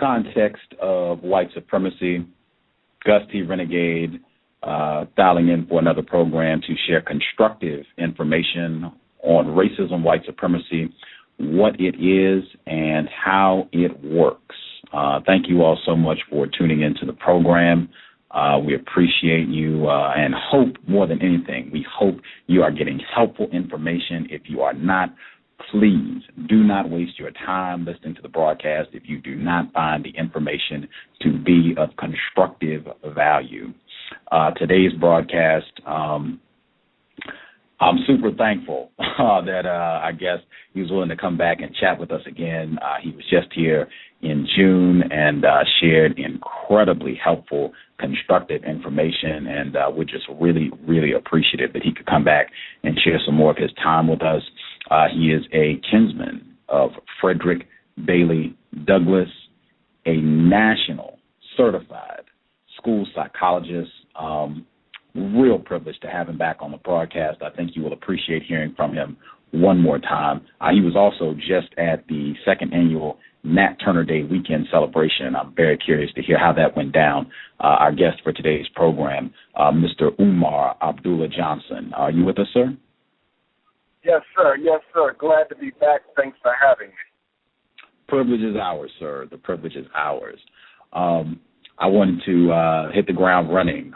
context of white supremacy, Gus T Renegade dialing in for another program to share constructive information on racism, white supremacy, what it is, and how it works. Thank you all so much for tuning into the program. We appreciate you and hope, more than anything, we hope you are getting helpful information. If you are not, please do not waste your time listening to the broadcast if you do not find the information to be of constructive value. Today's broadcast, I'm super thankful that I guess he was willing to come back and chat with us again. He was just here in June and shared incredibly helpful, constructive information, and we're just really, really appreciative that he could come back and share some more of his time with us. He is a kinsman of Frederick Bailey Douglass, a national certified school psychologist. Real privilege to have him back on the broadcast. I think you will appreciate hearing from him one more time. He was also just at the second annual Nat Turner Day weekend celebration. I'm very curious to hear how that went down. Our guest for today's program, Mr. Umar Abdullah Johnson. Are you with us, sir? Yes, sir. Yes, sir. Glad to be back. Thanks for having me. Privilege is ours, sir. The privilege is ours. I wanted to hit the ground running.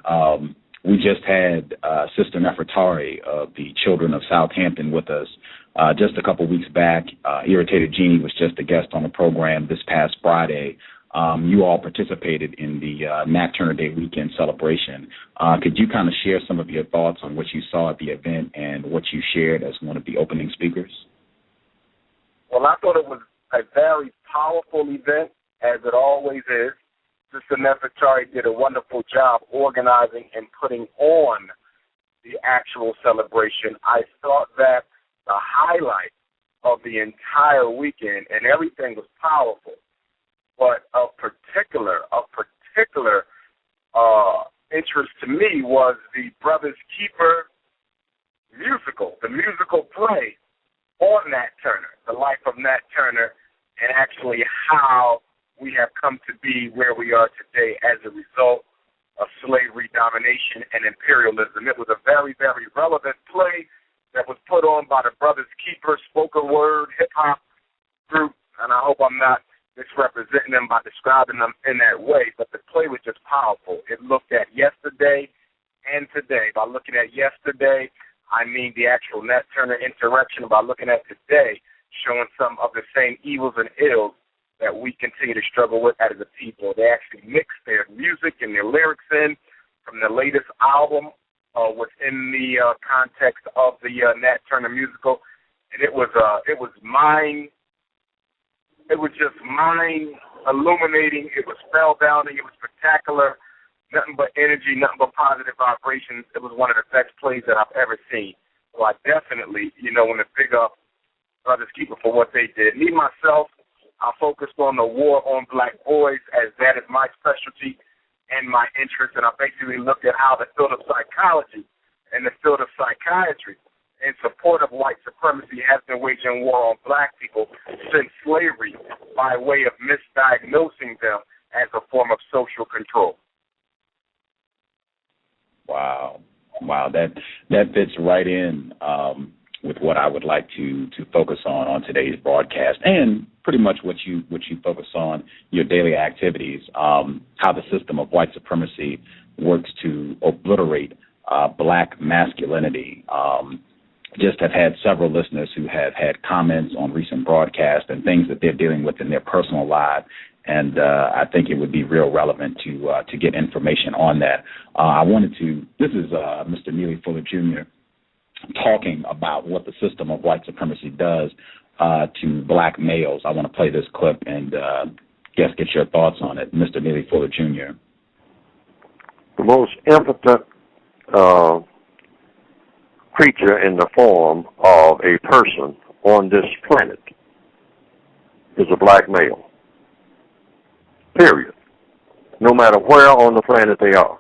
We just had Sister Nefertari of the Children of Southampton with us just a couple weeks back. Irritated Jeannie was just a guest on the program this past Friday. You all participated in the Nat Turner Day weekend celebration. Could you kind of share some of your thoughts on what you saw at the event and what you shared as one of the opening speakers? Well, I thought it was a very powerful event, as it always is. Sister Nefertari did a wonderful job organizing and putting on the actual celebration. I thought that the highlight of the entire weekend, and everything was powerful, but of particular interest to me was the Brothers Keeper musical, the musical play on Nat Turner, the life of Nat Turner, and actually how we have come to be where we are today as a result of slavery, domination, and imperialism. It was a very, very relevant play that was put on by the Brothers Keeper, spoken word, hip-hop group, and I hope I'm not misrepresenting them by describing them in that way, but the play was just powerful. It looked at yesterday and today. By looking at yesterday, I mean the actual Nat Turner insurrection. By looking at today, showing some of the same evils and ills that we continue to struggle with as a people. They actually mixed their music and their lyrics in from the latest album within the context of the Nat Turner musical, and it was just mind illuminating. It was spellbounding. It was spectacular. Nothing but energy, nothing but positive vibrations. It was one of the best plays that I've ever seen. So I definitely, want to big up Brothers Keeper for what they did. Me, myself, I focused on the war on black boys, as that is my specialty and my interest, and I basically looked at how the field of psychology and the field of psychiatry in support of white supremacy has been waging war on black people since slavery by way of misdiagnosing them as a form of social control. Wow, that fits right in with what I would like to focus on today's broadcast, and pretty much what you focus on, your daily activities, how the system of white supremacy works to obliterate black masculinity. Just have had several listeners who have had comments on recent broadcasts and things that they're dealing with in their personal life, and I think it would be real relevant to get information on that. This is Mr. Neely Fuller Jr. talking about what the system of white supremacy does to black males. I want to play this clip and get your thoughts on it. Mr. Neely Fuller Jr. The most impotent creature in the form of a person on this planet is a black male. Period. No matter where on the planet they are.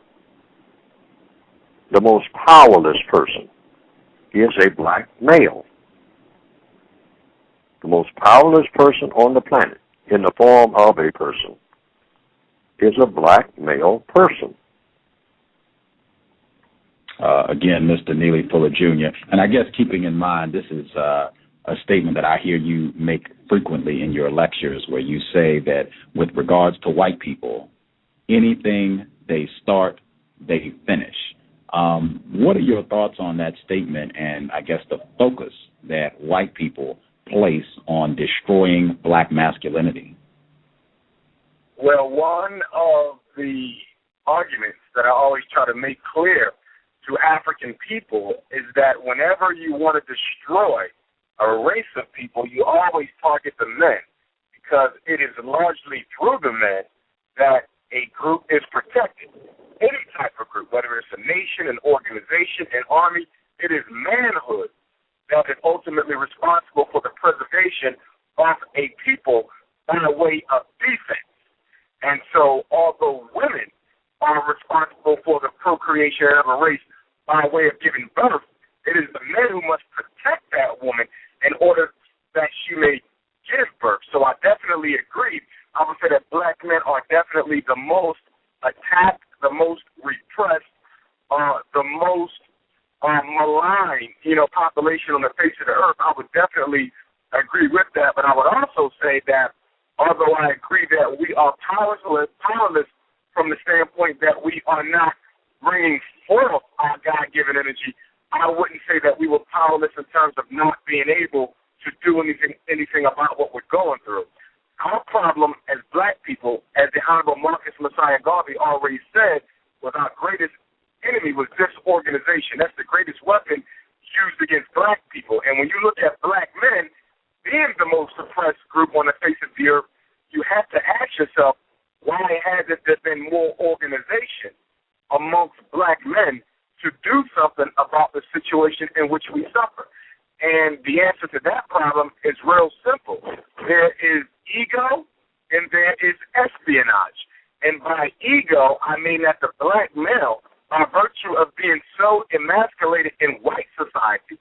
The most powerless person is a black male. The most powerless person on the planet in the form of a person is a black male person. Again, Mr. Neely Fuller Jr., and I guess keeping in mind this is a statement that I hear you make frequently in your lectures where you say that with regards to white people, anything they start, they finish. What are your thoughts on that statement and I guess the focus that white people place on destroying black masculinity? Well, one of the arguments that I always try to make clear to African people is that whenever you want to destroy a race of people, you always target the men, because it is largely through the men that a group is protected. Any type of group, whether it's a nation, an organization, an army, it is manhood that is ultimately responsible for the preservation of a people by way of defense. And so, although women are responsible for the procreation of a race by way of giving birth, it is the men who must protect that woman in order that she may give birth. So I definitely agree. I would say that black men are definitely the most attacked, the most repressed, the most maligned, population on the face of the earth. I would definitely agree with that. But I would also say that although I agree that we are powerless from the standpoint that we are not bringing forth our God-given energy, I wouldn't say that we were powerless in terms of not being able to do anything about what we're going through. Our problem as black people, as the Honorable Marcus Messiah Garvey already said, was our greatest enemy was disorganization. That's the greatest weapon used against black people. And when you look at black men being the most suppressed group on the face of the earth, you have to ask yourself, why hasn't there been more organization amongst black men to do something about the situation in which we suffer? And the answer to that problem is real simple. There is ego and there is espionage. And by ego, I mean that the black male, by virtue of being so emasculated in white society,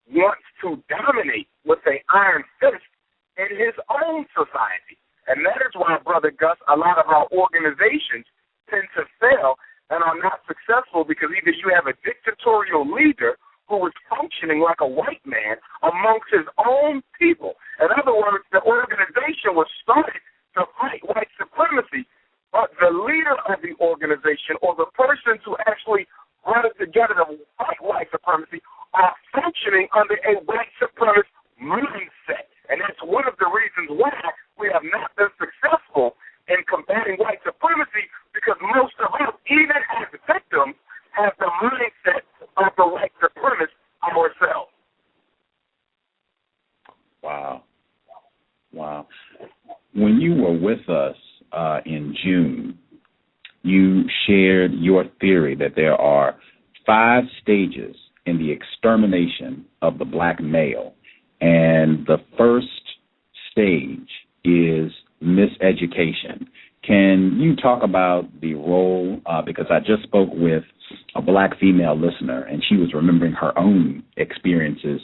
wants to dominate with an iron fist in his own society. And that is why, Brother Gus, a lot of our organizations tend to fail and are not successful, because either you have a dictatorial leader who is functioning like a white man amongst his own people. In other words, the organization was started to fight white supremacy, but the leader of the organization or the persons who actually brought it together to fight white supremacy are functioning under a white supremacist mindset. And that's one of the reasons why we have not been successful in combating white supremacy, because most of us, even as victims, have the mindset of the white supremacists ourselves. Wow. When you were with us in June, you shared your theory that there are 5 stages in the extermination of the black male. And the first stage is miseducation. Can you talk about the role, because I just spoke with a black female listener, and she was remembering her own experiences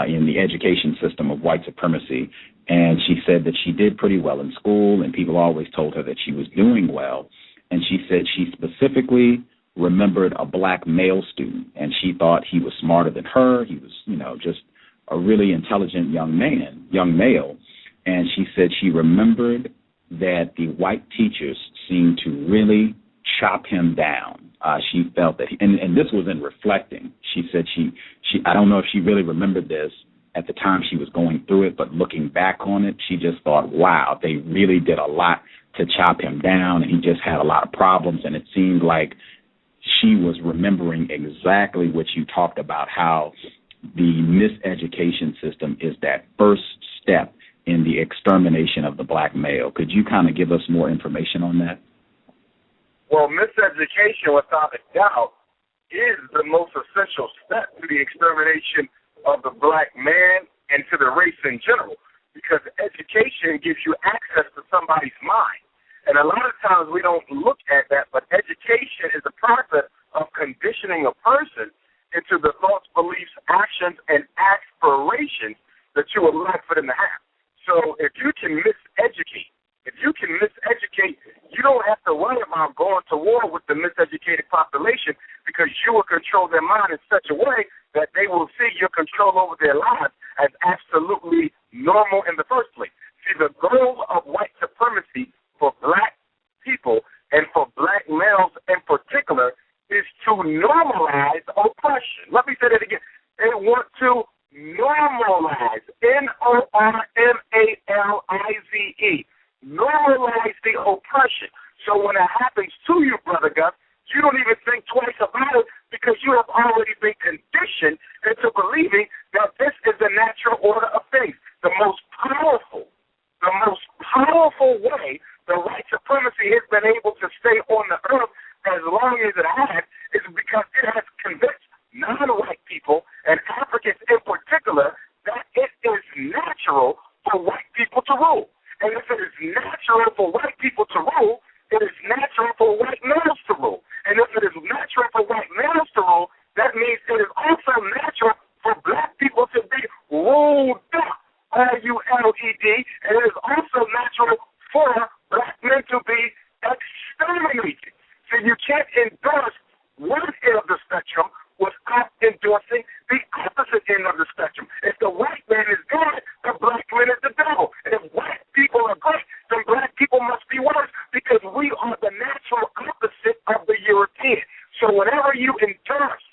in the education system of white supremacy, and she said that she did pretty well in school, and people always told her that she was doing well, and she said she specifically remembered a black male student, and she thought he was smarter than her. He was, just a really intelligent young male, and she said she remembered that the white teachers seemed to really chop him down. She felt that, and this was in reflecting. She said she I don't know if she really remembered this at the time she was going through it, but looking back on it, she just thought, wow, they really did a lot to chop him down, and he just had a lot of problems, and it seemed like she was remembering exactly what you talked about, how the miseducation system is that first step in the extermination of the black male. Could you kind of give us more information on that? Well, miseducation, without a doubt, is the most essential step to the extermination of the black man and to the race in general, because education gives you access to somebody's mind. And a lot of times we don't look at that, but education is a process of conditioning a person into the thoughts, beliefs, actions, and aspirations that you would like for them to have. So if you can miseducate, you don't have to their mind in such a way that they will see your control over their lives as absolutely normal in the first place. See, the goal of white supremacy for black people and for black males in particular is to normalize oppression. Let me say that again. They want to normalize, Normalize, normalize the oppression. So when it happens to you, Brother Gus, you don't even think twice about it because you have already been conditioned into believing that this is the natural order of things. The most powerful way the white supremacy has been able to stay on the earth as long as it has is because it has convinced non-white people and Africans in particular that it is natural for white people to rule. And if it is natural for white people to rule, it is natural for white males to rule. And if it is natural for white males to rule, that means it is also natural for black people to be ruled up, R-U-L-E-D, and it is also natural for black men to be exterminated. So you can't endorse one end of the spectrum without endorsing the opposite end of the spectrum. If the white man is good, the black man is the devil. And if white people are good, then black people must be worse because we are the natural opposite of the European. So whenever you endorse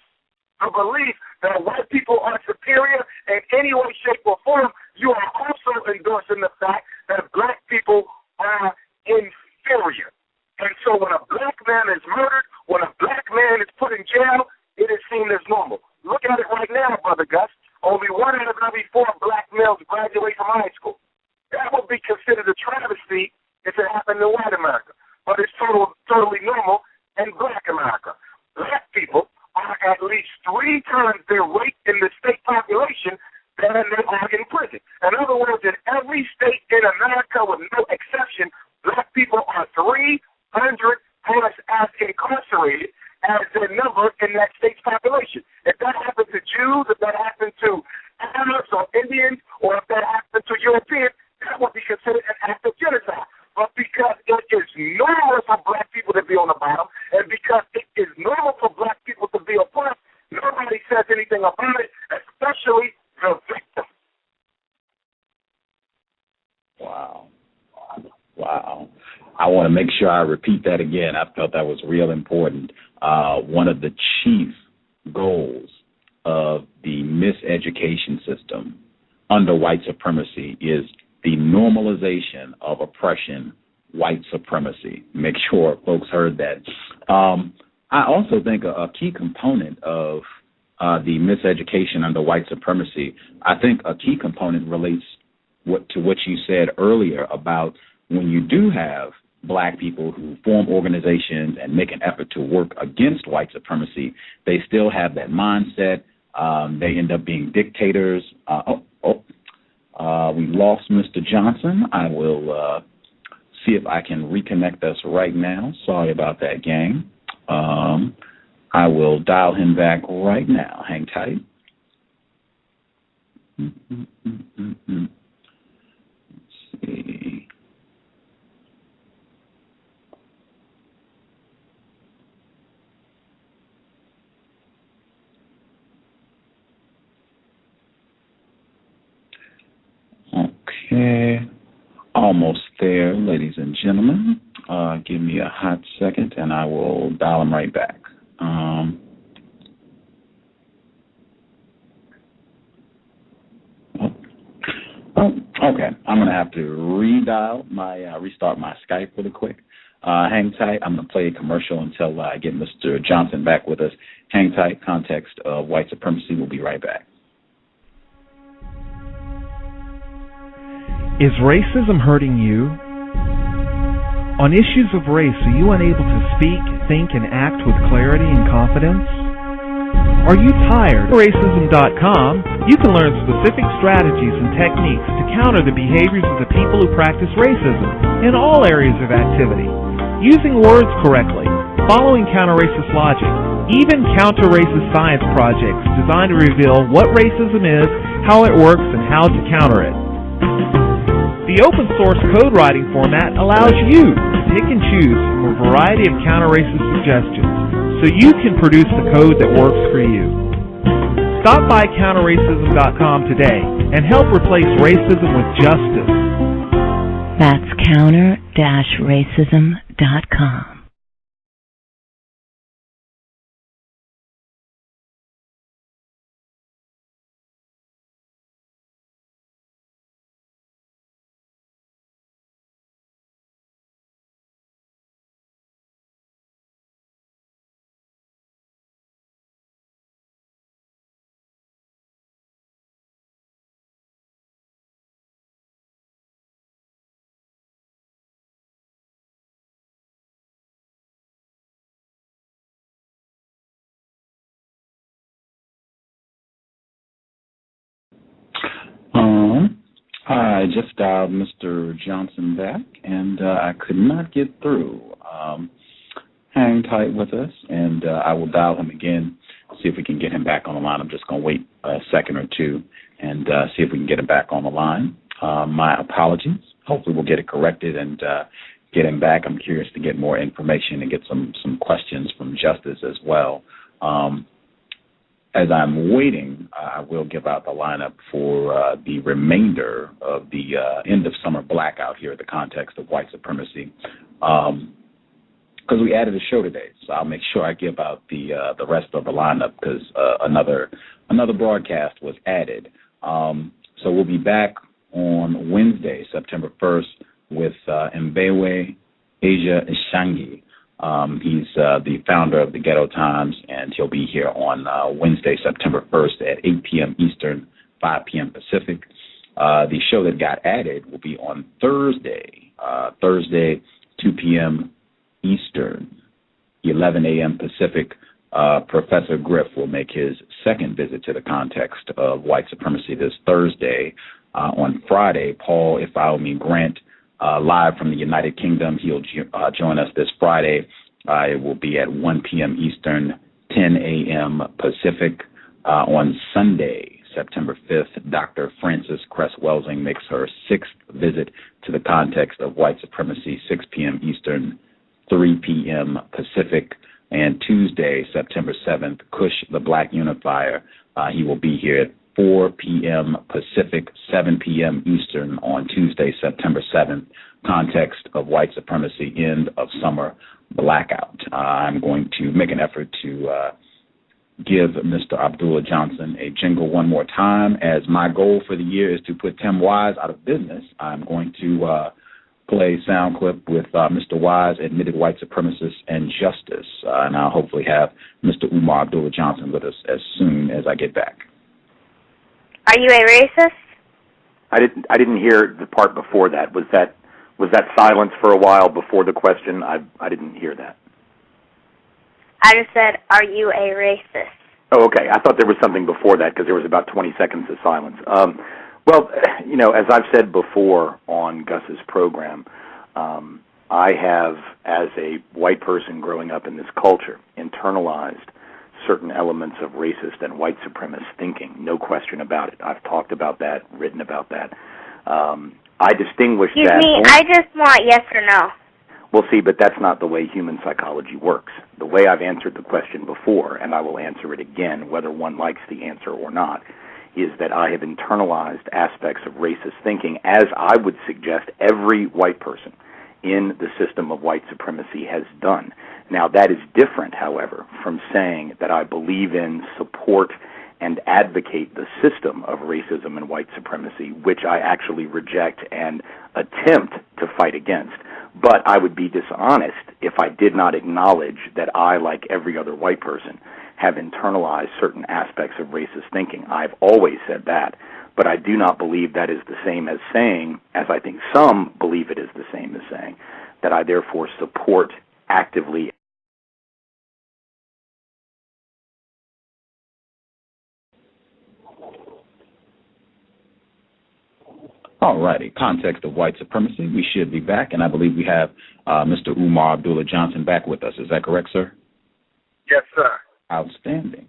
a belief that white people are superior in any way, shape, or form, you are also endorsing the fact that black people are inferior. And so when a black man is murdered, when a black man is put in jail, it is seen as normal. Look at it right now, Brother Gus. Only 1 out of every 4 black males graduate from high school. That would be considered a travesty if it happened in white America. But it's totally normal in black America. Black people are at least 3 times their rate in the state population than they are in prison. In other words, in every state in America, with no exception, black people are 300 times as incarcerated as the number in that state's population. If that happened to Jews, if that happened to Arabs or Indians, or if that happened to Europeans, that would be considered an act of genocide. But because it is normal for black people to be on the bottom, and because it is normal for black people to be oppressed, nobody says anything about it, especially the victim. Wow. I want to make sure I repeat that again. I felt that was real important. One of the chief goals of the miseducation system under white supremacy is the normalization of oppression, white supremacy. Make sure folks heard that. I also think a key component of the miseducation under white supremacy, I think a key component relates to what you said earlier about when you do have black people who form organizations and make an effort to work against white supremacy, they still have that mindset. They end up being dictators. We lost Mr. Johnson. I will see if I can reconnect us right now. Sorry about that, gang. I will dial him back right now. Hang tight. Let's see. Okay, almost there, ladies and gentlemen. Give me a hot second, and I will dial him right back. Okay, I'm going to have to restart my Skype really quick. Hang tight. I'm going to play a commercial until I get Mr. Johnson back with us. Hang tight. Context of white supremacy. We'll be right back. Is racism hurting you? On issues of race, are you unable to speak, think, and act with clarity and confidence? Are you tired? Racism.com, you can learn specific strategies and techniques to counter the behaviors of the people who practice racism in all areas of activity, using words correctly, following counter-racist logic, even counter-racist science projects designed to reveal what racism is, how it works, and how to counter it. The open source code writing format allows you to pick and choose from a variety of counter-racist suggestions, so you can produce the code that works for you. Stop by counterracism.com today and help replace racism with justice. That's counter-racism.com. I just dialed Mr. Johnson back, and I could not get through. Hang tight with us, and I will dial him again, see if we can get him back on the line. I'm just going to wait a second or two and see if we can get him back on the line. My apologies. Hopefully we'll get it corrected and get him back. I'm curious to get more information and get some questions from Justice as well. As I'm waiting, I will give out the lineup for the remainder of the end of summer blackout here in the context of white supremacy, because we added a show today. So I'll make sure I give out the rest of the lineup because another broadcast was added. So we'll be back on Wednesday, September 1st, with Mbewe Asia Ishangi. He's the founder of the Ghetto Times, and he'll be here on Wednesday, September 1st at 8 p.m. Eastern, 5 p.m. Pacific. The show that got added will be on Thursday, 2 p.m. Eastern, 11 a.m. Pacific. Professor Griff will make his second visit to the context of white supremacy this Thursday. On Friday, Paul Ifeanyi Grant, live from the United Kingdom. He'll join us this Friday. It will be at 1 p.m. Eastern, 10 a.m. Pacific. On Sunday, September 5th, Dr. Frances Cress-Welsing makes her sixth visit to the context of white supremacy, 6 p.m. Eastern, 3 p.m. Pacific. And Tuesday, September 7th, Kush the Black Unifier. He will be here at 4 p.m. Pacific, 7 p.m. Eastern on Tuesday, September 7th, context of white supremacy, end of summer blackout. I'm going to make an effort to give Mr. Abdullah Johnson a jingle one more time, as my goal for the year is to put Tim Wise out of business. I'm going to play sound clip with Mr. Wise, admitted white supremacist and justice, and I'll hopefully have Mr. Umar Abdullah Johnson with us as soon as I get back. Are you a racist? I didn't hear the part before that. Was that silence for a while before the question? I didn't hear that. I just said, are you a racist? Oh, okay. I thought there was something before that because there was about 20 seconds of silence. Well, you know, as I've said before on Gus's program, I have, as a white person growing up in this culture, internalized certain elements of racist and white supremacist thinking, no question about it. I've talked about that, written about that. I distinguish that. Excuse me, I just want yes or no. Well, see, but that's not the way human psychology works. The way I've answered the question before, and I will answer it again, whether one likes the answer or not, is that I have internalized aspects of racist thinking, as I would suggest every white person in the system of white supremacy has done. Now, that is different, however, from saying that I believe in, support, and advocate the system of racism and white supremacy, which I actually reject and attempt to fight against. But I would be dishonest if I did not acknowledge that I, like every other white person, have internalized certain aspects of racist thinking. I've always said that, but I do not believe that is the same as saying, as I think some believe it is the same as saying, that I therefore support actively. All righty. Context of white supremacy. We should be back, and I believe we have Mr. Umar Abdullah Johnson back with us. Is that correct, sir? Yes, sir. Outstanding.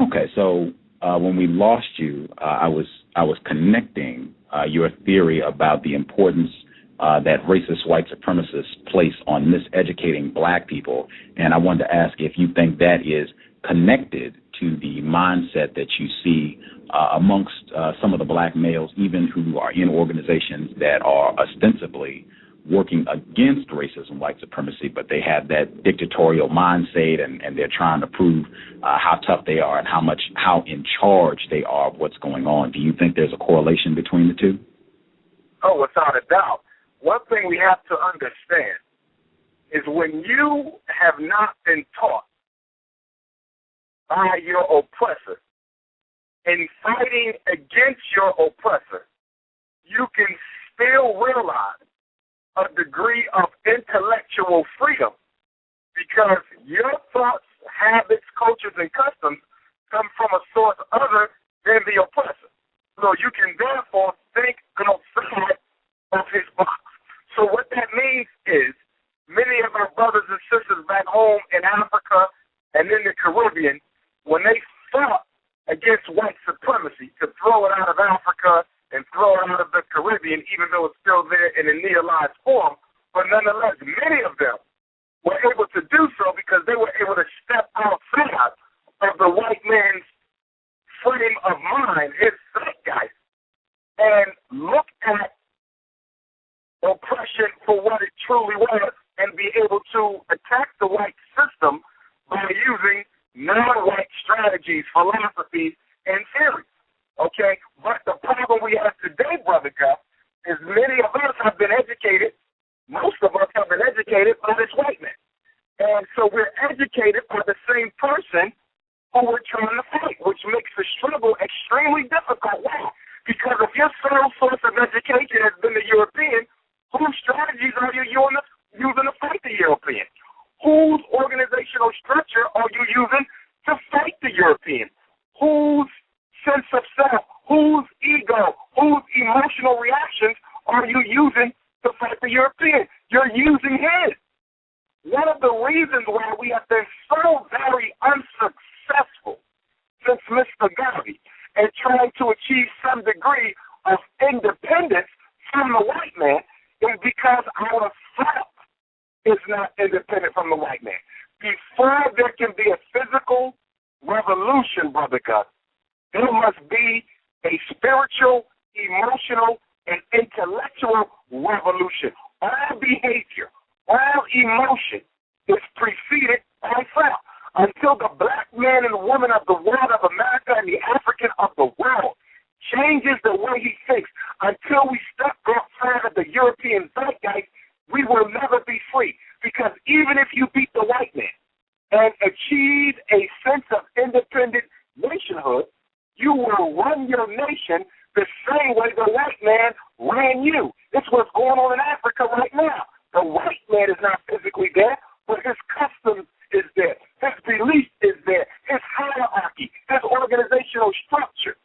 Okay, so when we lost you, I was connecting your theory about the importance that racist white supremacists place on miseducating black people. And I wanted to ask if you think that is connected to the mindset that you see amongst some of the black males, even who are in organizations that are ostensibly working against racism, white supremacy, but they have that dictatorial mindset and they're trying to prove how tough they are and how in charge they are of what's going on. Do you think there's a correlation between the two? Oh, without a doubt. One thing we have to understand is when you have not been taught by your oppressor in fighting against your oppressor, you can still realize a degree of intellectual freedom because your thoughts, habits, cultures, and customs come from a source other than the oppressor. So you can therefore think outside of his box. So what that means is many of our brothers and sisters back home in Africa and in the Caribbean, when they fought against white supremacy to throw it out of Africa and throw it out of the Caribbean, even though it's still there in a neolized form, but nonetheless, many of them were able to do so because they were able to step outside of the white man's frame of mind, his zeitgeist, and look at oppression for what it truly was and be able to attack the white system by using non-white strategies, philosophies, and theories. Okay? But the problem we have today, Brother Gus, is many of us have been educated, most of us have been educated by this white man. And so we're educated by the same person who we're trying to fight, which makes the struggle extremely difficult. Why? Because if your sole source of education has been the European, whose strategies are you using to fight the European? Whose organizational structure are you using to fight the European? Whose sense of self, whose ego, whose emotional reactions are you using to fight the European? You're using his. One of the reasons why we have been so very unsuccessful since Mr. Garvey and trying to achieve some degree of independence from the white man is because our thought is not independent from the white man. Before there can be a physical revolution, Brother Gus, there must be a spiritual, emotional, and intellectual revolution. All behavior, all emotion is preceded by thought. Until the black man and woman of the world of America and the African of the world changes the way he thinks, until we step outside of the European zeitgeist, we will never be free. Because even if you beat the white man and achieve a sense of independent nationhood, you will run your nation the same way the white man ran you. This is what's going on in Africa right now. The white man is not physically there, but his customs is there. His belief is there. His hierarchy, his organizational structure.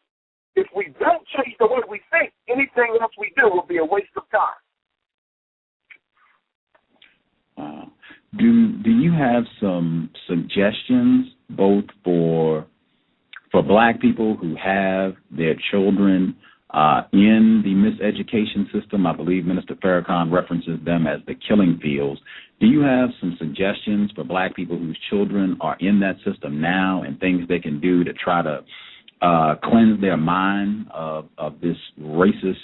If we don't change the way we think, anything else we do will be a waste of time. Do you have some suggestions both for black people who have their children in the miseducation system? I believe Minister Farrakhan references them as the killing fields. Do you have some suggestions for black people whose children are in that system now and things they can do to try to cleanse their mind of this racist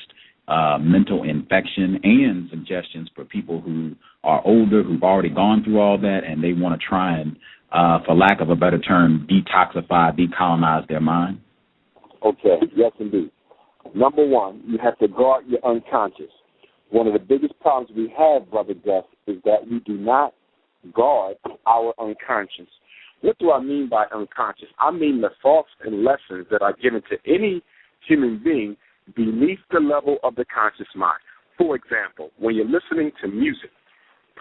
mental infection, and suggestions for people who are older, who've already gone through all that, and they want to try and, for lack of a better term, detoxify, decolonize their mind? Okay, yes, indeed. Number one, you have to guard your unconscious. One of the biggest problems we have, Brother Gus, is that we do not guard our unconscious. What do I mean by unconscious? I mean the thoughts and lessons that are given to any human being beneath the level of the conscious mind. For example, when you're listening to music,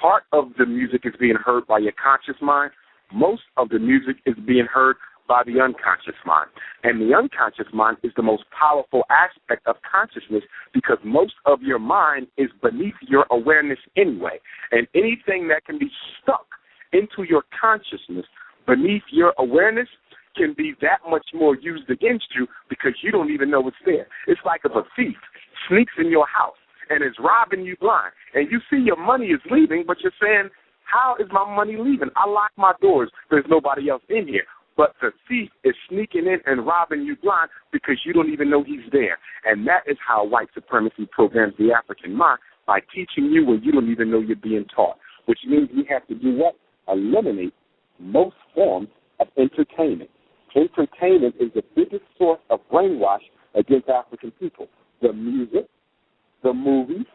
part of the music is being heard by your conscious mind. Most of the music is being heard by the unconscious mind. And the unconscious mind is the most powerful aspect of consciousness because most of your mind is beneath your awareness anyway. And anything that can be stuck into your consciousness beneath your awareness can be that much more used against you because you don't even know it's there. It's like if a thief sneaks in your house and is robbing you blind. And you see your money is leaving, but you're saying, how is my money leaving? I lock my doors. There's nobody else in here. But the thief is sneaking in and robbing you blind because you don't even know he's there. And that is how white supremacy programs the African mind, by teaching you when you don't even know you're being taught, which means we have to do what? Eliminate most forms of entertainment. Entertainment is the biggest source of brainwash against African people. The music, the movies,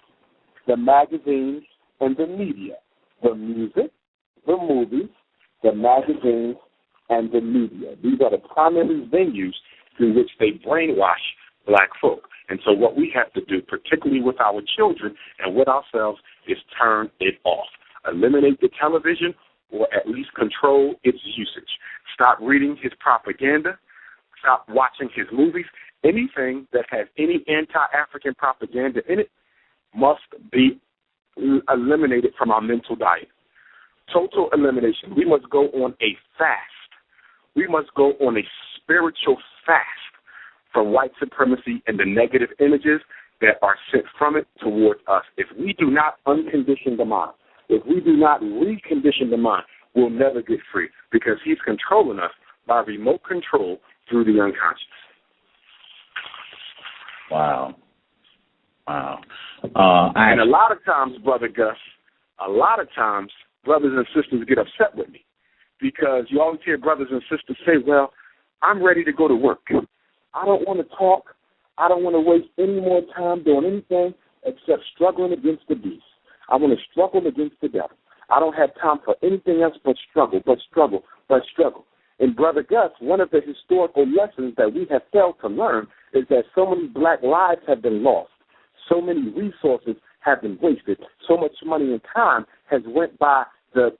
the magazines, and the media. The music, the movies, the magazines, and the media. These are the primary venues through which they brainwash black folk. And so what we have to do, particularly with our children and with ourselves, is turn it off. Eliminate the television, or at least control its usage. Stop reading his propaganda. Stop watching his movies. Anything that has any anti-African propaganda in it must be eliminated from our mental diet. Total elimination. We must go on a fast. We must go on a spiritual fast from white supremacy and the negative images that are sent from it towards us. If we do not uncondition the mind, if we do not recondition the mind, we'll never get free because he's controlling us by remote control through the unconscious. Wow. And a lot of times, Brother Gus, brothers and sisters get upset with me because you always hear brothers and sisters say, well, I'm ready to go to work. I don't want to talk. I don't want to waste any more time doing anything except struggling against the beast. I want to struggle against the devil. I don't have time for anything else but struggle. And Brother Gus, one of the historical lessons that we have failed to learn is that so many black lives have been lost. So many resources have been wasted. So much money and time has went by the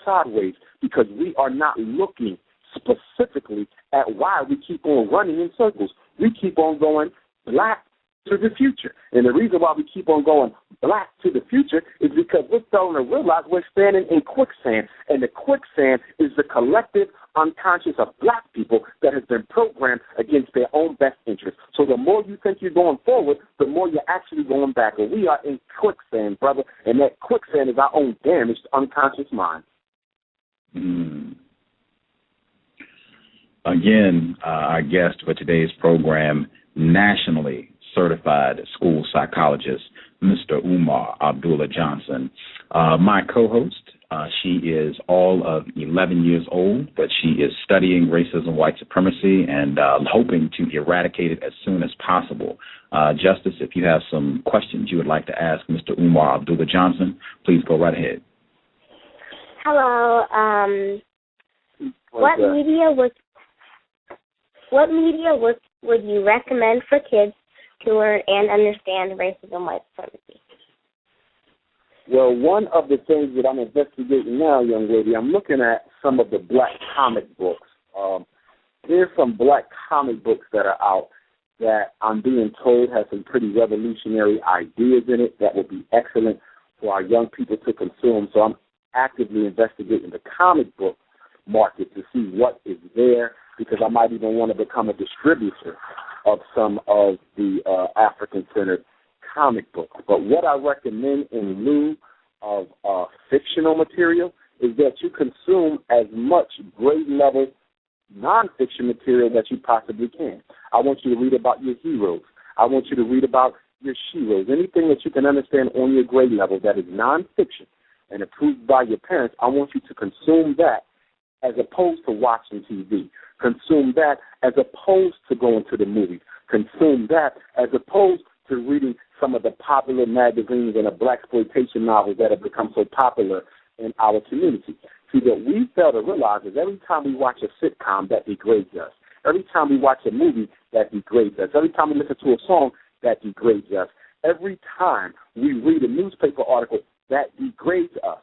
sideways because we are not looking specifically at why we keep on running in circles. We keep on going black to the future. And the reason why we keep on going black to the future is because we're starting to realize we're standing in quicksand. And the quicksand is the collective unconscious of black people that has been programmed against their own best interest. So the more you think you're going forward, the more you're actually going backward. We are in quicksand, brother, and that quicksand is our own damaged unconscious mind. Again, our guest for today's program, nationally certified school psychologist, Mr. Umar Abdullah Johnson. My co-host, she is all of 11 years old, but she is studying racism, white supremacy, and hoping to eradicate it as soon as possible. Justice, if you have some questions you would like to ask Mr. Umar Abdullah Johnson, please go right ahead. Hello. What media would you recommend for kids to learn and understand racism, white supremacy? Well, one of the things that I'm investigating now, young lady, I'm looking at some of the black comic books. There's some black comic books that are out that I'm being told have some pretty revolutionary ideas in it that would be excellent for our young people to consume. So I'm actively investigating the comic book market to see what is there, because I might even want to become a distributor of some of the African-centered comic books. But what I recommend in lieu of fictional material is that you consume as much grade-level nonfiction material that you possibly can. I want you to read about your heroes. I want you to read about your sheroes. Anything that you can understand on your grade level that is nonfiction and approved by your parents, I want you to consume that as opposed to watching TV. Consume that as opposed to going to the movies. Consume that as opposed to reading some of the popular magazines and the blaxploitation novels that have become so popular in our community. See, what we fail to realize is every time we watch a sitcom, that degrades us. Every time we watch a movie, that degrades us. Every time we listen to a song, that degrades us. Every time we read a newspaper article, that degrades us.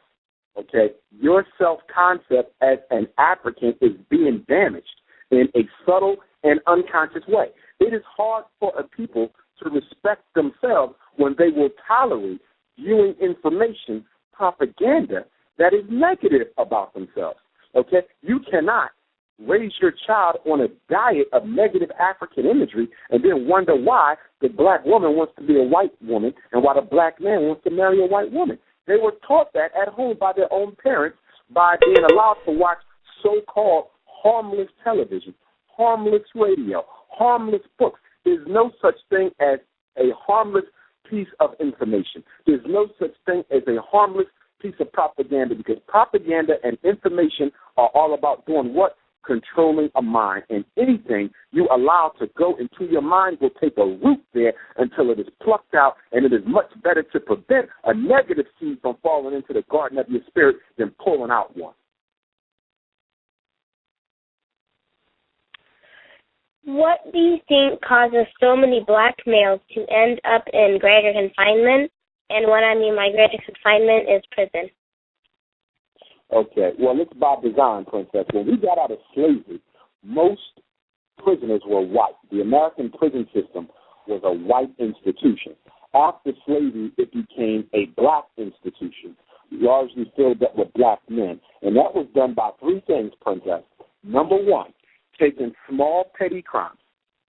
Okay? Your self-concept as an African is being damaged in a subtle and unconscious way. It is hard for a people to respect themselves when they will tolerate viewing information, propaganda, that is negative about themselves. Okay? You cannot raise your child on a diet of negative African imagery and then wonder why the black woman wants to be a white woman and why the black man wants to marry a white woman. They were taught that at home by their own parents by being allowed to watch so-called harmless television, harmless radio, harmless books. There's no such thing as a harmless piece of information. There's no such thing as a harmless piece of propaganda, because propaganda and information are all about doing what? Controlling a mind. And anything you allow to go into your mind will take a root there until it is plucked out, and it is much better to prevent a negative seed from falling into the garden of your spirit than pulling out one. What do you think causes so many black males to end up in greater confinement? And what I mean by greater confinement is prison. Okay, well, it's by design, Princess. When we got out of slavery, most prisoners were white. The American prison system was a white institution. After slavery, it became a black institution, largely filled up with black men. And that was done by three things, Princess. Number one, taking small, petty crimes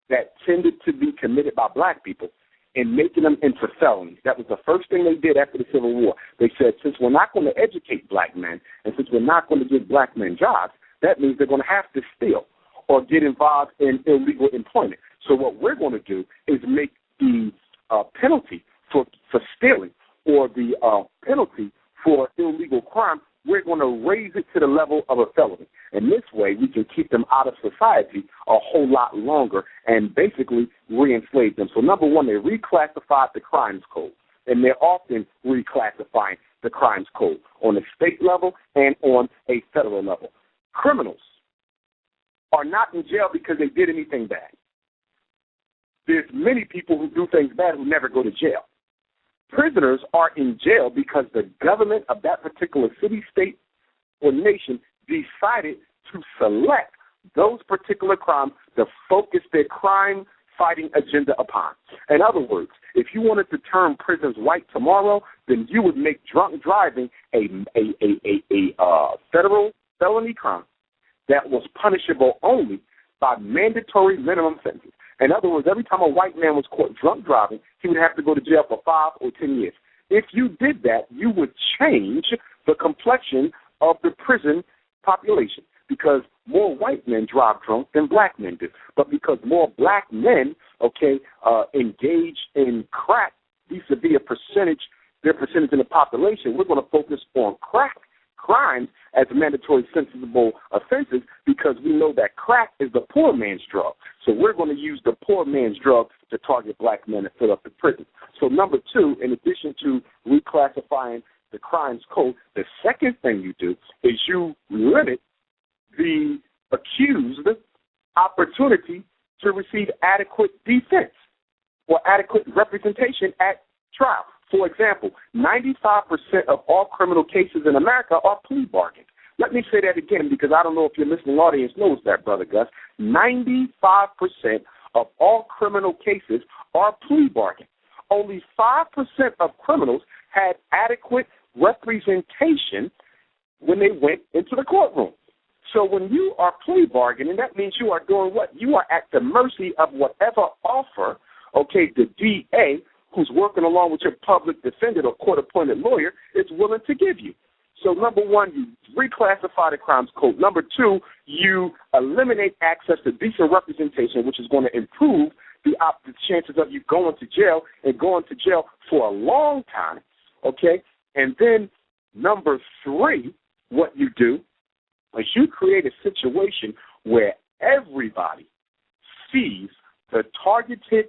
that tended to be committed by black people and making them into felonies. That was the first thing they did after the Civil War. They said, since we're not going to educate black men and since we're not going to give black men jobs, that means they're going to have to steal or get involved in illegal employment. So what we're going to do is make the penalty for stealing or the penalty for illegal crime, we're going to raise it to the level of a felony. And this way, we can keep them out of society a whole lot longer and basically re-enslave them. So, number one, they reclassified the crimes code, and they're often reclassifying the crimes code on a state level and on a federal level. Criminals are not in jail because they did anything bad. There's many people who do things bad who never go to jail. Prisoners are in jail because the government of that particular city, state, or nation decided to select those particular crimes to focus their crime-fighting agenda upon. In other words, if you wanted to turn prisons white tomorrow, then you would make drunk driving a federal felony crime that was punishable only by mandatory minimum sentences. In other words, every time a white man was caught drunk driving, he would have to go to jail for 5 or 10 years. If you did that, you would change the complexion of the prison population, because more white men drive drunk than black men do. But because more black men, engage in crack vis-a-vis their percentage in the population, we're going to focus on crack crimes as mandatory sentenciable offenses, because we know that crack is the poor man's drug. So we're going to use the poor man's drug to target black men and fill up the prison. So number two, in addition to reclassifying the crimes code, the second thing you do is you limit the accused opportunity to receive adequate defense or adequate representation at trial. For example, 95% of all criminal cases in America are plea bargains. Let me say that again, because I don't know if your listening audience knows that, Brother Gus. 95% of all criminal cases are plea bargains. Only 5% of criminals had adequate representation when they went into the courtroom. So when you are plea bargaining, that means you are doing what? You are at the mercy of whatever offer, the DA, who's working along with your public defender or court-appointed lawyer, is willing to give you. So, number one, you reclassify the crimes code. Number two, you eliminate access to decent representation, which is going to improve the chances of you going to jail and going to jail for a long time, And then, number three, what you do is you create a situation where everybody sees the targeted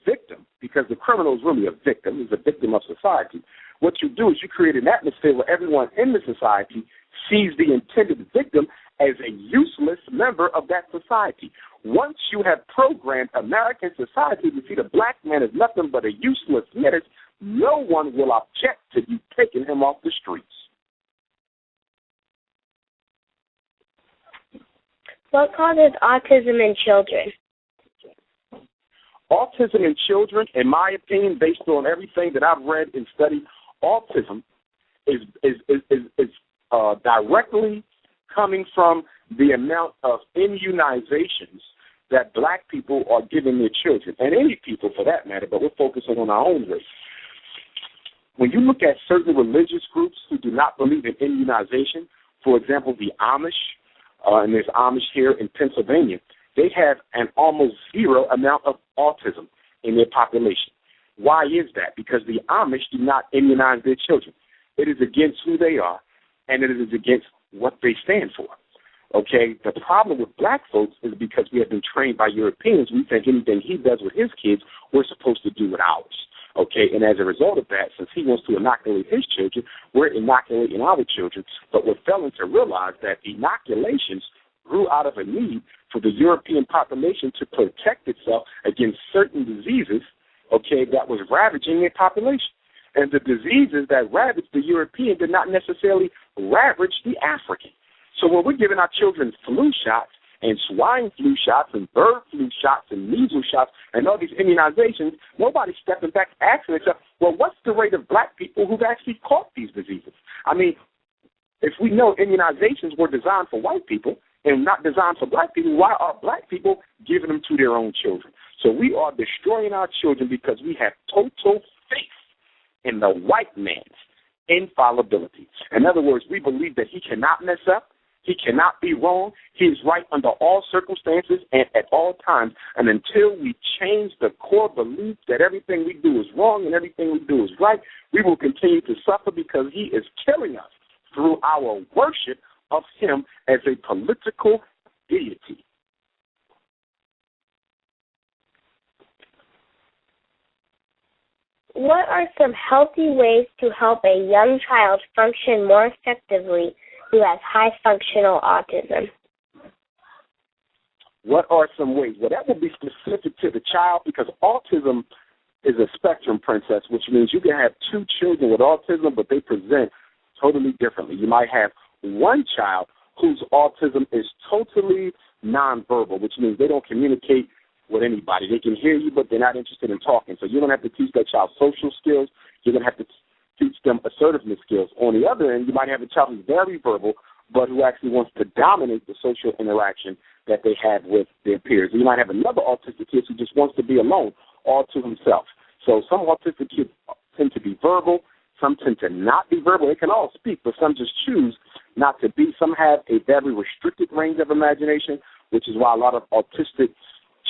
victim, because the criminal is really a victim. He's a victim of society. What you do is you create an atmosphere where everyone in the society sees the intended victim as a useless member of that society. Once you have programmed American society to see the black man as nothing but a useless menace, no one will object to you taking him off the streets. What causes autism in children? Autism in children, in my opinion, based on everything that I've read and studied, autism is directly coming from the amount of immunizations that black people are giving their children, and any people for that matter, but we're focusing on our own race. When you look at certain religious groups who do not believe in immunization, for example, the Amish, and there's Amish here in Pennsylvania, they have an almost zero amount of autism in their population. Why is that? Because the Amish do not immunize their children. It is against who they are, and it is against what they stand for. Okay, the problem with black folks is because we have been trained by Europeans, we think anything he does with his kids, we're supposed to do with ours. Okay, and as a result of that, since he wants to inoculate his children, we're inoculating our children. But we're failing to realize that inoculations grew out of a need for the European population to protect itself against certain diseases, okay, that was ravaging their population. And the diseases that ravaged the European did not necessarily ravage the African. So when we're giving our children flu shots and swine flu shots and bird flu shots and measles shots and all these immunizations, nobody's stepping back asking themselves, well, what's the rate of black people who've actually caught these diseases? I mean, if we know immunizations were designed for white people and not designed for black people, why are black people giving them to their own children? So we are destroying our children because we have total faith in the white man's infallibility. In other words, we believe that he cannot mess up. He cannot be wrong. He is right under all circumstances and at all times. And until we change the core belief that everything we do is wrong and everything we do is right, we will continue to suffer because he is killing us through our worship of him as a political deity. What are some healthy ways to help a young child function more effectively who has high functional autism? What are some ways? Well, that will be specific to the child because autism is a spectrum, princess, which means you can have two children with autism, but they present totally differently. You might have one child whose autism is totally nonverbal, which means they don't communicate with anybody. They can hear you, but they're not interested in talking. So you don't have to teach that child social skills. You're going to have to teach them assertiveness skills. On the other end, you might have a child who's very verbal, but who actually wants to dominate the social interaction that they have with their peers. You might have another autistic kid who just wants to be alone, all to himself. So some autistic kids tend to be verbal. Some tend to not be verbal. They can all speak, but some just choose not to be. Some have a very restricted range of imagination, which is why a lot of autistic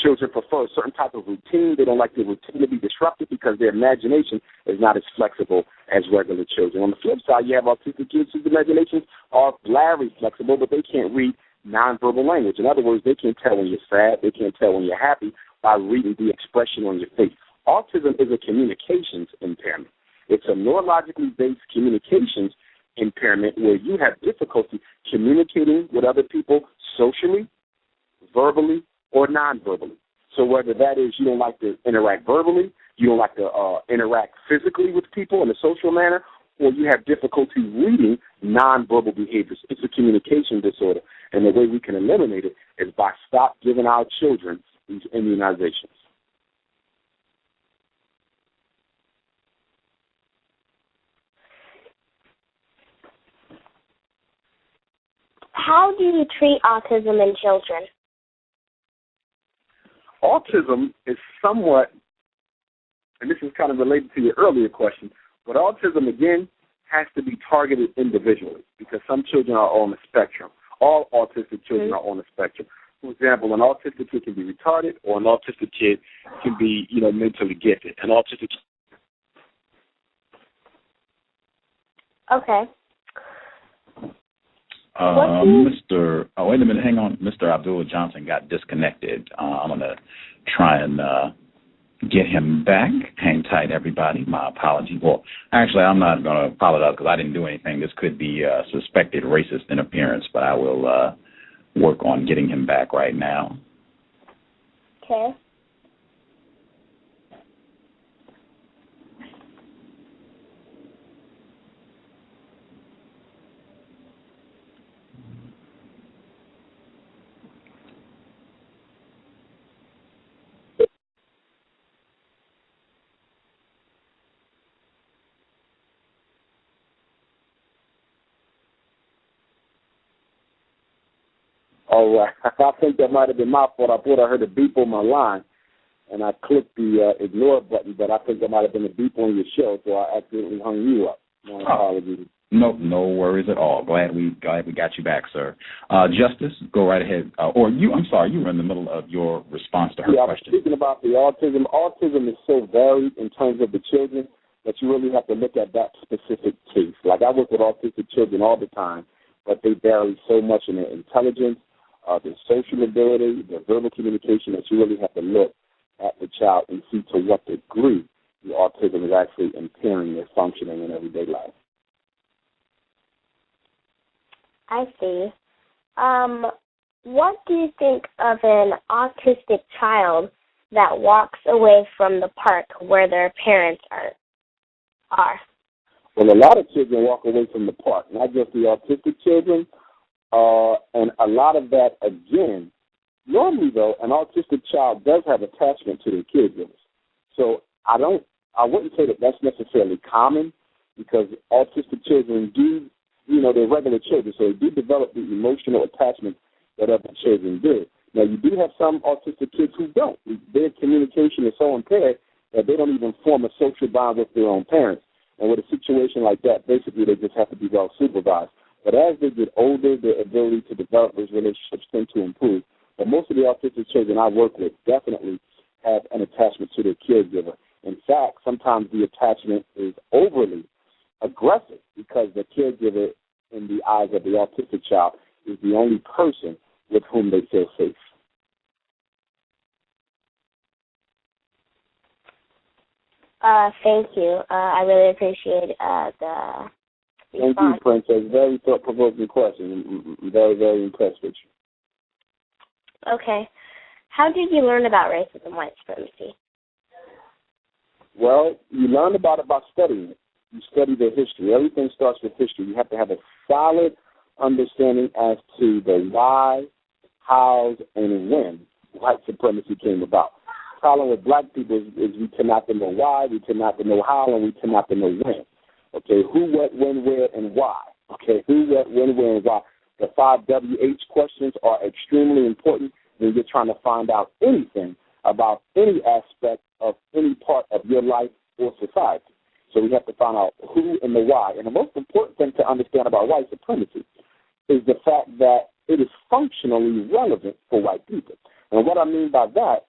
children prefer a certain type of routine. They don't like their routine to be disrupted because their imagination is not as flexible as regular children. On the flip side, you have autistic kids whose imaginations are very flexible, but they can't read nonverbal language. In other words, they can't tell when you're sad. They can't tell when you're happy by reading the expression on your face. Autism is a communications impairment. It's a neurologically based communications impairment where you have difficulty communicating with other people socially, verbally, or non-verbally. So whether that is you don't like to interact verbally, you don't like to interact physically with people in a social manner, or you have difficulty reading non-verbal behaviors. It's a communication disorder, and the way we can eliminate it is by stop giving our children these immunizations. How do you treat autism in children? Autism is somewhat, and this is kind of related to your earlier question, but autism, again, has to be targeted individually because some children are on the spectrum. All autistic children are on the spectrum. For example, an autistic kid can be retarded or an autistic kid can be, mentally gifted. An autistic Okay. Wait a minute, hang on. Mr. Abdullah Johnson got disconnected. I'm going to try and get him back. Hang tight, everybody. My apology. Well, actually, I'm not going to apologize because I didn't do anything. This could be suspected racist interference, but I will work on getting him back right now. Okay. All right. I think that might have been my fault. I thought I heard a beep on my line, and I clicked the ignore button, but I think that might have been a beep on your show, so I accidentally hung you up. My apologies. No worries at all. Glad we got you back, sir. Justice, go right ahead. You were in the middle of your response to her question. I was speaking about the autism. Autism is so varied in terms of the children that you really have to look at that specific case. Like, I work with autistic children all the time, but they vary so much in their intelligence, their social ability, their verbal communication, that you really have to look at the child and see to what degree the autism is actually impairing their functioning in everyday life. I see. What do you think of an autistic child that walks away from the park where their parents are? Well, a lot of children walk away from the park, not just the autistic children, and a lot of that, again, normally, though, an autistic child does have attachment to their caregivers. So I wouldn't say that that's necessarily common, because autistic children do, they're regular children, so they do develop the emotional attachment that other children do. Now, you do have some autistic kids who don't. Their communication is so impaired that they don't even form a social bond with their own parents. And with a situation like that, basically they just have to be well supervised. But as they get older, their ability to develop those relationships tend to improve. But most of the autistic children I work with definitely have an attachment to their caregiver. In fact, sometimes the attachment is overly aggressive because the caregiver, in the eyes of the autistic child, is the only person with whom they feel safe. Thank you. I really appreciate the response. Thank you, Princess. Very thought-provoking question. I'm very, very impressed with you. Okay. How did you learn about racism, white supremacy? Well, you learn about it by studying it. You study the history. Everything starts with history. You have to have a solid understanding as to the why, hows, and when white supremacy came about. The problem with black people is we tend not to know why, we tend not to know how, and we tend not to know when. Okay, who, what, when, where, and why. Okay, who, what, when, where, and why. The 5 WH questions are extremely important when you're trying to find out anything about any aspect of any part of your life or society. So we have to find out who and the why. And the most important thing to understand about white supremacy is the fact that it is functionally relevant for white people. And what I mean by that,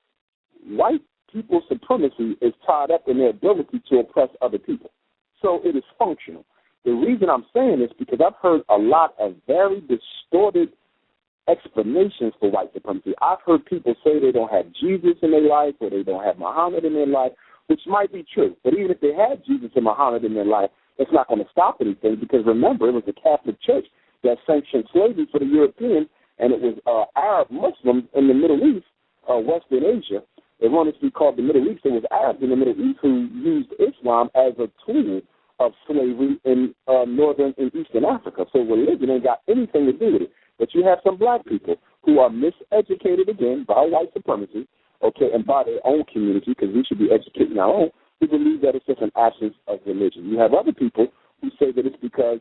white people's supremacy is tied up in their ability to oppress other people. So it is functional. The reason I'm saying this is because I've heard a lot of very distorted explanations for white supremacy. I've heard people say they don't have Jesus in their life or they don't have Muhammad in their life, which might be true. But even if they had Jesus and Muhammad in their life, it's not going to stop anything because, remember, it was the Catholic Church that sanctioned slavery for the Europeans, and it was Arab Muslims in the Middle East, Western Asia. They wanted to be called the Middle East. It was Arabs in the Middle East who used Islam as a tool of slavery in northern and eastern Africa. So religion ain't got anything to do with it. But you have some black people who are miseducated, again, by white supremacy, okay, and by their own community, because we should be educating our own, who believe that it's just an absence of religion. You have other people who say that it's because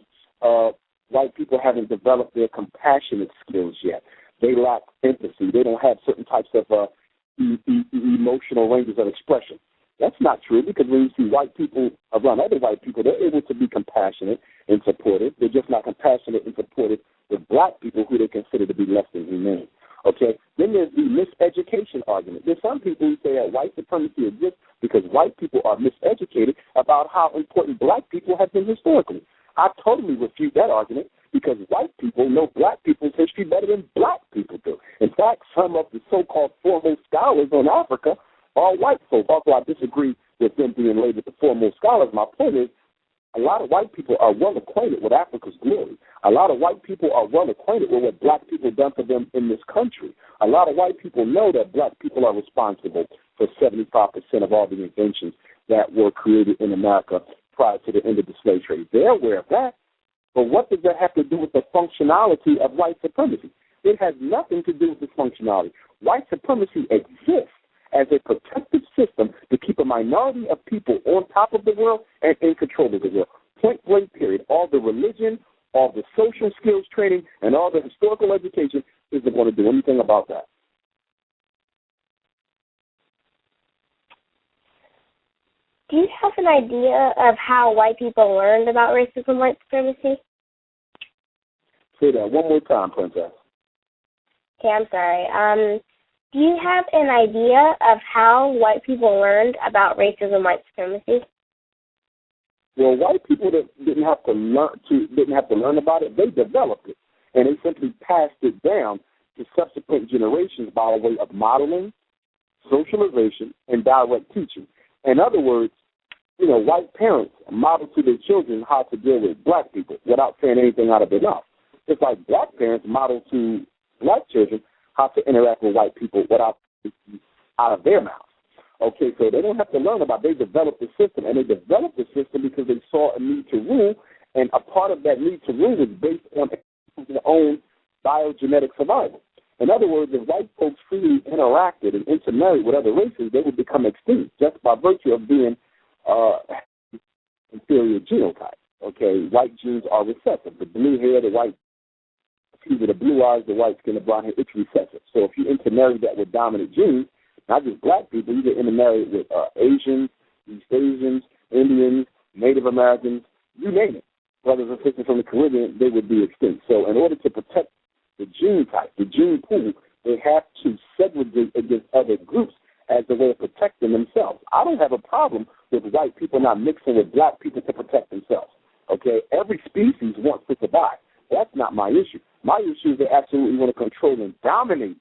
white people haven't developed their compassionate skills yet. They lack empathy. They don't have certain types of emotional ranges of expression. That's not true, because when you see white people around other white people, they're able to be compassionate and supportive. They're just not compassionate and supportive with black people who they consider to be less than humane. Okay? Then there's the miseducation argument. There's some people who say that white supremacy exists because white people are miseducated about how important black people have been historically. I totally refute that argument because white people know black people's history better than black people do. In fact, some of the so-called foremost scholars on Africa are white folk. Although I disagree with them being labeled the foremost scholars, my point is a lot of white people are well acquainted with Africa's glory. A lot of white people are well acquainted with what black people done for them in this country. A lot of white people know that black people are responsible for 75% of all the inventions that were created in America prior to the end of the slave trade. They're aware of that. But what does that have to do with the functionality of white supremacy? It has nothing to do with the functionality. White supremacy exists as a protective system to keep a minority of people on top of the world and in control of the world. Point blank period. All the religion, all the social skills training, and all the historical education isn't going to do anything about that. Do you have an idea of how white people learned about racism, white supremacy? Say that one more time, Princess. Okay, I'm sorry. Do you have an idea of how white people learned about racism, white supremacy? Well, white people that didn't have to learn about it, they developed it, and they simply passed it down to subsequent generations by way of modeling, socialization, and direct teaching. In other words, white parents model to their children how to deal with black people without saying anything out of their mouth. Just like black parents model to black children how to interact with white people without out of their mouths. Okay, so they don't have to learn about it. They developed the system, and they developed the system because they saw a need to rule, and a part of that need to rule was based on their own biogenetic survival. In other words, if white folks freely interacted and intermarried with other races, they would become extinct just by virtue of being inferior genotype. Okay, white genes are recessive. The blue hair, the blue eyes, the white skin, the brown hair, it's recessive. So if you intermarry that with dominant genes, not just black people, you get intermarried with Asians, East Asians, Indians, Native Americans, you name it. Brothers and sisters from the Caribbean, they would be extinct. So in order to protect the gene type, the gene pool, they have to segregate against other groups as a way of protecting themselves. I don't have a problem with white people not mixing with black people to protect themselves. Okay, every species wants to survive. That's not my issue. My issue is they absolutely want to control and dominate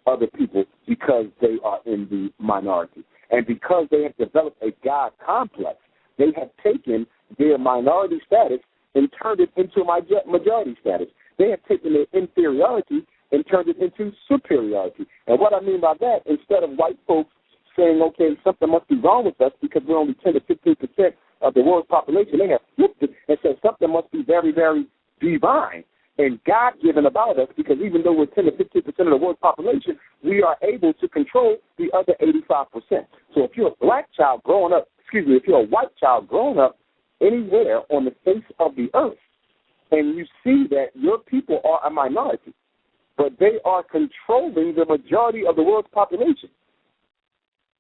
other people because they are in the minority. And because they have developed a God complex, they have taken their minority status and turned it into majority status. They have taken their inferiority and turned it into superiority. And what I mean by that, instead of white folks saying, okay, something must be wrong with us because we're only 10 to 15% of the world's population, they have flipped it and said something must be very, very divine and God-given about us, because even though we're 10 to 15% of the world's population, we are able to control the other 85%. So if you're a black child growing up, if you're a white child growing up anywhere on the face of the earth, and you see that your people are a minority, but they are controlling the majority of the world's population,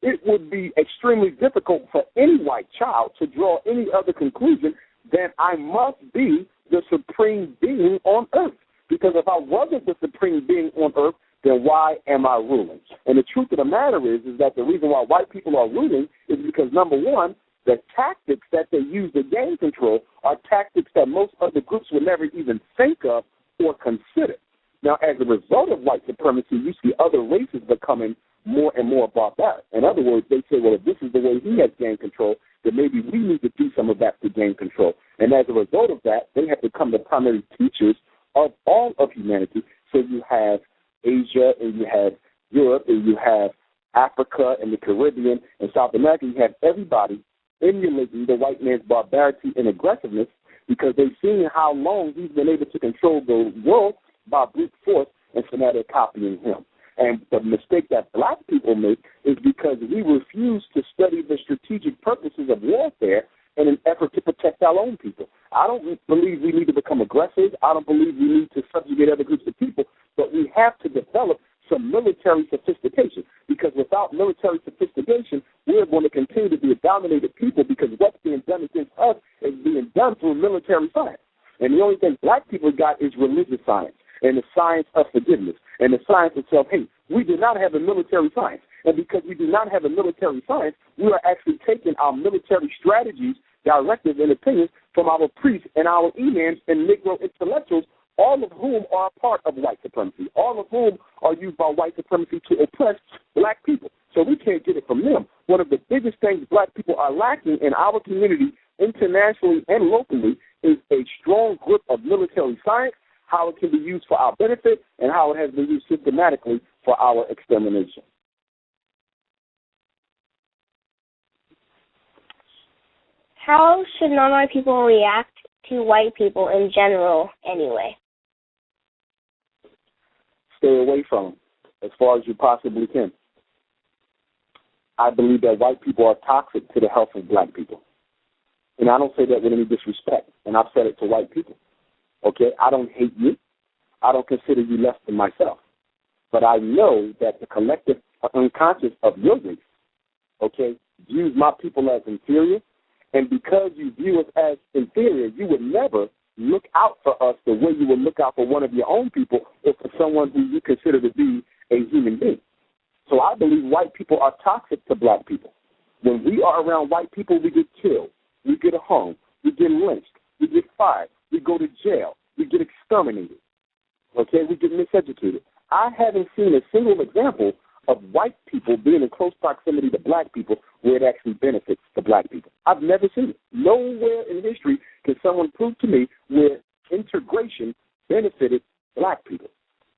it would be extremely difficult for any white child to draw any other conclusion than I must be the supreme being on earth. Because if I wasn't the supreme being on earth, then why am I ruling? And the truth of the matter is that the reason why white people are ruling is because, number one, the tactics that they use to gain control are tactics that most other groups would never even think of or consider. Now, as a result of white supremacy, you see other races becoming more and more barbaric. In other words, they say, well, if this is the way he has gained control, then maybe we need to do some of that to gain control. And as a result of that, they have become the primary teachers of all of humanity. So you have Asia, and you have Europe, and you have Africa, and the Caribbean, and South America. You have everybody emulating the white man's barbarity and aggressiveness because they've seen how long he's been able to control the world by brute force, and so now they're copying him. And the mistake that black people make is because we refuse to study the strategic purposes of warfare in an effort to protect our own people. I don't believe we need to become aggressive. I don't believe we need to subjugate other groups of people, but we have to develop some military sophistication, because without military sophistication, we're going to continue to be a dominated people, because what's being done against us is being done through military science. And the only thing black people got is religious science and the science of forgiveness and the science of self-hate. We do not have a military science. And because we do not have a military science, we are actually taking our military strategies, directives, and opinions from our priests and our imams and Negro intellectuals, all of whom are a part of white supremacy, all of whom are used by white supremacy to oppress black people. So we can't get it from them. One of the biggest things black people are lacking in our community, internationally and locally, is a strong grip of military science, how it can be used for our benefit, and how it has been used systematically for our extermination. How should non-white people react to white people in general anyway? Stay away from them as far as you possibly can. I believe that white people are toxic to the health of black people. And I don't say that with any disrespect, and I've said it to white people. Okay, I don't hate you. I don't consider you less than myself. But I know that the collective unconscious of your race, okay, views my people as inferior. And because you view us as inferior, you would never look out for us the way you would look out for one of your own people or for someone who you consider to be a human being. So I believe white people are toxic to black people. When we are around white people, we get killed, we get hung, we get lynched, we get fired, we go to jail, we get exterminated, okay, we get miseducated. I haven't seen a single example of white people being in close proximity to black people where it actually benefits the black people. I've never seen it. Nowhere in history can someone prove to me where integration benefited black people.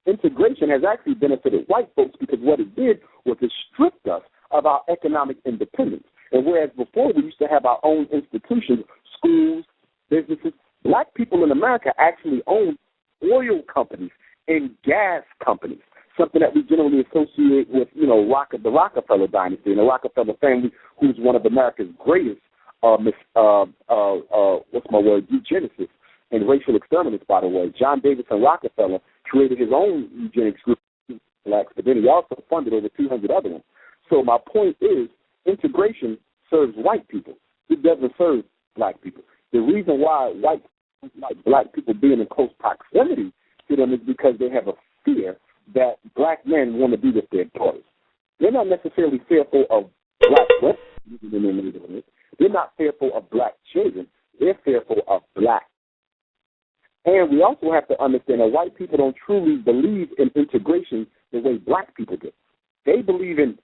Integration has actually benefited white folks because what it did was it stripped us of our economic independence. And whereas before we used to have our own institutions, schools, businesses, black people in America actually owned oil companies and gas companies, something that we generally associate with, the Rockefeller dynasty and the Rockefeller family, who's one of America's greatest, eugenicists and racial exterminants, by the way. John Davison Rockefeller created his own eugenics group, blacks, but then he also funded over 200 other ones. So my point is, integration serves white people. It doesn't serve black people. The reason why white like black people being in close proximity to them is because they have a fear that black men want to be with their daughters. They're not necessarily fearful of black women in their neighborhood. They're not fearful of black children. They're fearful of black. And we also have to understand that white people don't truly believe in integration the way black people do. They believe in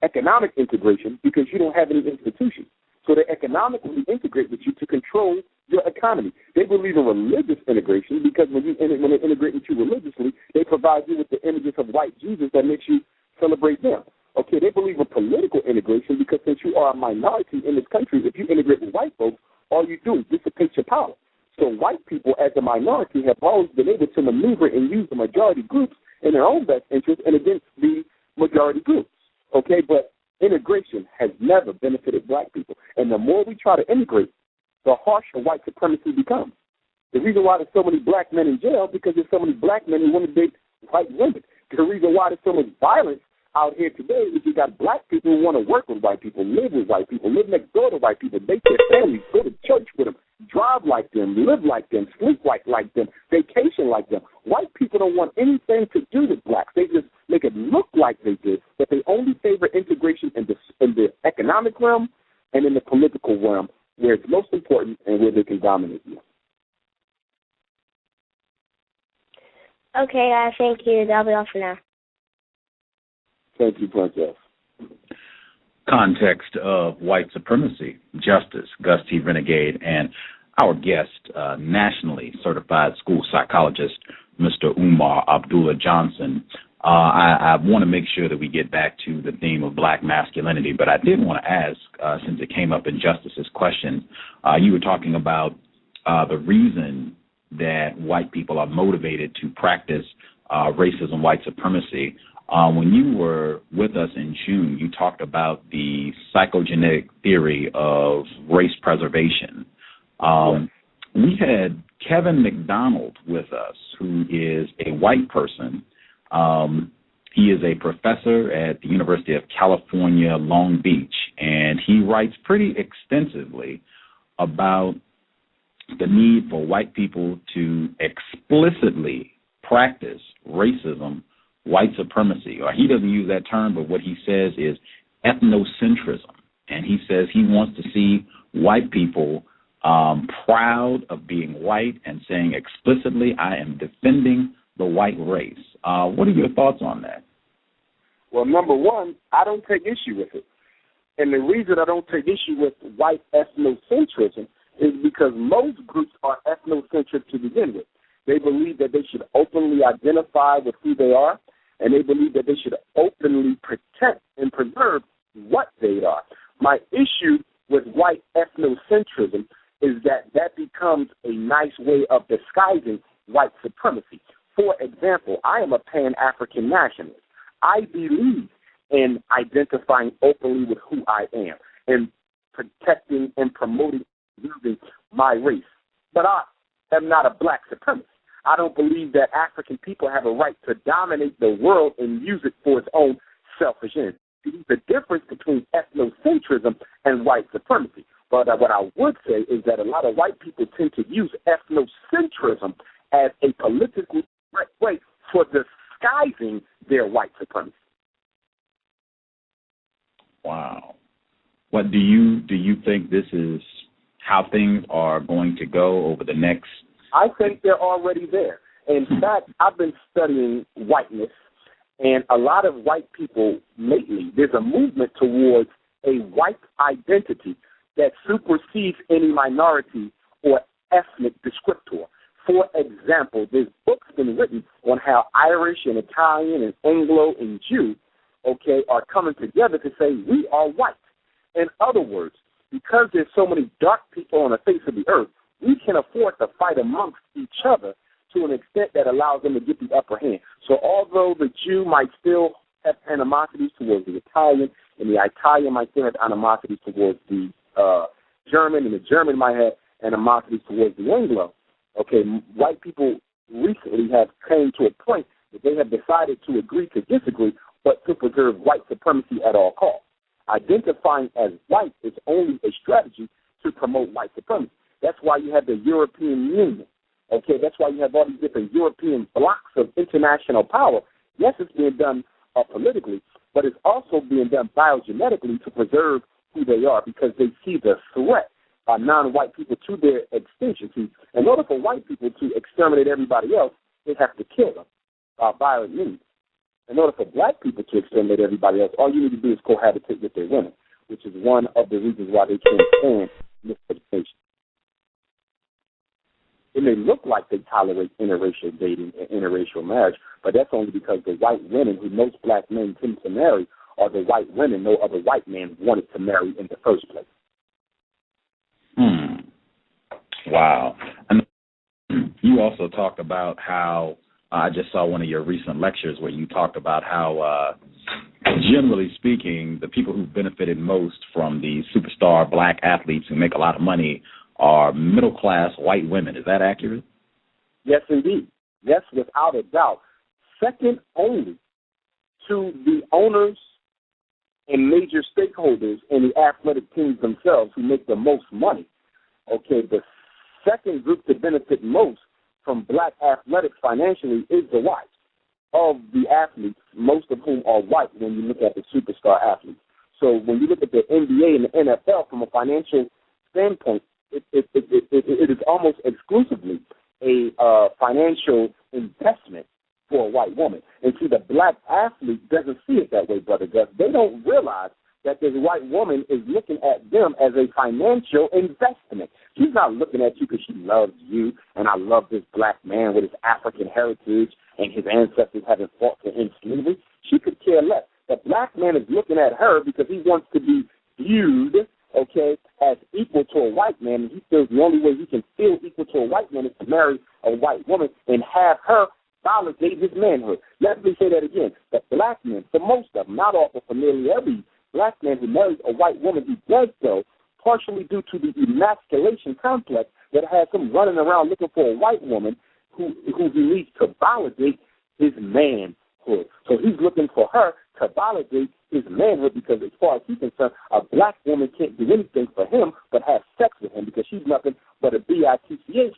economic integration because you don't have any institutions. So they economically integrate with you to control your economy. They believe in religious integration because when they integrate with you religiously, they provide you with the images of white Jesus that makes you celebrate them. Okay, they believe in political integration because since you are a minority in this country, if you integrate with white folks, all you do is dissipate your power. So white people as a minority have always been able to maneuver and use the majority groups in their own best interest and against the majority groups. Okay, but integration has never benefited black people. And the more we try to integrate, the harsher white supremacy becomes. The reason why there's so many black men in jail because there's so many black men who want to date white women. The reason why there's so much violence out here today is you got black people who want to work with white people, live with white people, live next door to white people, date their families, go to church with them, drive like them, live like them, sleep like them, vacation like them. White people don't want anything to do with blacks. They just make it look like they did, but they only favor integration in the economic realm and in the political realm where it's most important and where they can dominate you. Okay, thank you. That'll be all for now. Thank you, Princess. Context of white supremacy, justice, Gus T Renegade, and our guest, nationally certified school psychologist, Mr. Umar Abdullah Johnson. I want to make sure that we get back to the theme of black masculinity, but I did want to ask, since it came up in Justice's question, you were talking about the reason that white people are motivated to practice racism, white supremacy. When you were with us in June, you talked about the psychogenetic theory of race preservation. We had Kevin McDonald with us, who is a white person. He is a professor at the University of California, Long Beach, and he writes pretty extensively about the need for white people to explicitly practice racism, white supremacy, or he doesn't use that term, but what he says is ethnocentrism. And he says he wants to see white people proud of being white and saying explicitly, I am defending the white race. What are your thoughts on that? Well, number one, I don't take issue with it. And the reason I don't take issue with white ethnocentrism is because most groups are ethnocentric to begin with. They believe that they should openly identify with who they are, and they believe that they should openly protect and preserve what they are. My issue with white ethnocentrism is that becomes a nice way of disguising white supremacy. For example, I am a Pan-African nationalist. I believe in identifying openly with who I am and protecting and promoting using my race. But I am not a black supremacist. I don't believe that African people have a right to dominate the world and use it for its own selfish ends. The difference between ethnocentrism and white supremacy. But what I would say is that a lot of white people tend to use ethnocentrism as a politically correct way for disguising their white supremacy. Wow. What do you think this is how things are going to go over the next? I think they're already there. In fact, I've been studying whiteness, and a lot of white people lately, there's a movement towards a white identity that supersedes any minority or ethnic descriptor. For example, there's books been written on how Irish and Italian and Anglo and Jew, are coming together to say we are white. In other words, because there's so many dark people on the face of the earth, we can afford to fight amongst each other to an extent that allows them to get the upper hand. So although the Jew might still have animosities towards the Italian, and the Italian might still have animosities towards the German, and the German might have animosities towards the Anglo, white people recently have came to a point that they have decided to agree to disagree, but to preserve white supremacy at all costs. Identifying as white is only a strategy to promote white supremacy. That's why you have the European Union. That's why you have all these different European blocks of international power. Yes, it's being done politically, but it's also being done biogenetically to preserve who they are because they see the threat of non-white people to their extinction. See, in order for white people to exterminate everybody else, they have to kill them by violent means. In order for black people to exterminate everybody else, all you need to do is cohabitate with their women, which is one of the reasons why they can't stand miseducation. It may look like they tolerate interracial dating and interracial marriage, but that's only because the white women who most black men tend to marry are the white women no other white man wanted to marry in the first place. Wow. And you also talked about how I just saw one of your recent lectures where you talked about how, generally speaking, the people who benefited most from the superstar black athletes who make a lot of money are middle-class white women. Is that accurate? Yes, indeed. Yes, without a doubt. Second only to the owners and major stakeholders in the athletic teams themselves who make the most money. The second group to benefit most from black athletics financially is the wives of the athletes, most of whom are white when you look at the superstar athletes. So when you look at the NBA and the NFL from a financial standpoint, it is almost exclusively a financial investment for a white woman. And see, the black athlete doesn't see it that way, Brother Gus. They don't realize that this white woman is looking at them as a financial investment. She's not looking at you because she loves you, and I love this black man with his African heritage and his ancestors having fought to end slavery. She could care less. The black man is looking at her because he wants to be viewed, as equal to a white man, and he feels the only way he can feel equal to a white man is to marry a white woman and have her validate his manhood. Let me say that again. The black men, for most of them, not all, but for nearly every black man who marries a white woman, he does so partially due to the emasculation complex that has him running around looking for a white woman who he needs to validate his manhood. So he's looking for her to validate his manhood because as far as he's concerned, a black woman can't do anything for him but have sex with him because she's nothing but a bitch,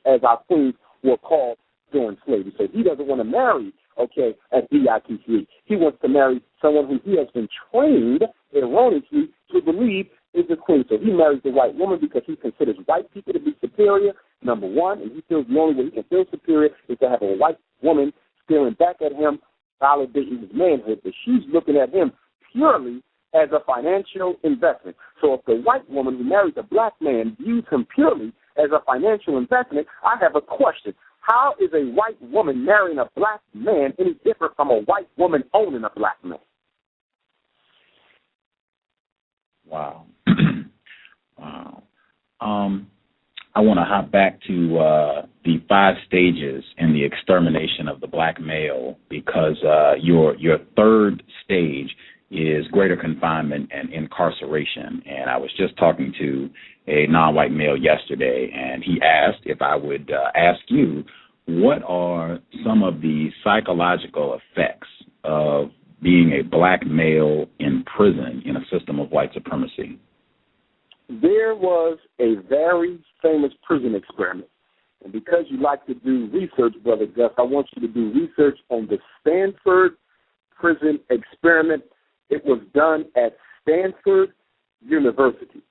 as our queens were called during slavery. So he doesn't want to marry, a bitch. He wants to marry someone who he has been trained erroneously to believe is a queen. So he marries the white woman because he considers white people to be superior, number one, and he feels the only way he can feel superior is to have a white woman staring back at him, validating his manhood, but she's looking at him purely as a financial investment. So if the white woman who marries a black man views him purely as a financial investment, I have a question. How is a white woman marrying a black man any different from a white woman owning a black man? Wow. Wow. I want to hop back to the 5 stages in the extermination of the black male because your third stage is greater confinement and incarceration. And I was just talking to a non-white male yesterday, and he asked if I would ask you what are some of the psychological effects of being a black male in prison in a system of white supremacy? There was a very famous prison experiment. And because you like to do research, Brother Gus, I want you to do research on the Stanford prison experiment. It was done at Stanford University.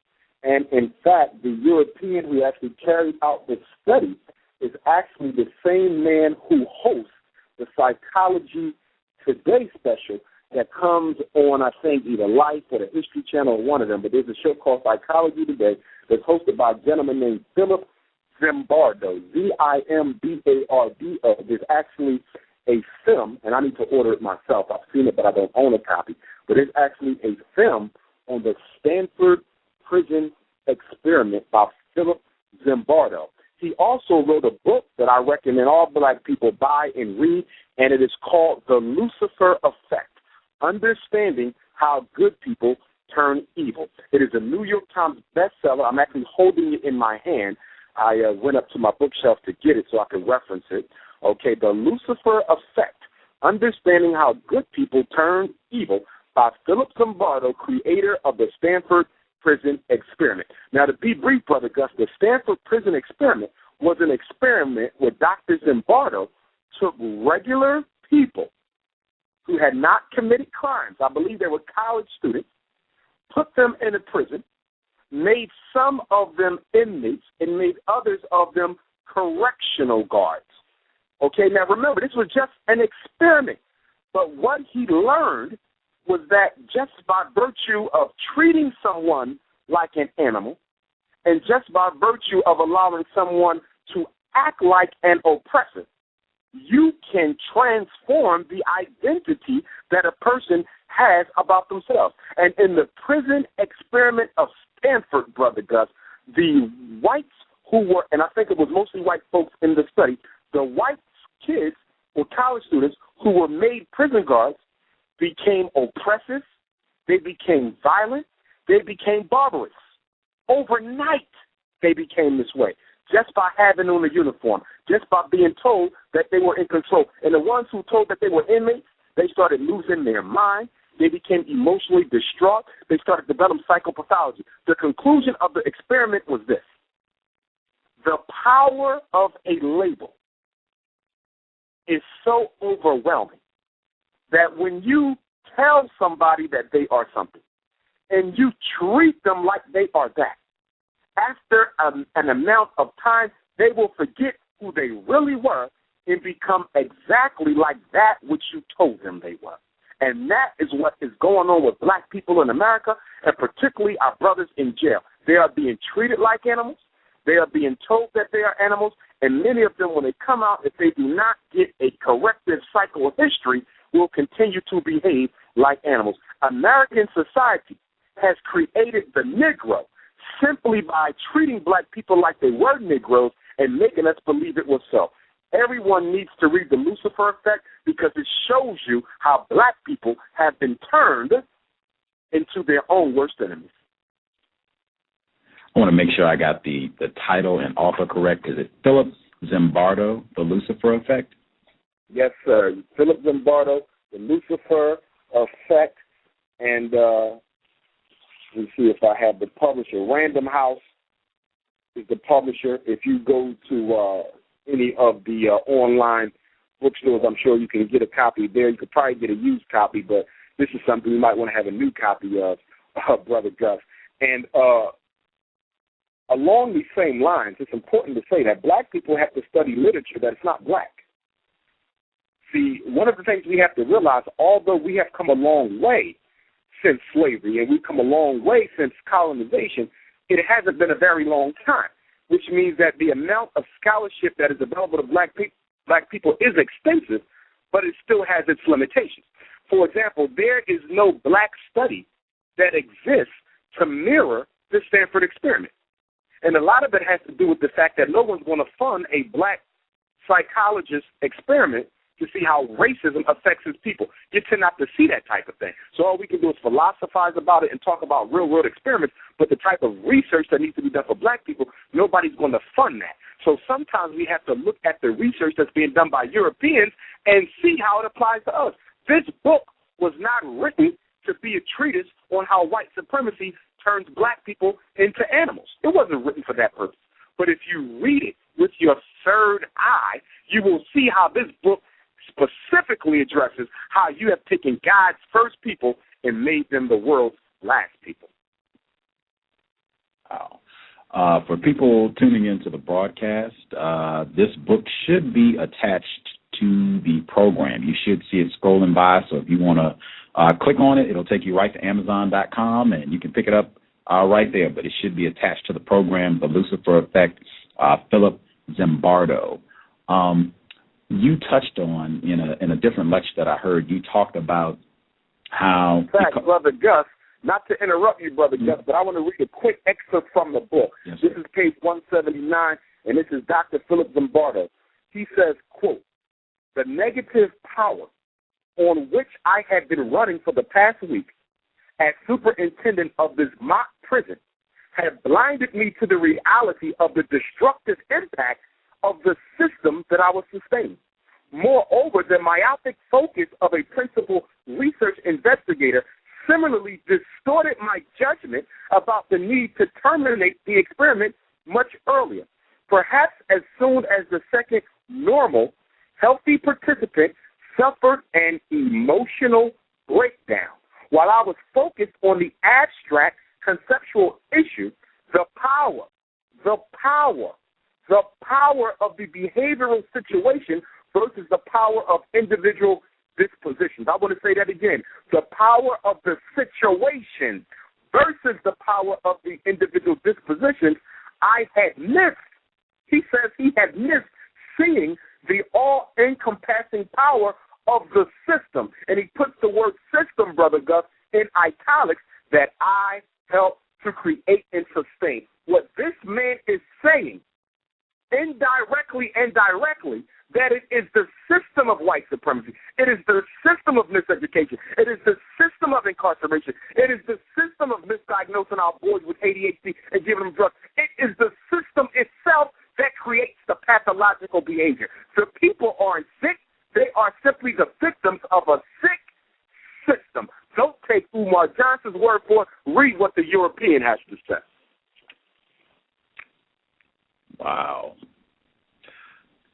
And in fact, the European who actually carried out this study is actually the same man who hosts the Psychology Today special that comes on, I think, either Life or the History Channel or one of them. But there's a show called Psychology Today that's hosted by a gentleman named Philip Zimbardo, Zimbardo. There's actually a film, and I need to order it myself. I've seen it, but I don't own a copy. But there's actually a film on the Stanford prison experiment by Philip Zimbardo. He also wrote a book that I recommend all black people buy and read, and it is called The Lucifer Effect, Understanding How Good People Turn Evil. It is a New York Times bestseller. I'm actually holding it in my hand. I went up to my bookshelf to get it so I could reference it. Okay, The Lucifer Effect, Understanding How Good People Turn Evil by Philip Zimbardo, creator of the Stanford Prison Experiment. Now, to be brief, Brother Gus, the Stanford Prison Experiment was an experiment where Dr. Zimbardo took regular people who had not committed crimes, I believe they were college students, put them in a prison, made some of them inmates, and made others of them correctional guards. Okay, now remember, this was just an experiment. But what he learned was that just by virtue of treating someone like an animal and just by virtue of allowing someone to act like an oppressor, you can transform the identity that a person has about themselves. And in the prison experiment of Stanford, Brother Gus, the whites who were, and I think it was mostly white folks in the study, the white kids or college students who were made prison guards became oppressive, they became violent, they became barbarous. Overnight, they became this way, just by having on a uniform, just by being told that they were in control. And the ones who told that they were inmates, they started losing their mind. They became emotionally distraught. They started developing psychopathology. The conclusion of the experiment was this: the power of a label is so overwhelming that when you tell somebody that they are something and you treat them like they are that, after an amount of time, they will forget who they really were and become exactly like that which you told them they were. And that is what is going on with black people in America, and particularly our brothers in jail. They are being treated like animals. They are being told that they are animals, and many of them, when they come out, if they do not get a corrective cycle of history, will continue to behave like animals. American society has created the Negro simply by treating black people like they were Negroes and making us believe it was so. Everyone needs to read The Lucifer Effect because it shows you how black people have been turned into their own worst enemies. I want to make sure I got the title and author correct. Is it Philip Zimbardo, The Lucifer Effect? Yes, sir. Philip Zimbardo, The Lucifer Effect. And let me see if I have the publisher. Random House is the publisher. If you go to any of the online bookstores, I'm sure you can get a copy there. You could probably get a used copy, but this is something you might want to have a new copy of, Brother Gus. And along these same lines, it's important to say that black people have to study literature that is not black. See, one of the things we have to realize, although we have come a long way since slavery and we've come a long way since colonization, it hasn't been a very long time, which means that the amount of scholarship that is available to black people is extensive, but it still has its limitations. For example, there is no black study that exists to mirror the Stanford experiment. And a lot of it has to do with the fact that no one's going to fund a black psychologist experiment to see how racism affects his people. You tend not to see that type of thing. So all we can do is philosophize about it and talk about real-world experiments, but the type of research that needs to be done for black people, nobody's going to fund that. So sometimes we have to look at the research that's being done by Europeans and see how it applies to us. This book was not written to be a treatise on how white supremacy turns black people into animals. It wasn't written for that purpose. But if you read it with your third eye, you will see how this book specifically addresses how you have taken God's first people and made them the world's last people. Wow. For people tuning into the broadcast, this book should be attached to the program. You should see it scrolling by, so if you want to click on it, it'll take you right to Amazon.com, and you can pick it up right there, but it should be attached to the program, The Lucifer Effect, Philip Zimbardo. You touched on, in a different lecture that I heard, you talked about how... In fact, Brother Gus, not to interrupt you, Brother Gus, but I want to read a quick excerpt from the book. Yes, this is page 179, and this is Dr. Philip Zimbardo. He says, quote, "The negative power on which I had been running for the past week as superintendent of this mock prison had blinded me to the reality of the destructive impact of the system that I was sustaining. Moreover, the myopic focus of a principal research investigator similarly distorted my judgment about the need to terminate the experiment much earlier, perhaps as soon as the second normal, healthy participant suffered an emotional breakdown. While I was focused on the abstract conceptual issue, the power of the behavioral situation versus the power of individual dispositions." I want to say that again. The power of the situation versus the power of the individual dispositions I had missed. He says he had missed seeing the all-encompassing power of the system. And he puts the word system, Brother Gus, in italics, that I helped to create and sustain. What this man is saying, indirectly and directly, that it is the system of white supremacy. It is the system of miseducation. It is the system of incarceration. It is the system of misdiagnosing our boys with ADHD and giving them drugs. It is the system itself that creates the pathological behavior. The people aren't sick. They are simply the victims of a sick system. Don't take Umar Johnson's word for it. Read what the European has to say. Wow.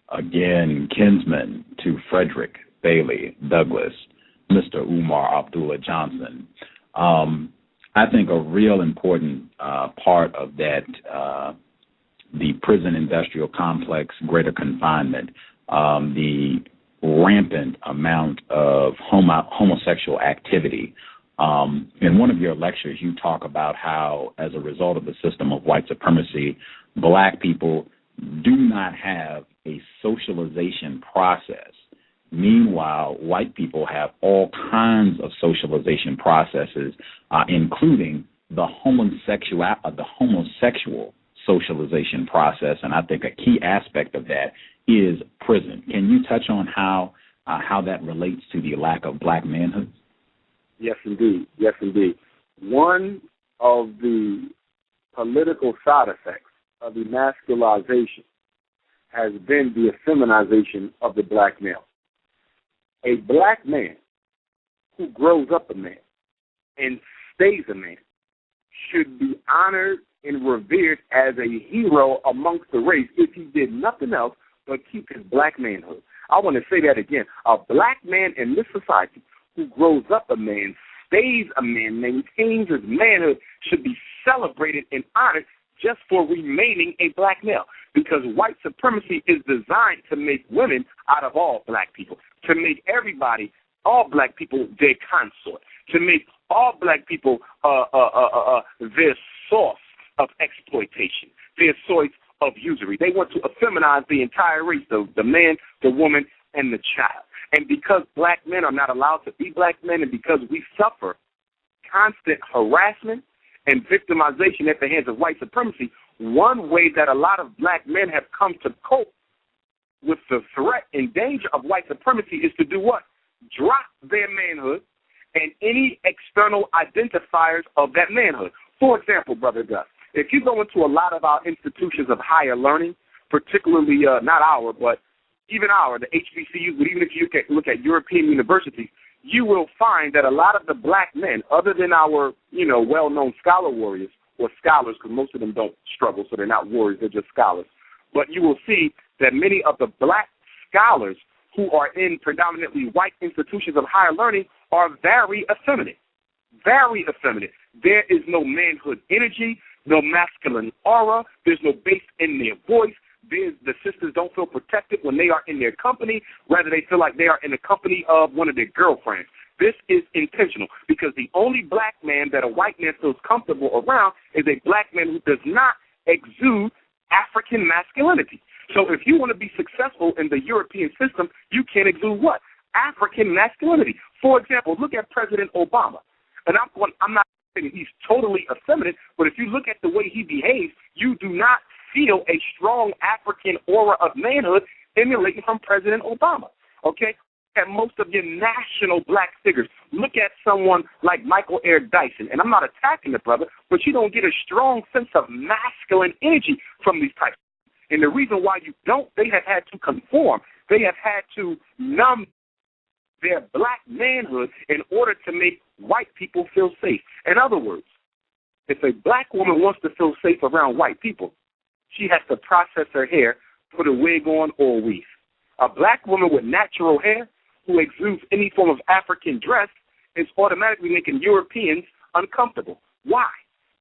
Again, kinsman to Frederick Bailey Douglas, Mr. Umar Abdullah Johnson. I think a real important part of that, the prison industrial complex, greater confinement, the rampant amount of homosexual activity. In one of your lectures, you talk about how, as a result of the system of white supremacy, black people do not have a socialization process. Meanwhile, white people have all kinds of socialization processes, including the homosexual socialization process, and I think a key aspect of that is prison. Can you touch on how that relates to the lack of black manhood? Yes, indeed. Yes, indeed. One of the political side effects of emasculization has been the effeminization of the black male. A black man who grows up a man and stays a man should be honored and revered as a hero amongst the race if he did nothing else but keep his black manhood. I want to say that again. A black man in this society who grows up a man, stays a man, maintains his manhood, should be celebrated and honored just for remaining a black male. Because white supremacy is designed to make women out of all black people, to make everybody, all black people, their consort, to make all black people their source of exploitation, their source of usury. They want to effeminize the entire race, the man, the woman, and the child. And because black men are not allowed to be black men, and because we suffer constant harassment and victimization at the hands of white supremacy, one way that a lot of black men have come to cope with the threat and danger of white supremacy is to do what? Drop their manhood and any external identifiers of that manhood. For example, Brother Gus, if you go into a lot of our institutions of higher learning, particularly not our, but even the HBCUs, but even if you look at European universities, you will find that a lot of the black men, other than our, well-known scholar warriors or scholars, because most of them don't struggle, so they're not warriors, they're just scholars, but you will see that many of the black scholars who are in predominantly white institutions of higher learning are very effeminate. Very effeminate. There is no manhood energy, no masculine aura. There's no bass in their voice. The sisters don't feel protected when they are in their company. Rather, they feel like they are in the company of one of their girlfriends. This is intentional because the only black man that a white man feels comfortable around is a black man who does not exude African masculinity. So if you want to be successful in the European system, you can't exude what? African masculinity. For example, look at President Obama. And I'm not saying he's totally effeminate, but if you look at the way he behaves, you do not feel a strong African aura of manhood emulating from President Obama. Okay? Look at most of your national black figures. Look at someone like Michael Air Dyson. And I'm not attacking the brother, but you don't get a strong sense of masculine energy from these types. And the reason why you don't, they have had to conform. They have had to numb their black manhood in order to make white people feel safe. In other words, if a black woman wants to feel safe around white people, she has to process her hair, put a wig on or a weave. A black woman with natural hair who exudes any form of African dress is automatically making Europeans uncomfortable. Why?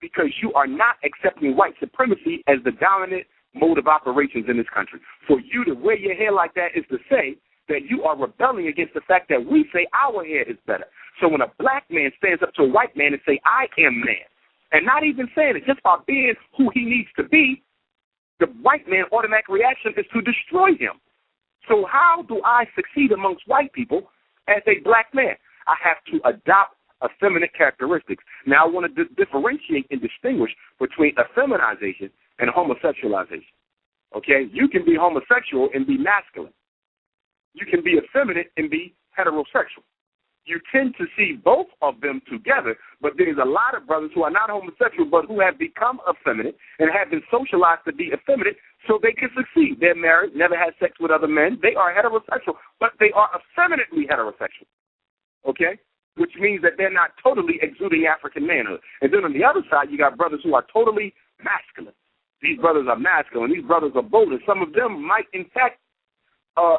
Because you are not accepting white supremacy as the dominant mode of operations in this country. For you to wear your hair like that is to say that you are rebelling against the fact that we say our hair is better. So when a black man stands up to a white man and say, I am man, and not even saying it, just by being who he needs to be, the white man automatic reaction is to destroy him. So how do I succeed amongst white people as a black man? I have to adopt effeminate characteristics. Now I want to differentiate and distinguish between effeminization and homosexualization. Okay? You can be homosexual and be masculine. You can be effeminate and be heterosexual. You tend to see both of them together, but there's a lot of brothers who are not homosexual but who have become effeminate and have been socialized to be effeminate so they can succeed. They're married, never had sex with other men. They are heterosexual, but they are effeminately heterosexual, okay, which means that they're not totally exuding African manhood. And then on the other side, you got brothers who are totally masculine. These brothers are masculine. These brothers are bold, and some of them might, in fact,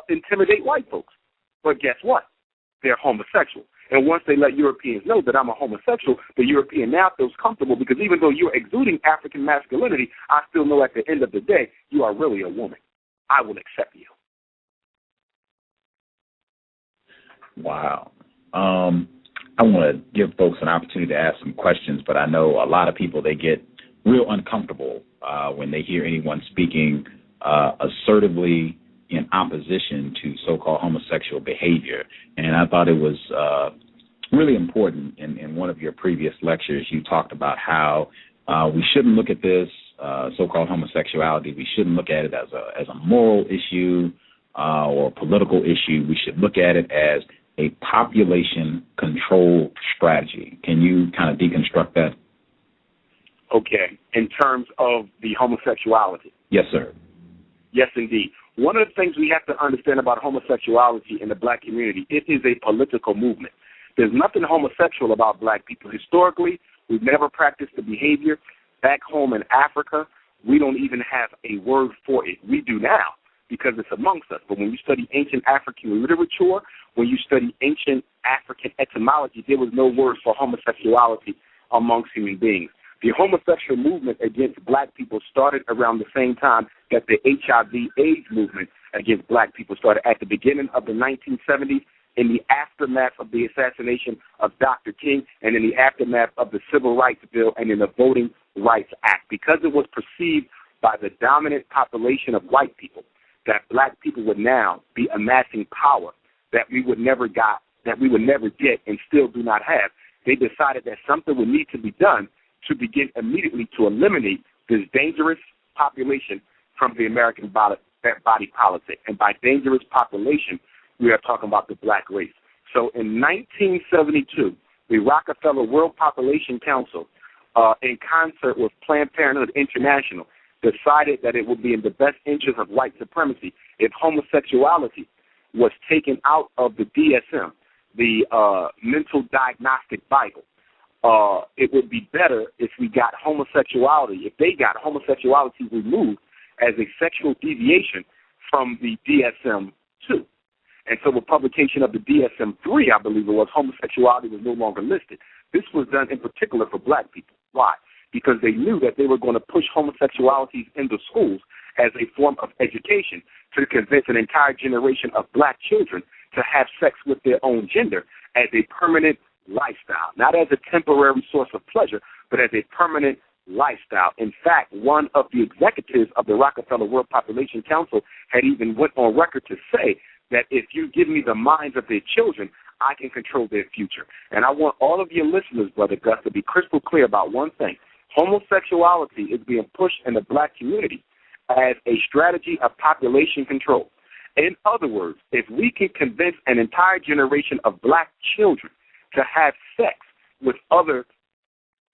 intimidate white folks. But guess what? They're homosexual. And once they let Europeans know that I'm a homosexual, the European now feels comfortable because even though you're exuding African masculinity, I still know at the end of the day you are really a woman. I will accept you. Wow. I want to give folks an opportunity to ask some questions, but I know a lot of people, they get real uncomfortable when they hear anyone speaking assertively in opposition to so-called homosexual behavior. And I thought it was really important. In one of your previous lectures, you talked about how we shouldn't look at this so-called homosexuality. We shouldn't look at it as a moral issue or a political issue. We should look at it as a population control strategy. Can you kind of deconstruct that? Okay. In terms of the homosexuality? Yes, sir. Yes, indeed. One of the things we have to understand about homosexuality in the black community, it is a political movement. There's nothing homosexual about black people. Historically, we've never practiced the behavior. Back home in Africa, we don't even have a word for it. We do now because it's amongst us. But when you study ancient African literature, when you study ancient African etymology, there was no word for homosexuality amongst human beings. The homosexual movement against black people started around the same time that the HIV/AIDS movement against black people started at the beginning of the 1970s, in the aftermath of the assassination of Dr. King, and in the aftermath of the Civil Rights Bill and in the Voting Rights Act. Because it was perceived by the dominant population of white people that black people would now be amassing power that we would never get and still do not have, they decided that something would need to be done to begin immediately to eliminate this dangerous population from the American ballot that body politic. And by dangerous population, we are talking about the black race. So in 1972, the Rockefeller World Population Council, in concert with Planned Parenthood International, decided that it would be in the best interest of white supremacy if homosexuality was taken out of the DSM, the Mental Diagnostic Bible. It would be better if we got homosexuality, if they got homosexuality removed as a sexual deviation from the DSM-2. And so with publication of the DSM-3, I believe it was, homosexuality was no longer listed. This was done in particular for black people. Why? Because they knew that they were going to push homosexuality into schools as a form of education to convince an entire generation of black children to have sex with their own gender as a permanent lifestyle, not as a temporary source of pleasure, but as a permanent lifestyle. In fact, one of the executives of the Rockefeller World Population Council had even went on record to say that if you give me the minds of their children, I can control their future. And I want all of your listeners, Brother Gus, to be crystal clear about one thing. Homosexuality is being pushed in the black community as a strategy of population control. In other words, if we can convince an entire generation of black children to have sex with other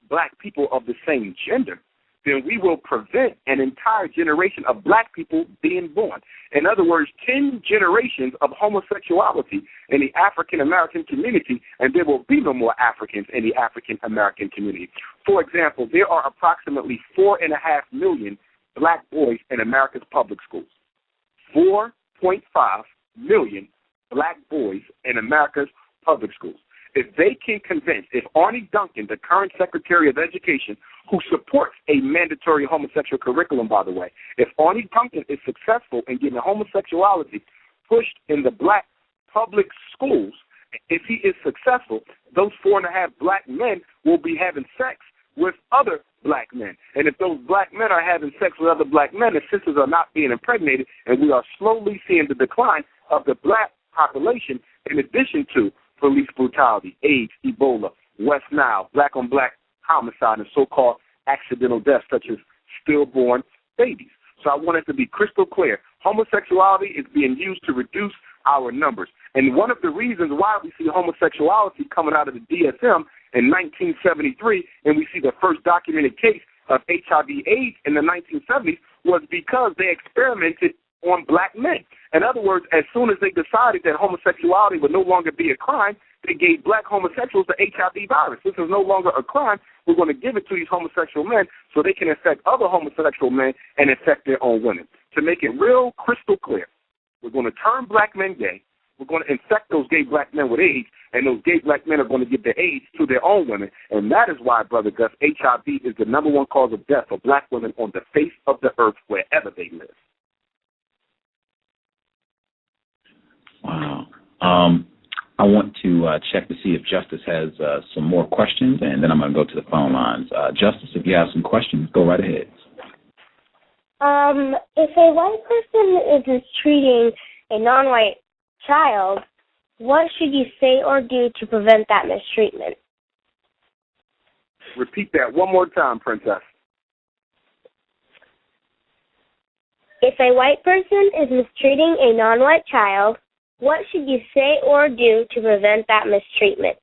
black people of the same gender, then we will prevent an entire generation of black people being born. In other words, 10 generations of homosexuality in the African-American community, and there will be no more Africans in the African-American community. For example, there are approximately 4.5 million black boys in America's public schools. 4.5 million black boys in America's public schools. If they can convince, if Arnie Duncan, the current Secretary of Education, who supports a mandatory homosexual curriculum, by the way, if Arnie Duncan is successful in getting homosexuality pushed in the black public schools, if he is successful, those 4.5 black men will be having sex with other black men. And if those black men are having sex with other black men, the sisters are not being impregnated, and we are slowly seeing the decline of the black population in addition to police brutality, AIDS, Ebola, West Nile, black-on-black homicide, and so-called accidental deaths such as stillborn babies. So I want it to be crystal clear. Homosexuality is being used to reduce our numbers. And one of the reasons why we see homosexuality coming out of the DSM in 1973, and we see the first documented case of HIV/AIDS in the 1970s, was because they experimented on black men. In other words, as soon as they decided that homosexuality would no longer be a crime, they gave black homosexuals the HIV virus. This is no longer a crime. We're going to give it to these homosexual men so they can infect other homosexual men and infect their own women. To make it real crystal clear, we're going to turn black men gay. We're going to infect those gay black men with AIDS, and those gay black men are going to give the AIDS to their own women. And that is why, Brother Gus, HIV is the number one cause of death for black women on the face of the earth wherever they live. Wow. I want to check to see if Justice has some more questions, and then I'm going to go to the phone lines. Justice, if you have some questions, go right ahead. If a white person is mistreating a non-white child, what should you say or do to prevent that mistreatment? Repeat that one more time, Princess. If a white person is mistreating a non-white child, what should you say or do to prevent that mistreatment?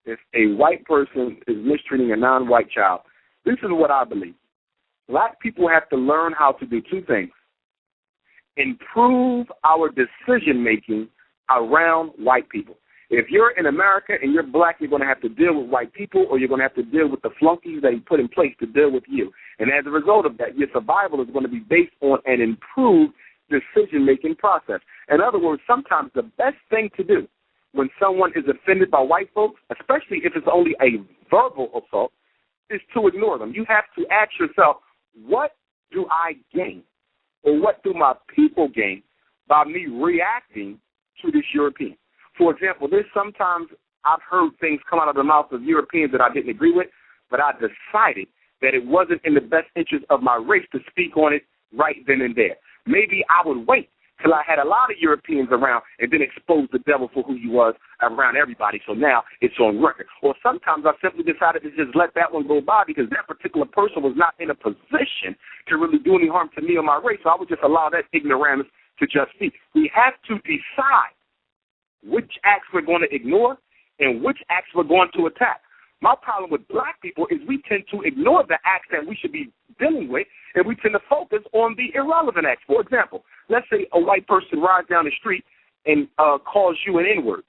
If a white person is mistreating a non-white child, this is what I believe. Black people have to learn how to do two things. Improve our decision-making around white people. If you're in America and you're black, you're going to have to deal with white people, or you're going to have to deal with the flunkies that he put in place to deal with you. And as a result of that, your survival is going to be based on an improved decision-making process. In other words, sometimes the best thing to do when someone is offended by white folks, especially if it's only a verbal assault, is to ignore them. You have to ask yourself, what do I gain, or what do my people gain by me reacting to this European? For example, there's sometimes I've heard things come out of the mouth of Europeans that I didn't agree with, but I decided that it wasn't in the best interest of my race to speak on it right then and there. Maybe I would wait till I had a lot of Europeans around and then exposed the devil for who he was around everybody. So now it's on record. Or sometimes I simply decided to just let that one go by because that particular person was not in a position to really do any harm to me or my race. So I would just allow that ignoramus to just be. We have to decide which acts we're going to ignore and which acts we're going to attack. My problem with black people is we tend to ignore the acts that we should be dealing with, and we tend to focus on the irrelevant acts. For example, let's say a white person rides down the street and calls you an N-word.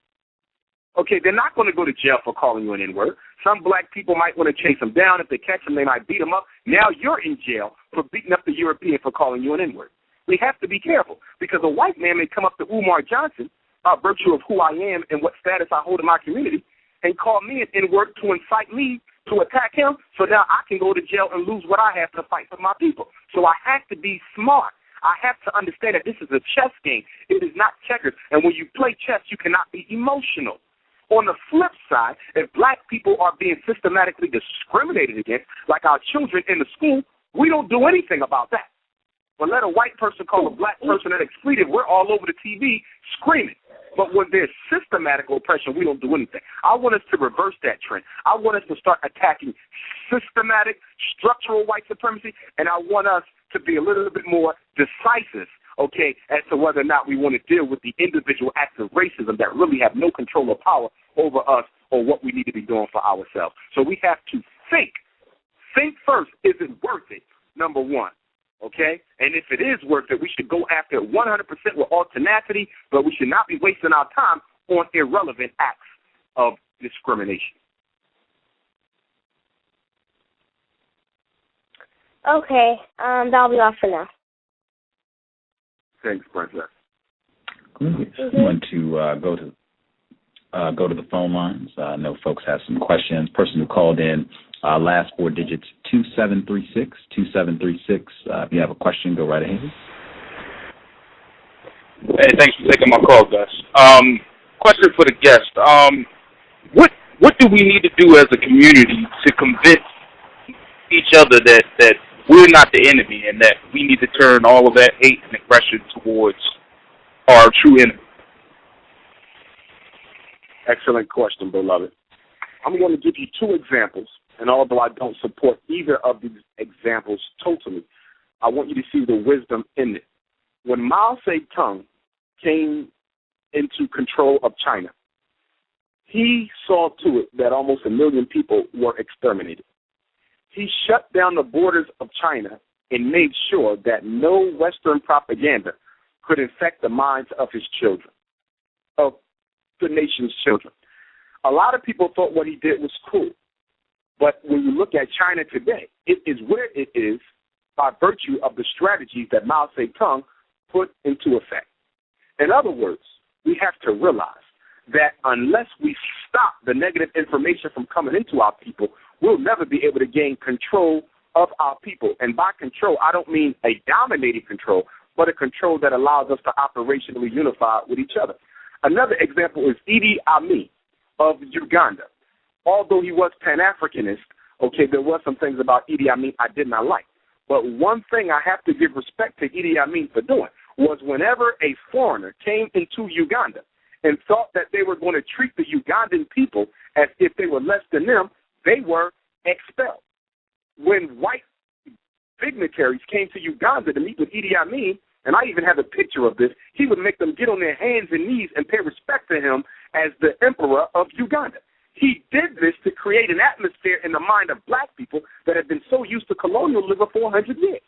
Okay, they're not going to go to jail for calling you an N-word. Some black people might want to chase them down. If they catch them, they might beat them up. Now you're in jail for beating up the European for calling you an N-word. We have to be careful because a white man may come up to Umar Johnson by virtue of who I am and what status I hold in my community and call me an N-word to incite me to attack him, so now I can go to jail and lose what I have to fight for my people. So I have to be smart. I have to understand that this is a chess game. It is not checkers. And when you play chess, you cannot be emotional. On the flip side, if black people are being systematically discriminated against, like our children in the school, we don't do anything about that. But let a white person call a black person an expletive, we're all over the TV screaming. But when there's systematic oppression, we don't do anything. I want us to reverse that trend. I want us to start attacking systematic, structural white supremacy, and I want us to be a little bit more decisive, okay, as to whether or not we want to deal with the individual acts of racism that really have no control or power over us or what we need to be doing for ourselves. So we have to think. Think first, is it worth it, number one? Okay? And if it is worth it, we should go after it 100% with all tenacity, but we should not be wasting our time on irrelevant acts of discrimination. Okay, that'll be all for now. Thanks, Princess. Mm-hmm. I want to go to the phone lines. I know folks have some questions. Person who called in, last four digits 2736. 2736. If you have a question, go right ahead. Hey, thanks for taking my call, Gus. Question for the guest. What do we need to do as a community to convince each other that we're not the enemy and that we need to turn all of that hate and aggression towards our true enemy? Excellent question, beloved. I'm going to give you two examples, and although I don't support either of these examples totally, I want you to see the wisdom in it. When Mao Zedong came into control of China, he saw to it that almost 1 million people were exterminated. He shut down the borders of China and made sure that no Western propaganda could infect the minds of his children, of the nation's children. A lot of people thought what he did was cool. But when you look at China today, it is where it is by virtue of the strategies that Mao Zedong put into effect. In other words, we have to realize that unless we stop the negative information from coming into our people, we'll never be able to gain control of our people. And by control, I don't mean a dominating control, but a control that allows us to operationally unify with each other. Another example is Idi Amin of Uganda. Although he was Pan-Africanist, okay, there were some things about Idi Amin I did not like. But one thing I have to give respect to Idi Amin for doing was whenever a foreigner came into Uganda and thought that they were going to treat the Ugandan people as if they were less than them, they were expelled. When white dignitaries came to Uganda to meet with Idi Amin, and I even have a picture of this, he would make them get on their hands and knees and pay respect to him as the emperor of Uganda. He did this to create an atmosphere in the mind of black people that have been so used to colonialism for 400 years.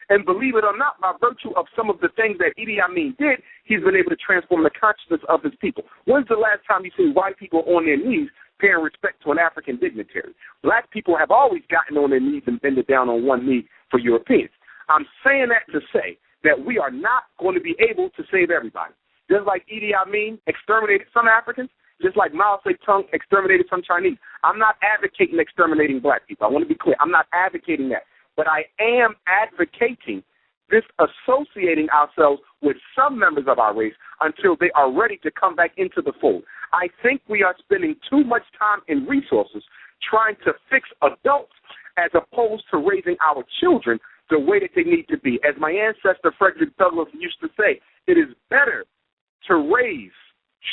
And believe it or not, by virtue of some of the things that Idi Amin did, he's been able to transform the consciousness of his people. When's the last time you see white people on their knees paying respect to an African dignitary? Black people have always gotten on their knees and bended down on one knee for Europeans. I'm saying that to say that we are not going to be able to save everybody. Just like Idi Amin exterminated some Africans, just like Mao Zedong exterminated some Chinese. I'm not advocating exterminating black people. I want to be clear. I'm not advocating that. But I am advocating this associating ourselves with some members of our race until they are ready to come back into the fold. I think we are spending too much time and resources trying to fix adults as opposed to raising our children the way that they need to be. As my ancestor Frederick Douglass used to say, it is better to raise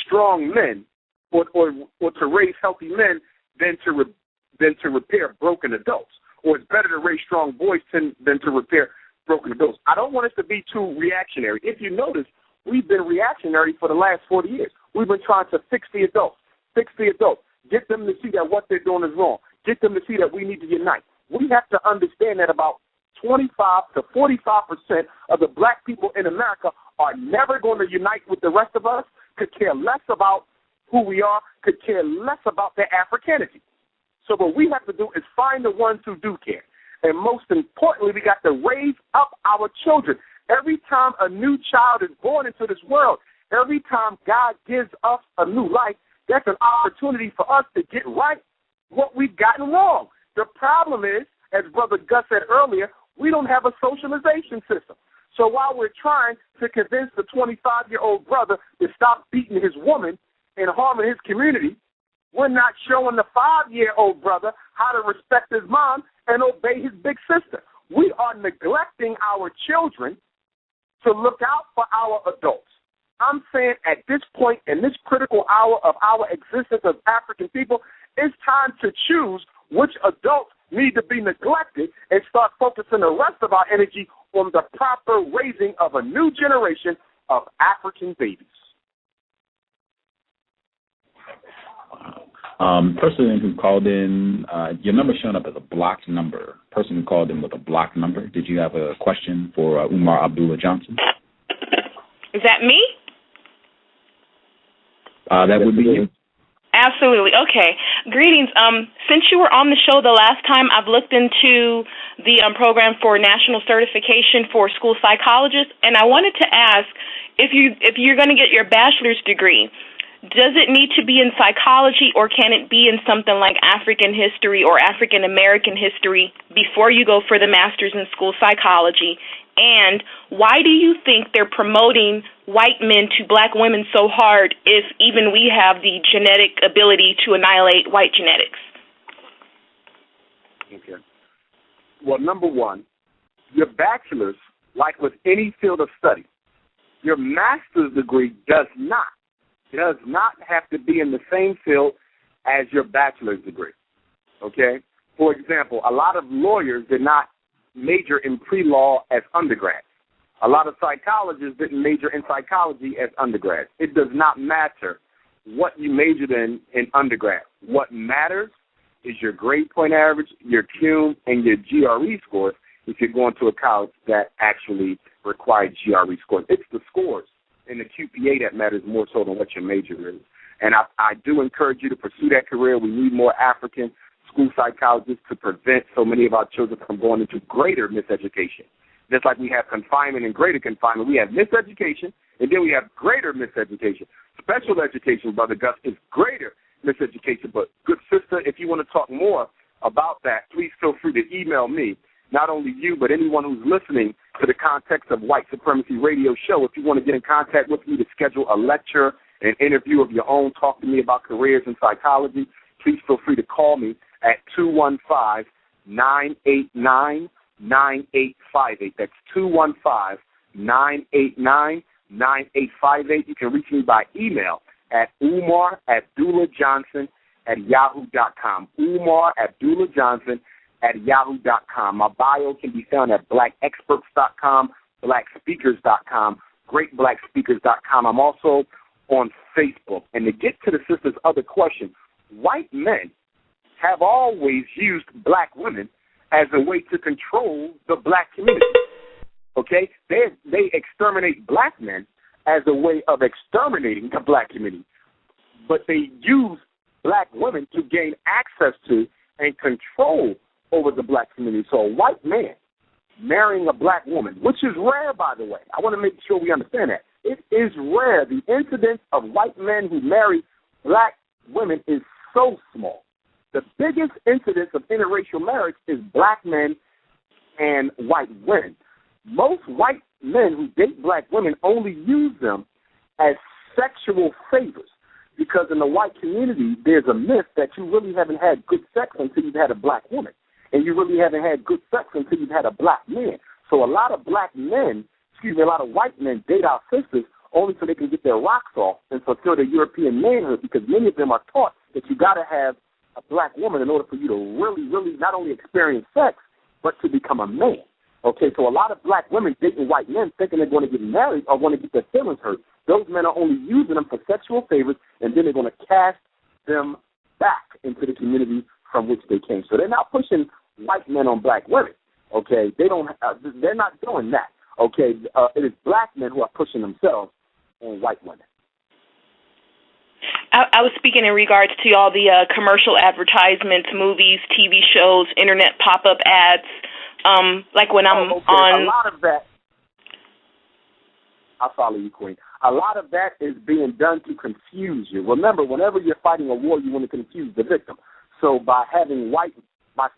strong men or to raise healthy men than to repair broken adults. Or it's better to raise strong boys than to repair broken adults. I don't want us to be too reactionary. If you notice, we've been reactionary for the last 40 years. We've been trying to fix the adults, get them to see that what they're doing is wrong, get them to see that we need to unite. We have to understand that about 25 to 45% of the black people in America are never going to unite with the rest of us, could care less about who we are, could care less about their Africanity. So what we have to do is find the ones who do care. And most importantly, we got to raise up our children. Every time a new child is born into this world, every time God gives us a new life, that's an opportunity for us to get right what we've gotten wrong. The problem is, as Brother Gus said earlier, we don't have a socialization system. So while we're trying to convince the 25-year-old brother to stop beating his woman and harming his community, we're not showing the 5-year-old brother how to respect his mom and obey his big sister. We are neglecting our children to look out for our adults. I'm saying at this point, in this critical hour of our existence as African people, it's time to choose which adults need to be neglected and start focusing the rest of our energy on the proper raising of a new generation of African babies. Person who called in, your number's showing up as a blocked number. Person who called in with a blocked number. Did you have a question for Umar Abdullah Johnson? Is that me? That would be you. Absolutely. Okay. Greetings. Since you were on the show the last time, I've looked into the program for national certification for school psychologists, and I wanted to ask if you're going to get your bachelor's degree, does it need to be in psychology, or can it be in something like African history or African American history before you go for the master's in school psychology? And why do you think they're promoting white men to black women so hard if even we have the genetic ability to annihilate white genetics? Okay. Well, number one, your bachelor's, like with any field of study, your master's degree does not have to be in the same field as your bachelor's degree, okay? For example, a lot of lawyers did not major in pre-law as undergrads. A lot of psychologists didn't major in psychology as undergrads. It does not matter what you majored in undergrad. What matters is your grade point average, your CUME, and your GRE scores if you're going to a college that actually requires GRE scores. It's the scores and the QPA that matters more so than what your major is. And I do encourage you to pursue that career. We need more African school psychologists to prevent so many of our children from going into greater miseducation. Just like we have confinement and greater confinement, we have miseducation, and then we have greater miseducation. Special education, Brother Gus, is greater miseducation. But, good sister, if you want to talk more about that, please feel free to email me. Not only you, but anyone who's listening to the Context of White Supremacy radio show. If you want to get in contact with me to schedule a lecture, an interview of your own, talk to me about careers in psychology, please feel free to call me at 215-989-9858. That's 215-989-9858. You can reach me by email at Umar Abdullah Johnson @yahoo.com. Umar Abdullah Johnson @yahoo.com. My bio can be found at blackexperts.com, blackspeakers.com, greatblackspeakers.com. I'm also on Facebook. And to get to the sister's other question, white men have always used black women as a way to control the black community. Okay? They exterminate black men as a way of exterminating the black community. But they use black women to gain access to and control over the black community. So a white man marrying a black woman, which is rare, by the way. I want to make sure we understand that. It is rare. The incidence of white men who marry black women is so small. The biggest incidence of interracial marriage is black men and white women. Most white men who date black women only use them as sexual favors, because in the white community, there's a myth that you really haven't had good sex until you've had a black woman, and you really haven't had good sex until you've had a black man. So a lot of a lot of white men date our sisters only so they can get their rocks off and fulfill their European manhood, because many of them are taught that you got to have a black woman in order for you to really, really not only experience sex, but to become a man. Okay, so a lot of black women dating white men thinking they're going to get married or going to get their feelings hurt. Those men are only using them for sexual favors, and then they're going to cast them back into the community from which they came. So they're not pushing white men on black women. Okay, they're not doing that. Okay, it is black men who are pushing themselves on white women. I was speaking in regards to all the commercial advertisements, movies, TV shows, internet pop-up ads. Like when I'm on. A lot of that. I follow you, Queen. A lot of that is being done to confuse you. Remember, whenever you're fighting a war, you want to confuse the victim. So by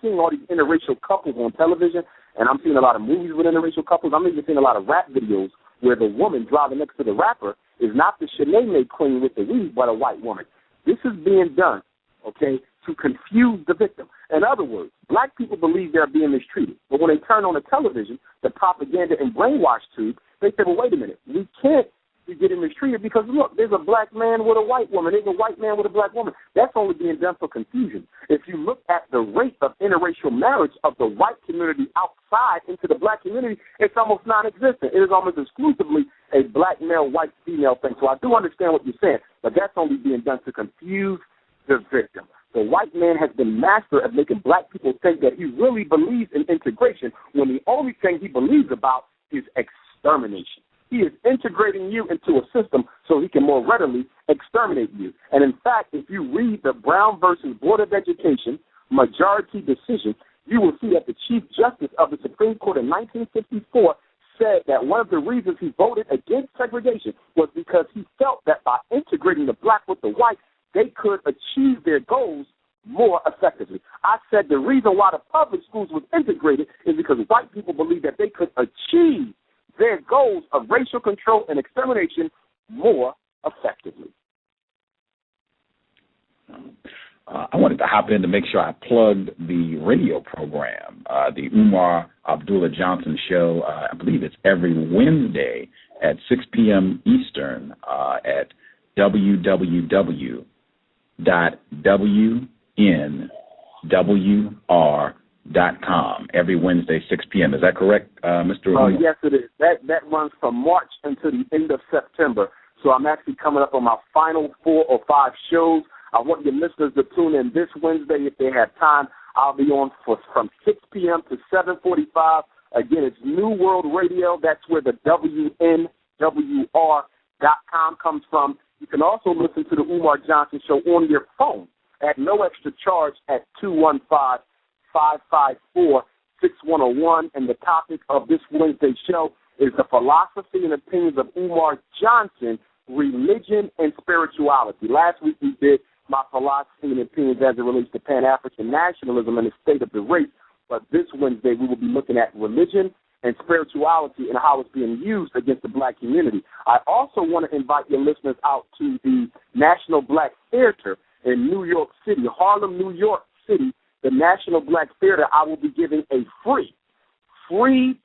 seeing all these interracial couples on television, and I'm seeing a lot of movies with interracial couples, I'm even seeing a lot of rap videos where the woman driving next to the rapper is not the Shanae queen with the weed, but a white woman. This is being done, okay, to confuse the victim. In other words, black people believe they're being mistreated. But when they turn on the television, the propaganda and brainwash tube, they say, well, wait a minute, we can't be getting mistreated because, look, there's a black man with a white woman. There's a white man with a black woman. That's only being done for confusion. If you look at the rate of interracial marriage of the white community outside into the black community, it's almost non-existent. It is almost exclusively a black male, white female thing. So I do understand what you're saying, but that's only being done to confuse the victim. The white man has been master at making black people think that he really believes in integration when the only thing he believes about is extermination. He is integrating you into a system so he can more readily exterminate you. And in fact, if you read the Brown versus Board of Education majority decision, you will see that the Chief Justice of the Supreme Court in 1954 said that one of the reasons he voted against segregation was because he felt that by integrating the black with the white, they could achieve their goals more effectively. I said the reason why the public schools was integrated is because white people believed that they could achieve their goals of racial control and extermination more effectively. I wanted to hop in to make sure I plugged the radio program, the Umar Abdullah Johnson Show. I believe it's every Wednesday at 6 p.m. Eastern at www.wnwr.com every Wednesday, 6 p.m. Is that correct, Mr. Umar? Yes, it is. That runs from March until the end of September. So I'm actually coming up on my final 4 or 5 shows. I want your listeners to tune in this Wednesday if they have time. I'll be on from 6 p.m. to 7:45. Again, it's New World Radio. That's where the WNWR.com comes from. You can also listen to the Umar Johnson Show on your phone at no extra charge at 215-554-6101. And the topic of this Wednesday show is the philosophy and opinions of Umar Johnson, religion and spirituality. Last week we did my philosophy and opinions as it relates to Pan-African nationalism and the state of the race. But this Wednesday we will be looking at religion and spirituality and how it's being used against the black community. I also want to invite your listeners out to the National Black Theater in New York City, Harlem, New York City, the National Black Theater. I will be giving a free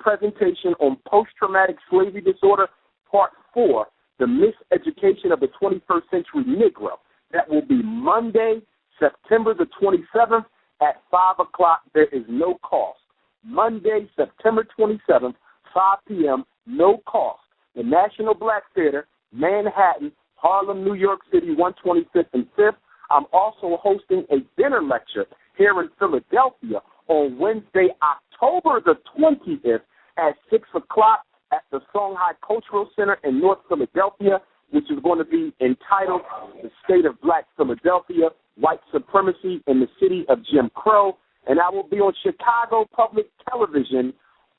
presentation on post-traumatic slavery disorder, Part 4, the miseducation of the 21st century Negro. That will be Monday, September the 27th at 5 o'clock. There is no cost. Monday, September 27th, 5 p.m., no cost. The National Black Theater, Manhattan, Harlem, New York City, 125th and 5th. I'm also hosting a dinner lecture here in Philadelphia on Wednesday, October the 20th at 6 o'clock at the Songhai Cultural Center in North Philadelphia, which is going to be entitled The State of Black Philadelphia, White Supremacy in the City of Jim Crow. And I will be on Chicago Public Television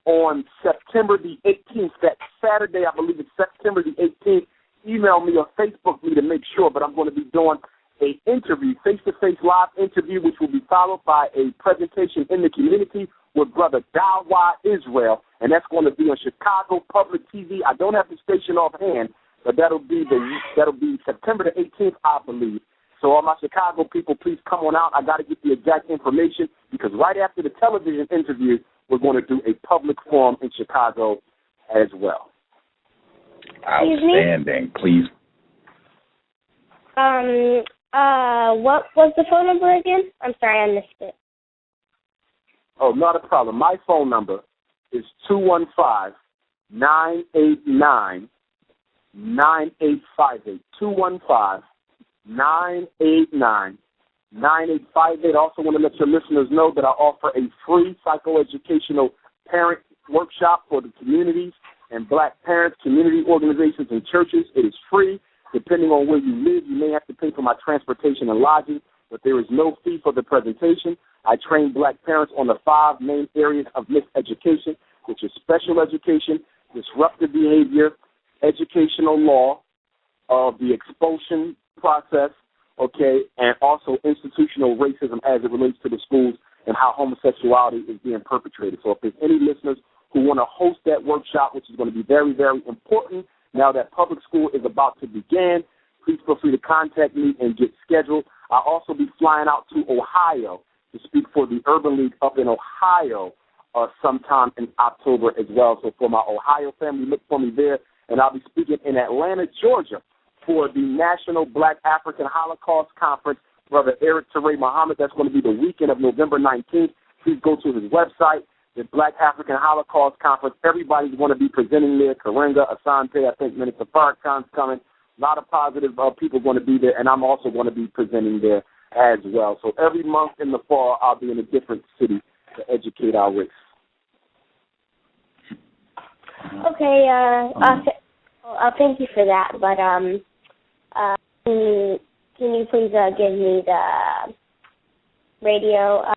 on September the 18th. That Saturday, I believe it's September the 18th. Email me or Facebook me to make sure, but I'm going to be doing an interview, face-to-face live interview, which will be followed by a presentation in the community with Brother Dawa Israel, and that's going to be on Chicago Public TV. I don't have the station offhand, but that'll be September the 18th, I believe. So all my Chicago people, please come on out. I got to get the exact information because right after the television interview we're going to do a public forum in Chicago as well. Outstanding. Please. What was the phone number again? I'm sorry, I missed it. Oh, not a problem. My phone number is 215-989-9858. 215-989-9858. I also want to let your listeners know that I offer a free psychoeducational parent workshop for the communities and black parents, community organizations, and churches. It is free. Depending on where you live, you may have to pay for my transportation and lodging, but there is no fee for the presentation. I train black parents on the 5 main areas of miseducation, which is special education, disruptive behavior, educational law, the expulsion process, okay, and also institutional racism as it relates to the schools and how homosexuality is being perpetrated. So if there's any listeners who want to host that workshop, which is going to be very, very important now that public school is about to begin, please feel free to contact me and get scheduled. I'll also be flying out to Ohio to speak for the Urban League up in Ohio sometime in October as well. So for my Ohio family, look for me there. And I'll be speaking in Atlanta, Georgia for the National Black African Holocaust Conference. Brother Eric Teray Muhammad, that's going to be the weekend of November 19th. Please go to his website, the Black African Holocaust Conference. Everybody's going to be presenting there. Karenga, Asante, I think Minister Farrakhan's coming. A lot of positive people going to be there, and I'm also going to be presenting there as well. So every month in the fall, I'll be in a different city to educate our race. Okay, thank you for that, but can you please give me the radio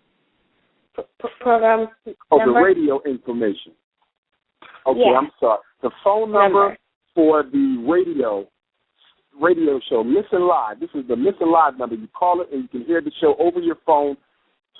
program number? The radio information. Okay, yeah. I'm sorry. The phone number for the radio show, Listen Live. This is the Listen Live number. You call it and you can hear the show over your phone,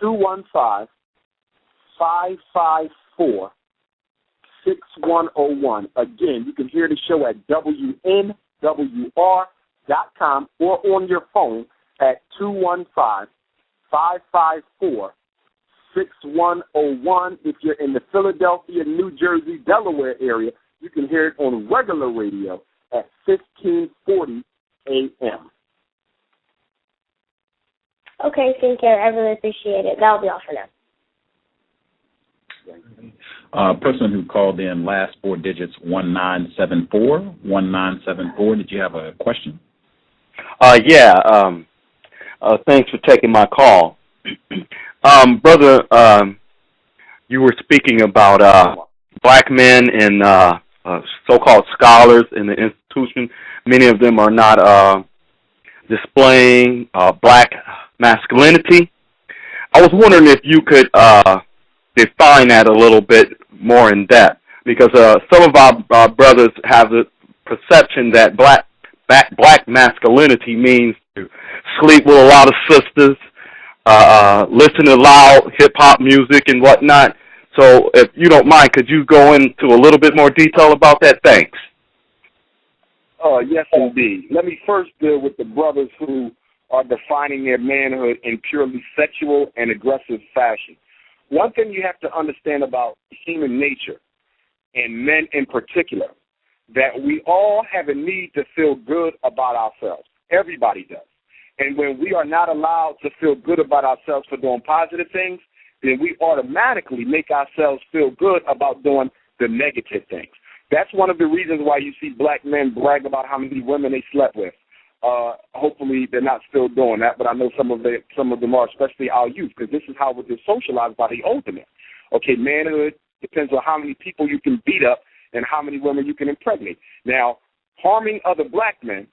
215-554-6101. Again, you can hear the show at WNWR.com or on your phone at 215-554-6101. If you're in the Philadelphia, New Jersey, Delaware area, you can hear it on regular radio at 1540 a.m. Okay, thank you. I really appreciate it. That'll be all for now. Person who called in last 4 digits 1974. 1974. Did you have a question? Thanks for taking my call. Brother, you were speaking about black men and so-called scholars in the institution. Many of them are not displaying black masculinity. I was wondering if you could define that a little bit more in depth, because some of our brothers have the perception that black masculinity means to sleep with a lot of sisters, listen to loud hip-hop music and whatnot. So if you don't mind, could you go into a little bit more detail about that? Thanks. Yes, indeed. Let me first deal with the brothers who are defining their manhood in purely sexual and aggressive fashion. One thing you have to understand about human nature, and men in particular, that we all have a need to feel good about ourselves. Everybody does. And when we are not allowed to feel good about ourselves for doing positive things, then we automatically make ourselves feel good about doing the negative things. That's one of the reasons why you see black men brag about how many women they slept with. Hopefully they're not still doing that, but I know some of them are, especially our youth, because this is how we're socialized by the older men. Okay, manhood depends on how many people you can beat up and how many women you can impregnate. Now, harming other black men,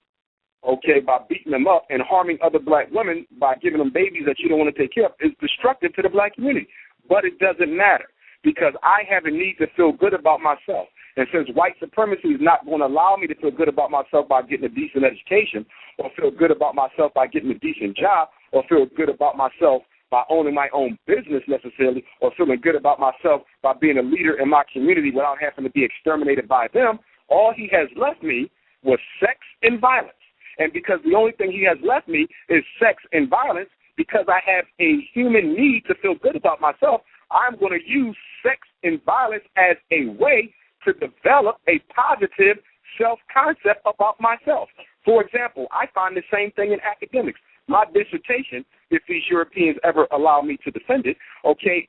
okay, by beating them up, and harming other black women by giving them babies that you don't want to take care of is destructive to the black community. But it doesn't matter, because I have a need to feel good about myself. And since white supremacy is not going to allow me to feel good about myself by getting a decent education, or feel good about myself by getting a decent job, or feel good about myself by owning my own business necessarily, or feeling good about myself by being a leader in my community without having to be exterminated by them, all he has left me was sex and violence. And because the only thing he has left me is sex and violence, because I have a human need to feel good about myself, I'm going to use sex and violence as a way to develop a positive self-concept about myself. For example, I find the same thing in academics. My dissertation, if these Europeans ever allow me to defend it,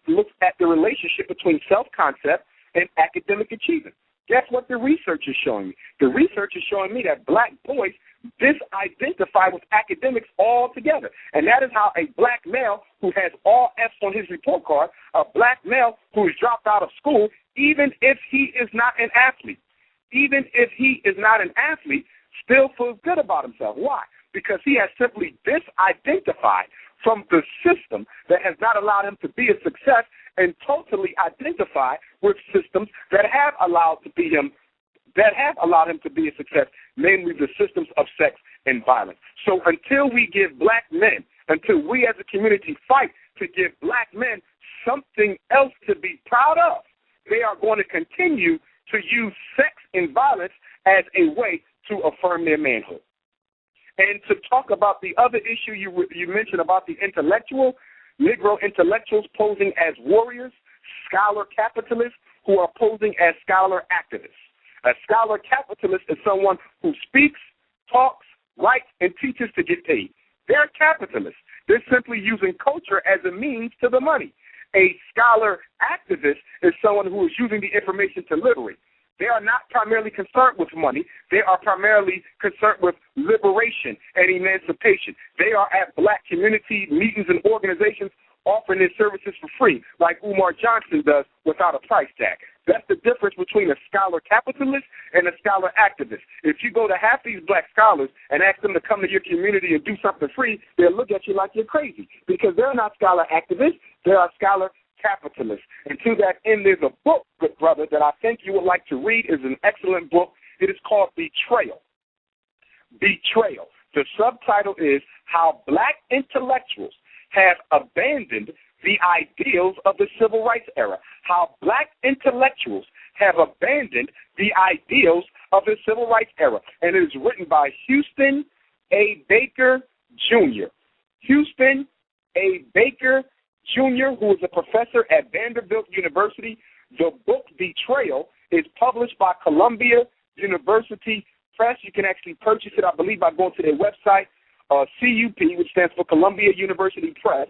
looks at the relationship between self-concept and academic achievement. Guess what the research is showing me? The research is showing me that black boys disidentify with academics altogether. And that is how a black male who has all F's on his report card, a black male who has dropped out of school, even if he is not an athlete, still feels good about himself. Why? Because he has simply disidentified from the system that has not allowed him to be a success and totally identify with systems that have allowed him to be a success, namely the systems of sex and violence. So until we as a community fight to give black men something else to be proud of, they are going to continue to use sex and violence as a way to affirm their manhood. And to talk about the other issue you mentioned about the Negro intellectuals posing as warriors, scholar capitalists who are posing as scholar activists. A scholar capitalist is someone who speaks, talks, writes, and teaches to get paid. They're capitalists. They're simply using culture as a means to the money. A scholar activist is someone who is using the information to liberate. They are not primarily concerned with money. They are primarily concerned with liberation and emancipation. They are at black community meetings and organizations offering their services for free, like Umar Johnson does without a price tag. That's the difference between a scholar capitalist and a scholar activist. If you go to half these black scholars and ask them to come to your community and do something free, they'll look at you like you're crazy because they're not scholar activists. They are scholar capitalists. And to that end, there's a book, good brother, that I think you would like to read. It's an excellent book. It is called Betrayal. Betrayal. The subtitle is How Black Intellectuals Have Abandoned the Ideals of the Civil Rights Era. How black intellectuals have abandoned the ideals of the Civil Rights Era. And it is written by Houston A. Baker, Jr. Houston A. Baker, Jr., who is a professor at Vanderbilt University. The book Betrayal is published by Columbia University Press. You can actually purchase it, I believe, by going to their website, CUP, which stands for Columbia University Press,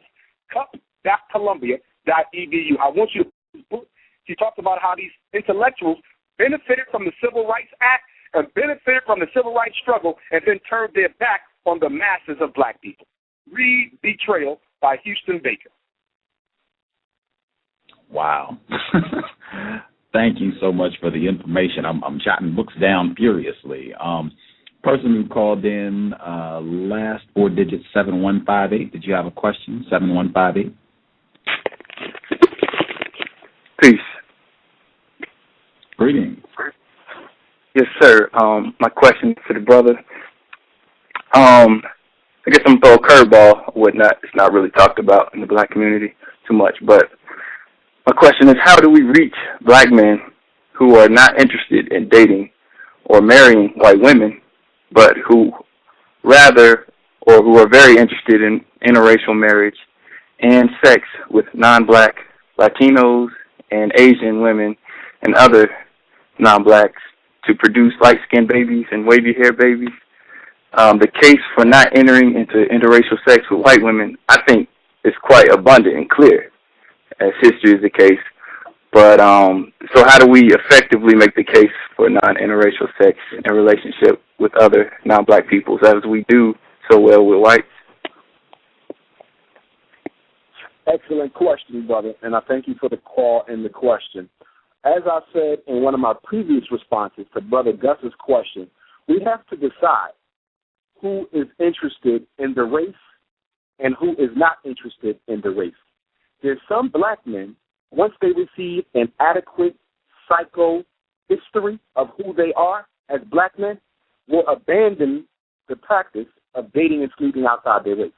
cup.columbia.edu. I want you to read this book. He talks about how these intellectuals benefited from the Civil Rights Act and benefited from the Civil Rights struggle and then turned their back on the masses of black people. Read Betrayal by Houston Baker. Wow. Thank you so much for the information. I'm jotting books down furiously. Person who called in, last four digits, 7158. Did you have a question? 7158. Peace. Greetings. Yes, sir. My question to the brother. I guess I'm going to throw a curveball or whatnot. It's not really talked about in the black community too much, but my question is, how do we reach black men who are not interested in dating or marrying white women, but who are very interested in interracial marriage and sex with non-black Latinos and Asian women and other non-blacks to produce light-skinned babies and wavy-hair babies? The case for not entering into interracial sex with white women, I think, is quite abundant and clear, as history is the case. But so how do we effectively make the case for non-interracial sex in relationship with other non-black peoples, as we do so well with whites? Excellent question, brother, and I thank you for the call and the question. As I said in one of my previous responses to Brother Gus's question, we have to decide who is interested in the race and who is not interested in the race. There's some black men, once they receive an adequate psycho-history of who they are as black men, will abandon the practice of dating and sleeping outside their race.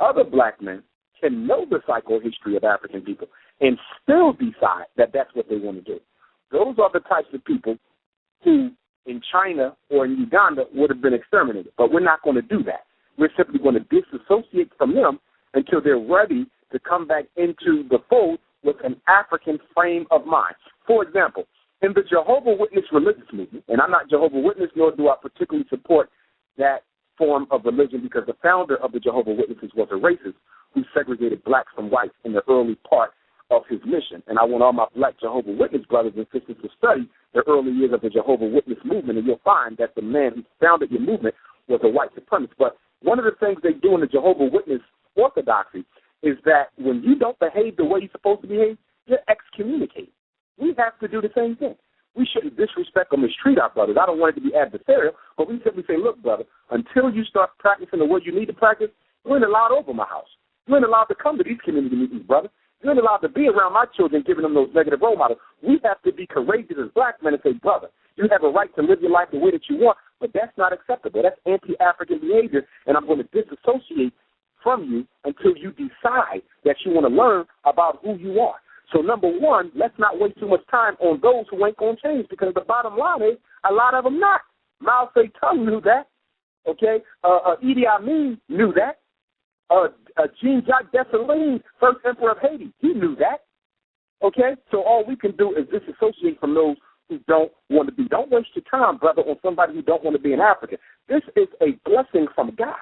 Other black men can know the psycho-history of African people and still decide that that's what they want to do. Those are the types of people who in China or in Uganda would have been exterminated, but we're not going to do that. We're simply going to disassociate from them until they're ready to come back into the fold with an African frame of mind. For example, in the Jehovah's Witness religious movement, and I'm not Jehovah's Witness, nor do I particularly support that form of religion, because the founder of the Jehovah's Witnesses was a racist who segregated blacks from whites in the early part of his mission. And I want all my black Jehovah's Witness brothers and sisters to study the early years of the Jehovah's Witness movement, and you'll find that the man who founded your movement was a white supremacist. But one of the things they do in the Jehovah's Witness orthodoxy is that when you don't behave the way you're supposed to behave, you're excommunicated. We have to do the same thing. We shouldn't disrespect or mistreat our brothers. I don't want it to be adversarial, but we simply say, look, brother, until you start practicing the way you need to practice, you ain't allowed over my house. You ain't allowed to come to these community meetings, brother. You ain't allowed to be around my children giving them those negative role models. We have to be courageous as black men and say, brother, you have a right to live your life the way that you want, but that's not acceptable. That's anti-African behavior, and I'm going to disassociate from you until you decide that you want to learn about who you are. So, number one, let's not waste too much time on those who ain't going to change, because the bottom line is a lot of them not. Mao Zedong knew that, okay? Idi Amin knew that. Jean-Jacques Dessalines, first emperor of Haiti, he knew that, okay? So all we can do is disassociate from those who don't want to be. Don't waste your time, brother, on somebody who don't want to be an African. This is a blessing from God.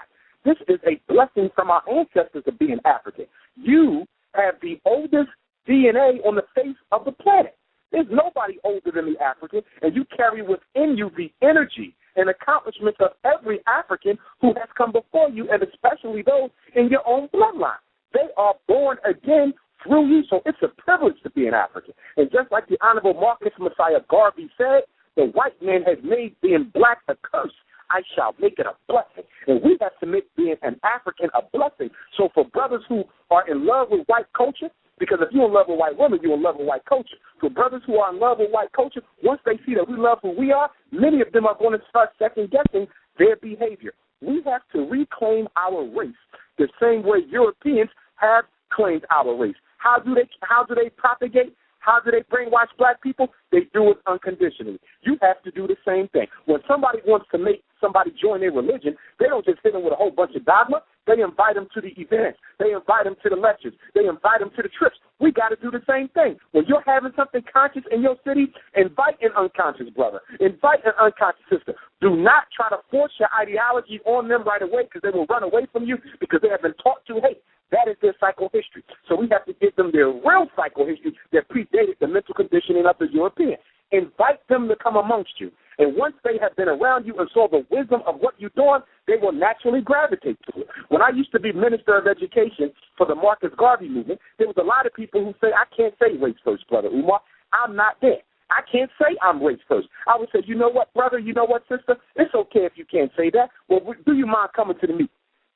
This is a blessing from our ancestors to be an African. You have the oldest DNA on the face of the planet. There's nobody older than the African, and you carry within you the energy and accomplishments of every African who has come before you, and especially those in your own bloodline. They are born again through you, so it's a privilege to be an African. And just like the Honorable Marcus Messiah Garvey said, the white man has made being black a curse. I shall make it a blessing. And we have to make being an African a blessing. So for brothers who are in love with white culture, because if you're in love with white women, you're in love with white culture. For brothers who are in love with white culture, once they see that we love who we are, many of them are going to start second-guessing their behavior. We have to reclaim our race the same way Europeans have claimed our race. How do they propagate? How do they brainwash black people? They do it unconditionally. You have to do the same thing. When somebody wants to make somebody join their religion, they don't just hit them with a whole bunch of dogma. They invite them to the events. They invite them to the lectures. They invite them to the trips. We got to do the same thing. When you're having something conscious in your city, invite an unconscious brother. Invite an unconscious sister. Do not try to force your ideology on them right away, because they will run away from you because they have been taught to hate. That is their psychohistory. So we have to give them their real psychohistory that predated the mental conditioning of the European. Invite them to come amongst you. And once they have been around you and saw the wisdom of what you're doing, they will naturally gravitate to it. When I used to be Minister of Education for the Marcus Garvey movement, there was a lot of people who say, I can't say race first, Brother Umar. I'm not there. I can't say I'm race first. I would say, you know what, brother? You know what, sister? It's okay if you can't say that. Well, do you mind coming to the meeting?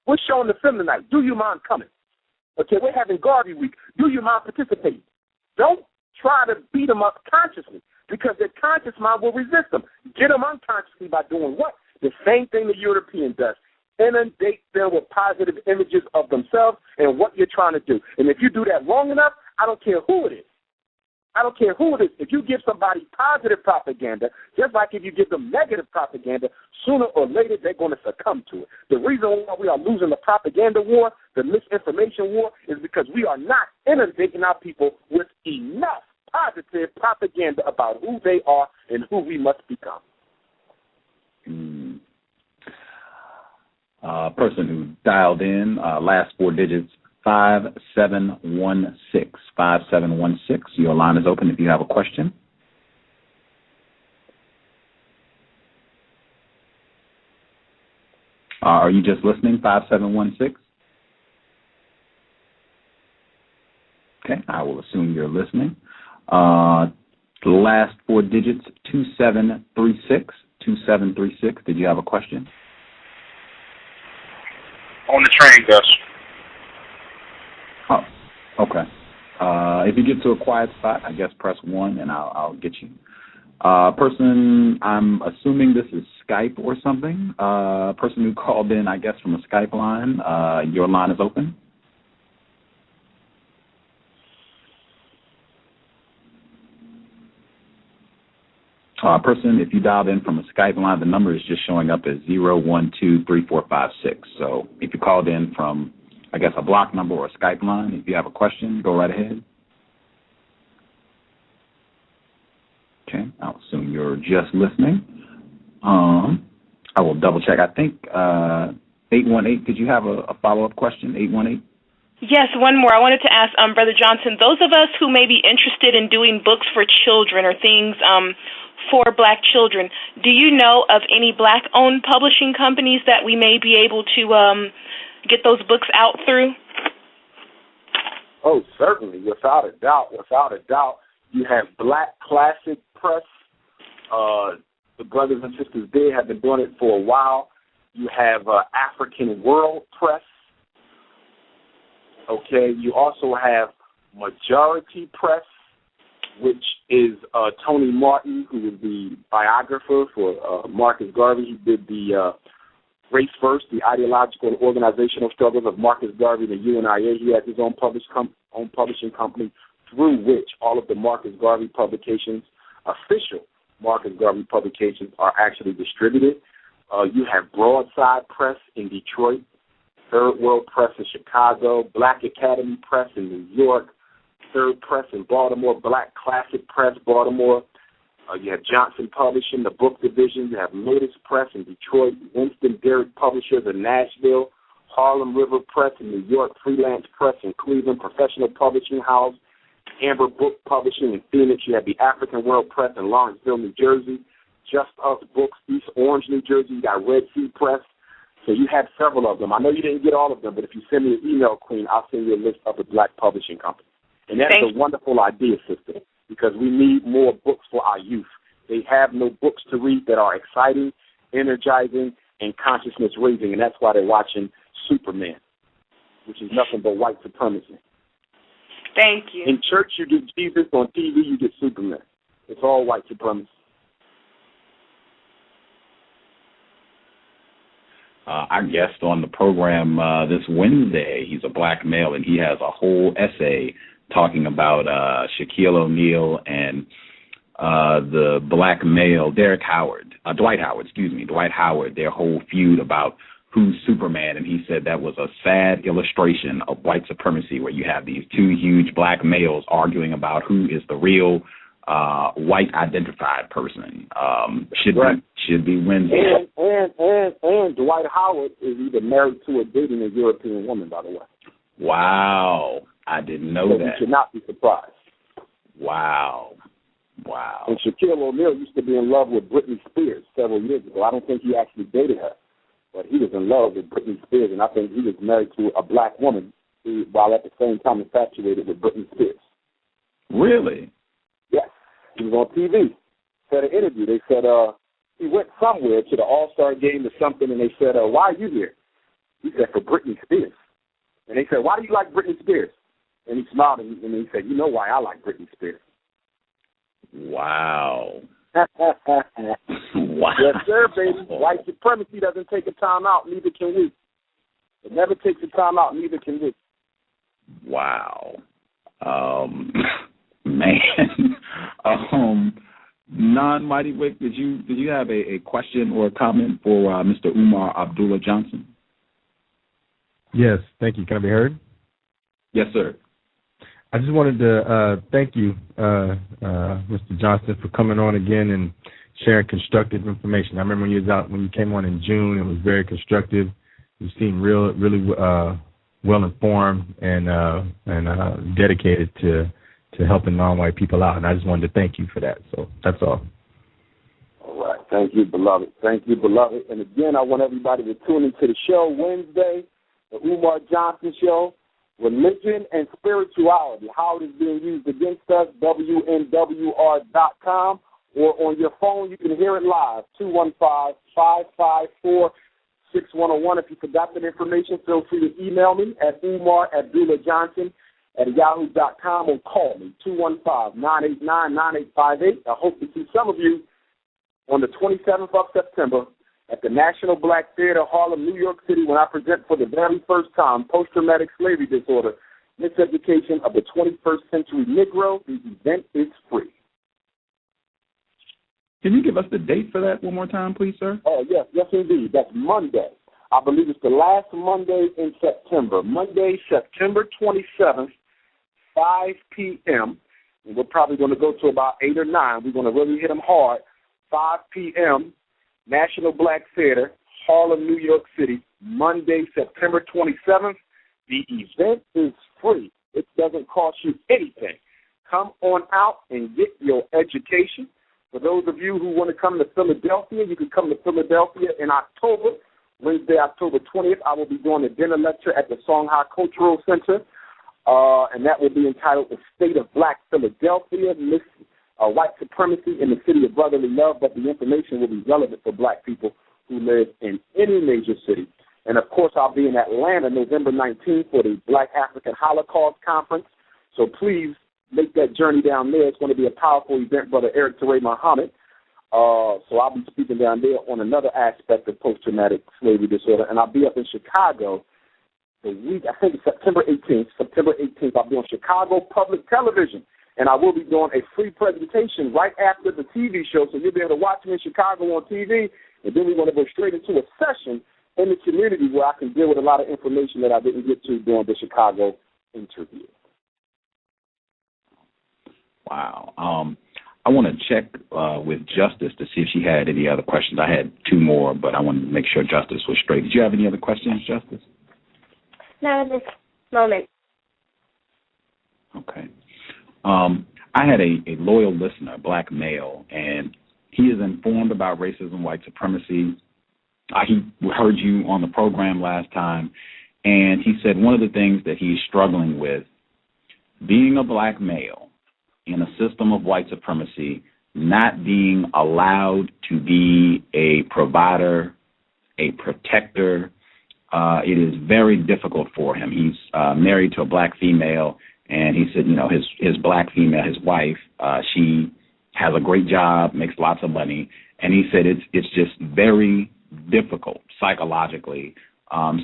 We're showing the film tonight. Do you mind coming? Okay, we're having Garvey Week. Do you mind participating? Don't try to beat them up consciously, because their conscious mind will resist them. Get them unconsciously by doing what? The same thing the European does. Inundate them with positive images of themselves and what you're trying to do. And if you do that long enough, I don't care who it is. I don't care who it is. If you give somebody positive propaganda, just like if you give them negative propaganda, sooner or later they're going to succumb to it. The reason why we are losing the propaganda war, the misinformation war, is because we are not inundating our people with enough positive propaganda about who they are and who we must become. Person who dialed in, last four digits, 5716. 5716. Your line is open if you have a question. Are you just listening? 5716. Okay, I will assume you're listening. The last four digits, 2736. 2736. Did you have a question? On the train, Gus. Oh, okay. If you get to a quiet spot, I guess press 1 and I'll get you. Person, I'm assuming this is Skype or something. Person who called in, I guess, from a Skype line. Your line is open. Person, if you dialed in from a Skype line, the number is just showing up as 0123456. So if you called in from, I guess, a block number or a Skype line, if you have a question, go right ahead. you're just listening. I will double check. I think 818, did you have a follow-up question, 818? Yes, one more. I wanted to ask Brother Johnson, those of us who may be interested in doing books for children or things for black children, do you know of any black-owned publishing companies that we may be able to get those books out through? Oh, certainly, without a doubt. You have Black Classic Press. The brothers and sisters there have been doing it for a while. You have African World Press. Okay, you also have Majority Press, which is Tony Martin, who is the biographer for Marcus Garvey. He did the Race First, the ideological and organizational struggles of Marcus Garvey, the UNIA. He has his own publishing company through which all of the Marcus Garvey publications, official Marcus Garvey publications, are actually distributed. You have Broadside Press in Detroit, Third World Press in Chicago, Black Academy Press in New York, Third Press in Baltimore, Black Classic Press, Baltimore. You have Johnson Publishing, the book division. You have Lotus Press in Detroit, Winston Derrick Publishers in Nashville, Harlem River Press in New York, Freelance Press in Cleveland, Professional Publishing House, Amber Book Publishing in Phoenix. You have the African World Press in Lawrenceville, New Jersey, Just Us Books, East Orange, New Jersey. You got Red Sea Press. So you have several of them. I know you didn't get all of them, but if you send me an email, Queen, I'll send you a list of the black publishing companies. And that's a wonderful idea, sister, because we need more books for our youth. They have no books to read that are exciting, energizing, and consciousness-raising, and that's why they're watching Superman, which is nothing but white supremacy. Thank you. In church, you get Jesus. On TV, you get Superman. It's all white supremacy. Our guest on the program this Wednesday, he's a black male, and he has a whole essay talking about Shaquille O'Neal and the black male, Dwight Howard, their whole feud about who's Superman, and he said that was a sad illustration of white supremacy, where you have these two huge black males arguing about who is the real white identified person. Should be Wednesday. And Dwight Howard is either married to or dating a European woman, by the way. Wow. I didn't know that. You should not be surprised. Wow. And Shaquille O'Neal used to be in love with Britney Spears several years ago. I don't think he actually dated her, but he was in love with Britney Spears, and I think he was married to a black woman while at the same time infatuated with Britney Spears. Really? Yes. He was on TV. Said an interview. They said he went somewhere to the All-Star game or something, and they said, why are you here? He said, for Britney Spears. And they said, why do you like Britney Spears? And he smiled, and he said, you know why I like Britney Spears. Wow. Wow. Yes, sir, baby. Oh. White supremacy doesn't take a time out, neither can we. It never takes a time out, neither can we. Wow. Man. Non-Mighty Wick, did you have a question or a comment for Mr. Umar Abdullah Johnson? Yes, thank you. Can I be heard? Yes, sir. I just wanted to thank you, Mr. Johnson, for coming on again and sharing constructive information. I remember when you came on in June, it was very constructive. You seemed really well informed and dedicated to helping non-white people out, and I just wanted to thank you for that. So that's all. All right. Thank you, beloved. And again, I want everybody to tune into the show Wednesday, the Umar Johnson Show, Religion and Spirituality, how it is being used against us, WNWR.com, or on your phone, you can hear it live, 215-554-6101. If you forgot that information, feel free to email me at umarabdullahjohnson@yahoo.com or call me, 215-989-9858. I hope to see some of you on the 27th of September at the National Black Theater, Harlem, New York City, when I present for the very first time Post-Traumatic Slavery Disorder, Miseducation of the 21st Century Negro. The event is free. Can you give us the date for that one more time, please, sir? Oh, yes, indeed. That's Monday. I believe it's the last Monday in September. Monday, September 27th, 5 p.m., and we're probably going to go to about 8 or 9. We're going to really hit them hard 5 p.m., National Black Theater, Harlem, New York City, Monday, September 27th. The event is free. It doesn't cost you anything. Come on out and get your education. For those of you who want to come to Philadelphia, you can come to Philadelphia in October. Wednesday, October 20th, I will be doing a dinner lecture at the Songhai Cultural Center, and that will be entitled The State of Black Philadelphia, White Supremacy in the City of Brotherly Love, but the information will be relevant for black people who live in any major city. And, of course, I'll be in Atlanta November 19th for the Black African Holocaust Conference, so please make that journey down there. It's going to be a powerful event, Brother Eric Teray Muhammad. So I'll be speaking down there on another aspect of post-traumatic slavery disorder, and I'll be up in Chicago the week, I think it's September 18th. I'll be on Chicago Public Television, and I will be doing a free presentation right after the TV show, so you'll be able to watch me in Chicago on TV, and then we're going to go straight into a session in the community where I can deal with a lot of information that I didn't get to during the Chicago interview. Wow. I want to check with Justice to see if she had any other questions. I had two more, but I wanted to make sure Justice was straight. Did you have any other questions, Justice? Not at this moment. Okay. I had a loyal listener, a black male, and he is informed about racism, white supremacy. He heard you on the program last time, and he said one of the things that he's struggling with, being a black male in a system of white supremacy, not being allowed to be a provider, a protector, it is very difficult for him. He's married to a black female, and he said, his black female, his wife, she has a great job, makes lots of money, and he said it's just very difficult psychologically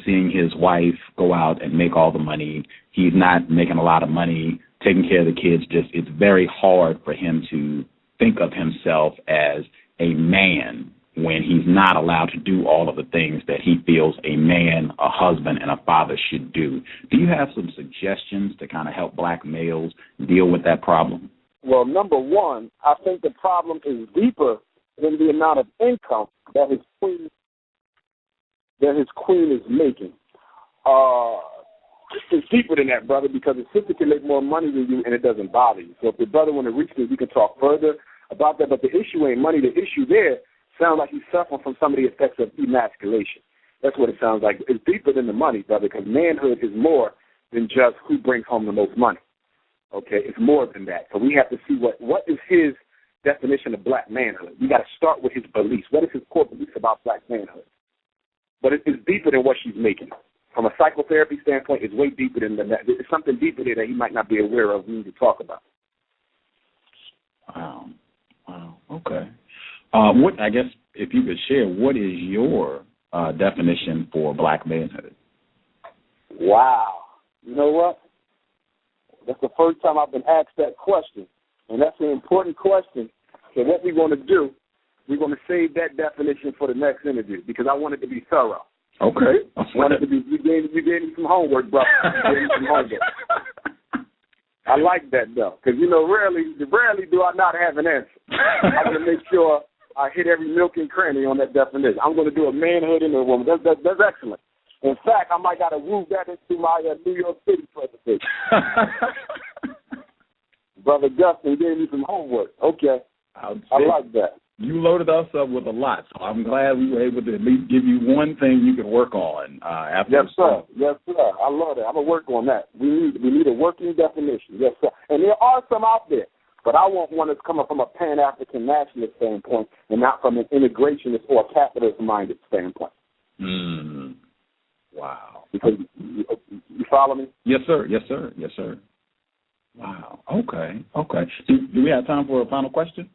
seeing his wife go out and make all the money. He's not making a lot of money, taking care of the kids. It's very hard for him to think of himself as a man when he's not allowed to do all of the things that he feels a man, a husband, and a father should do. Do you have some suggestions to kind of help black males deal with that problem? Well, number one, I think the problem is deeper than the amount of income that his queen is making. It's deeper than that, brother, because his sister can make more money than you and it doesn't bother you. So if your brother want to reach me, we can talk further about that. But the issue ain't money. The issue there sounds like he's suffering from some of the effects of emasculation. That's what it sounds like. It's deeper than the money, brother, because manhood is more than just who brings home the most money. Okay, it's more than that. So we have to see what is his definition of black manhood. We got to start with his beliefs. What is his core beliefs about black manhood? But it's deeper than what she's making. From a psychotherapy standpoint, it's way deeper than that. It's something deeper there that he might not be aware of. We need to talk about. Wow. Okay. What, I guess, if you could share, what is your definition for black manhood? Wow. You know what? That's the first time I've been asked that question, and that's an important question. So what we're going to do, we're going to save that definition for the next interview because I want it to be thorough. Okay. You gave me some homework, brother. You gave me some homework. I like that, though, because, rarely do I not have an answer. I want to make sure I hit every nook and cranny on that definition. I'm going to do a manhood in a woman. That's excellent. In fact, I might got to move that into my New York City presentation. Brother Justin gave me some homework. Okay. I like that. You loaded us up with a lot, so I'm glad we were able to at least give you one thing you could work on. Yes, sir. Yes, sir. I love that. I'm going to work on that. We need a working definition. Yes, sir. And there are some out there, but I want one that's coming from a Pan-African nationalist standpoint and not from an integrationist or a capitalist-minded standpoint. Wow. Because you follow me? Yes, sir. Yes, sir. Yes, sir. Wow. Okay. Do we have time for a final question?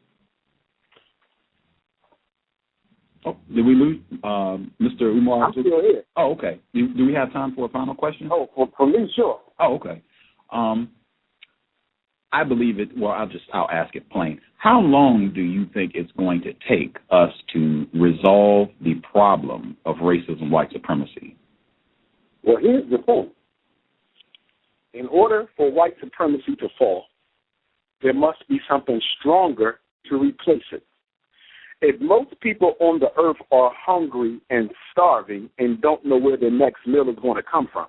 Oh, did we lose Mr. Umar? I'm still here. Oh, okay. Do we have time for a final question? Oh, for me, sure. Oh, okay. I believe it. Well, I'll ask it plain. How long do you think it's going to take us to resolve the problem of racism, white supremacy? Well, here's the thing. In order for white supremacy to fall, there must be something stronger to replace it. if most people on the earth are hungry and starving and don't know where their next meal is going to come from,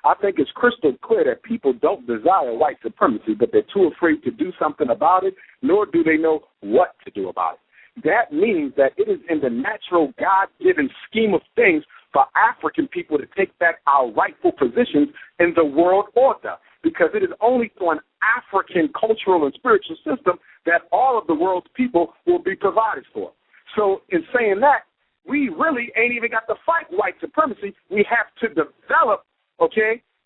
I think it's crystal clear that people don't desire white supremacy, but they're too afraid to do something about it, nor do they know what to do about it. That means that it is in the natural God-given scheme of things for African people to take back our rightful positions in the world order, because it is only through an African cultural and spiritual system that all of the world's people will be provided for. So in saying that, we really ain't even got to fight white supremacy. We have to develop,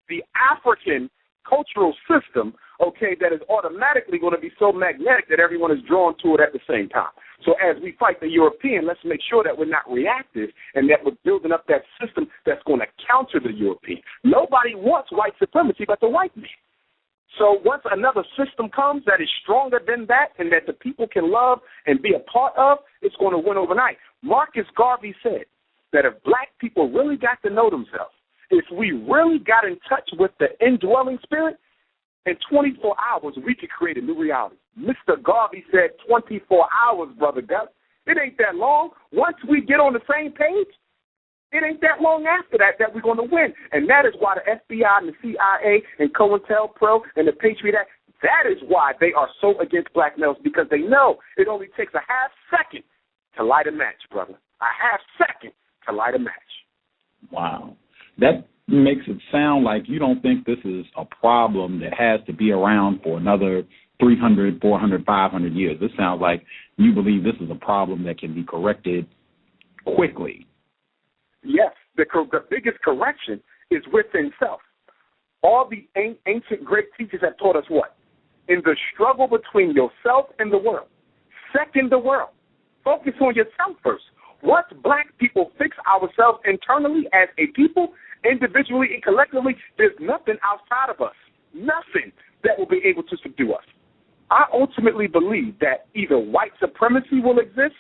the African cultural system, that is automatically going to be so magnetic that everyone is drawn to it at the same time. So as we fight the European, let's make sure that we're not reactive and that we're building up that system that's going to counter the European. Nobody wants white supremacy but the white man. So once another system comes that is stronger than that and that the people can love and be a part of, it's going to win overnight. Marcus Garvey said that if black people really got to know themselves, if we really got in touch with the indwelling spirit, in 24 hours we could create a new reality. Mr. Garvey said 24 hours, Brother Gus. It ain't that long. Once we get on the same page, it ain't that long after that we're going to win. And that is why the FBI and the CIA and COINTELPRO and the Patriot Act, that is why they are so against black males, because they know it only takes a half second to light a match, brother. A half second to light a match. Wow. That makes it sound like you don't think this is a problem that has to be around for another 300, 400, 500 years. This sounds like you believe this is a problem that can be corrected quickly. Yes, the biggest correction is within self. All the ancient great teachers have taught us what? In the struggle between yourself and the world, second the world. Focus on yourself first. Once black people fix ourselves internally as a people, individually and collectively, there's nothing outside of us, nothing that will be able to subdue us. I ultimately believe that either white supremacy will exist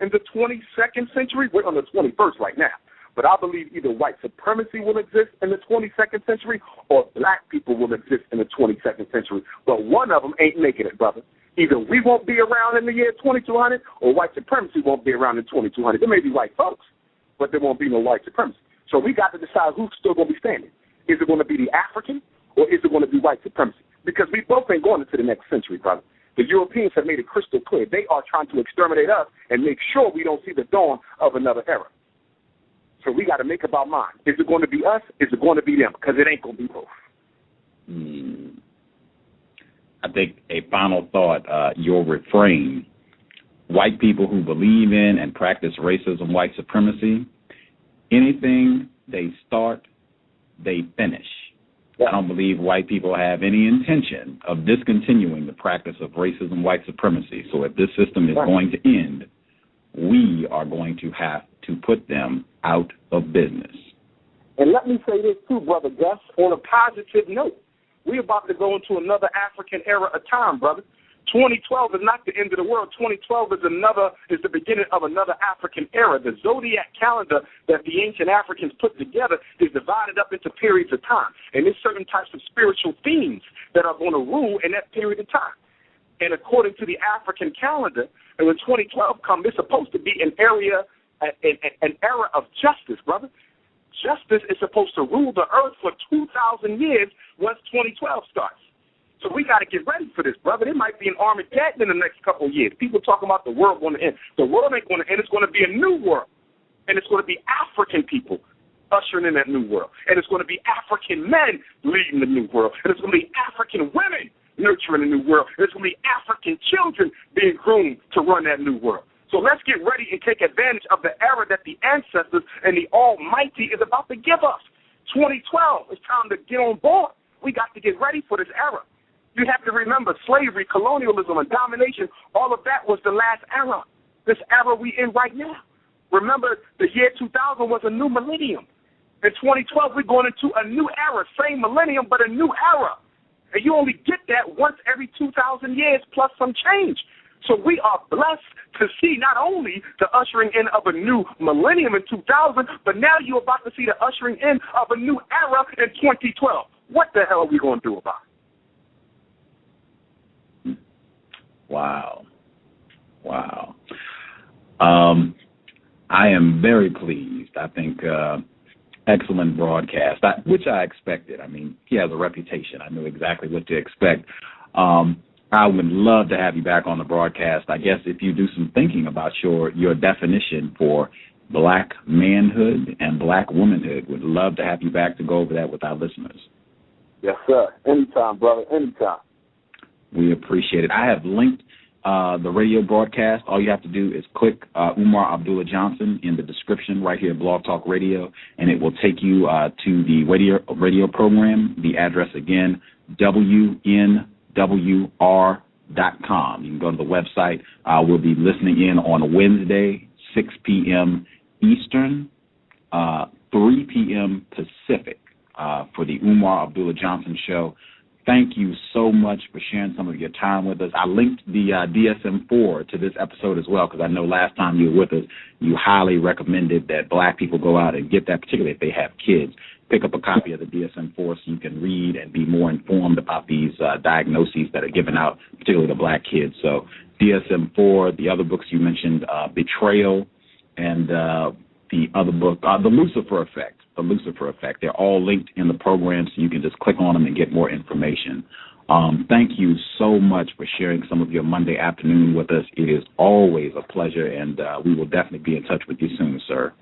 in the 22nd century. We're on the 21st right now. But I believe either white supremacy will exist in the 22nd century or black people will exist in the 22nd century. But one of them ain't making it, brother. Either we won't be around in the year 2200 or white supremacy won't be around in 2200. There may be white folks, but there won't be no white supremacy. So we got to decide who's still going to be standing. Is it going to be the African or is it going to be white supremacy? Because we both ain't going into the next century, brother. The Europeans have made it crystal clear. They are trying to exterminate us and make sure we don't see the dawn of another era. So we got to make up our mind. Is it going to be us? Is it going to be them? Because it ain't going to be both. I think a final thought, your refrain, white people who believe in and practice racism, white supremacy, anything they start, they finish. I don't believe white people have any intention of discontinuing the practice of racism, white supremacy. So if this system is going to end, we are going to have to put them out of business. And let me say this too, Brother Gus, on a positive note. We're about to go into another African era of time, brother. 2012 is not the end of the world. 2012 is the beginning of another African era. The zodiac calendar that the ancient Africans put together is divided up into periods of time. And there's certain types of spiritual themes that are going to rule in that period of time. And according to the African calendar, and when 2012 comes, it's supposed to be an era of justice, brother. Justice is supposed to rule the earth for 2,000 years once 2012 starts. So we got to get ready for this, brother. It might be an Armageddon in the next couple of years. People talking about the world going to end. The world ain't going to end. It's going to be a new world. And it's going to be African people ushering in that new world. And it's going to be African men leading the new world. And it's going to be African women nurturing the new world. And it's going to be African children being groomed to run that new world. So let's get ready and take advantage of the era that the ancestors and the Almighty is about to give us. 2012, it's time to get on board. We got to get ready for this era. You have to remember slavery, colonialism, and domination, all of that was the last era. This era we in right now. Remember, the year 2000 was a new millennium. In 2012, we're going into a new era, same millennium, but a new era. And you only get that once every 2,000 years plus some change. So we are blessed to see not only the ushering in of a new millennium in 2000, but now you're about to see the ushering in of a new era in 2012. What the hell are we going to do about it? Wow. I am very pleased. I think excellent broadcast, which I expected. I mean, he has a reputation. I knew exactly what to expect. I would love to have you back on the broadcast. I guess if you do some thinking about your definition for black manhood and black womanhood, would love to have you back to go over that with our listeners. Yes, sir. Anytime, brother. Anytime. We appreciate it. I have linked the radio broadcast. All you have to do is click Umar Abdullah Johnson in the description right here at Blog Talk Radio, and it will take you to the radio program. The address again, WNWR.com. You can go to the website. We'll be listening in on Wednesday, 6 p.m. Eastern, 3 p.m. Pacific for the Umar Abdullah Johnson Show. Thank you so much for sharing some of your time with us. I linked the DSM-4 to this episode as well, because I know last time you were with us, you highly recommended that black people go out and get that, particularly if they have kids. Pick up a copy of the DSM-4 so you can read and be more informed about these diagnoses that are given out, particularly to black kids. So DSM-4, the other books you mentioned, Betrayal, and the other book, The Lucifer Effect. The Lucifer Effect. They're all linked in the program, so you can just click on them and get more information. Thank you so much for sharing some of your Monday afternoon with us. It is always a pleasure, and we will definitely be in touch with you soon, sir.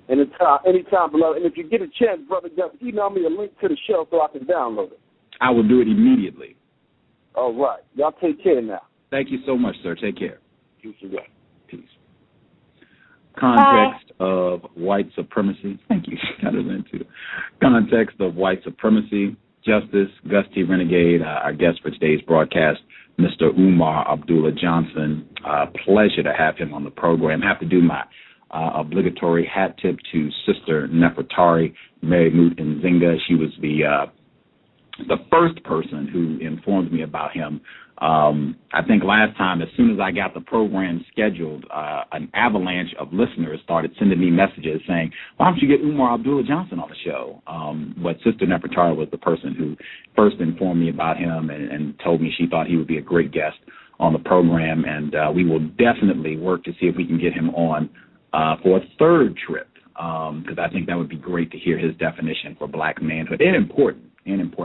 Anytime, beloved. And if you get a chance, brother, just email me a link to the show so I can download it. I will do it immediately. All right. Y'all take care now. Thank you so much, sir. Take care. Peace. Peace. Context of white supremacy. Thank you. That is into context of white supremacy. Justice Gus T Renegade, our guest for today's broadcast, Mr. Umar Abdullah Johnson. Pleasure to have him on the program. Have to do my obligatory hat tip to Sister Nefertari, Mary Moot Nzinga. She was the first person who informed me about him. I think last time, as soon as I got the program scheduled, an avalanche of listeners started sending me messages saying, why don't you get Umar Abdullah Johnson on the show? But Sister Nefertari was the person who first informed me about him and told me she thought he would be a great guest on the program, and we will definitely work to see if we can get him on for a third trip, because I think that would be great to hear his definition for black manhood, and important.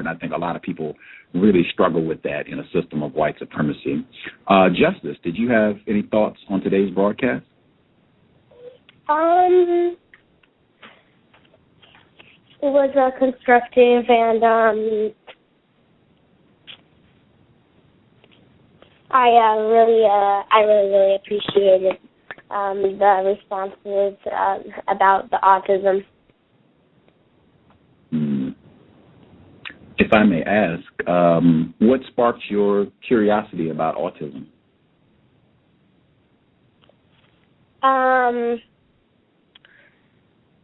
I think a lot of people really struggle with that in a system of white supremacy. Justice, did you have any thoughts on today's broadcast? It was constructive, and I really appreciated the responses about the autism. If I may ask, what sparked your curiosity about autism?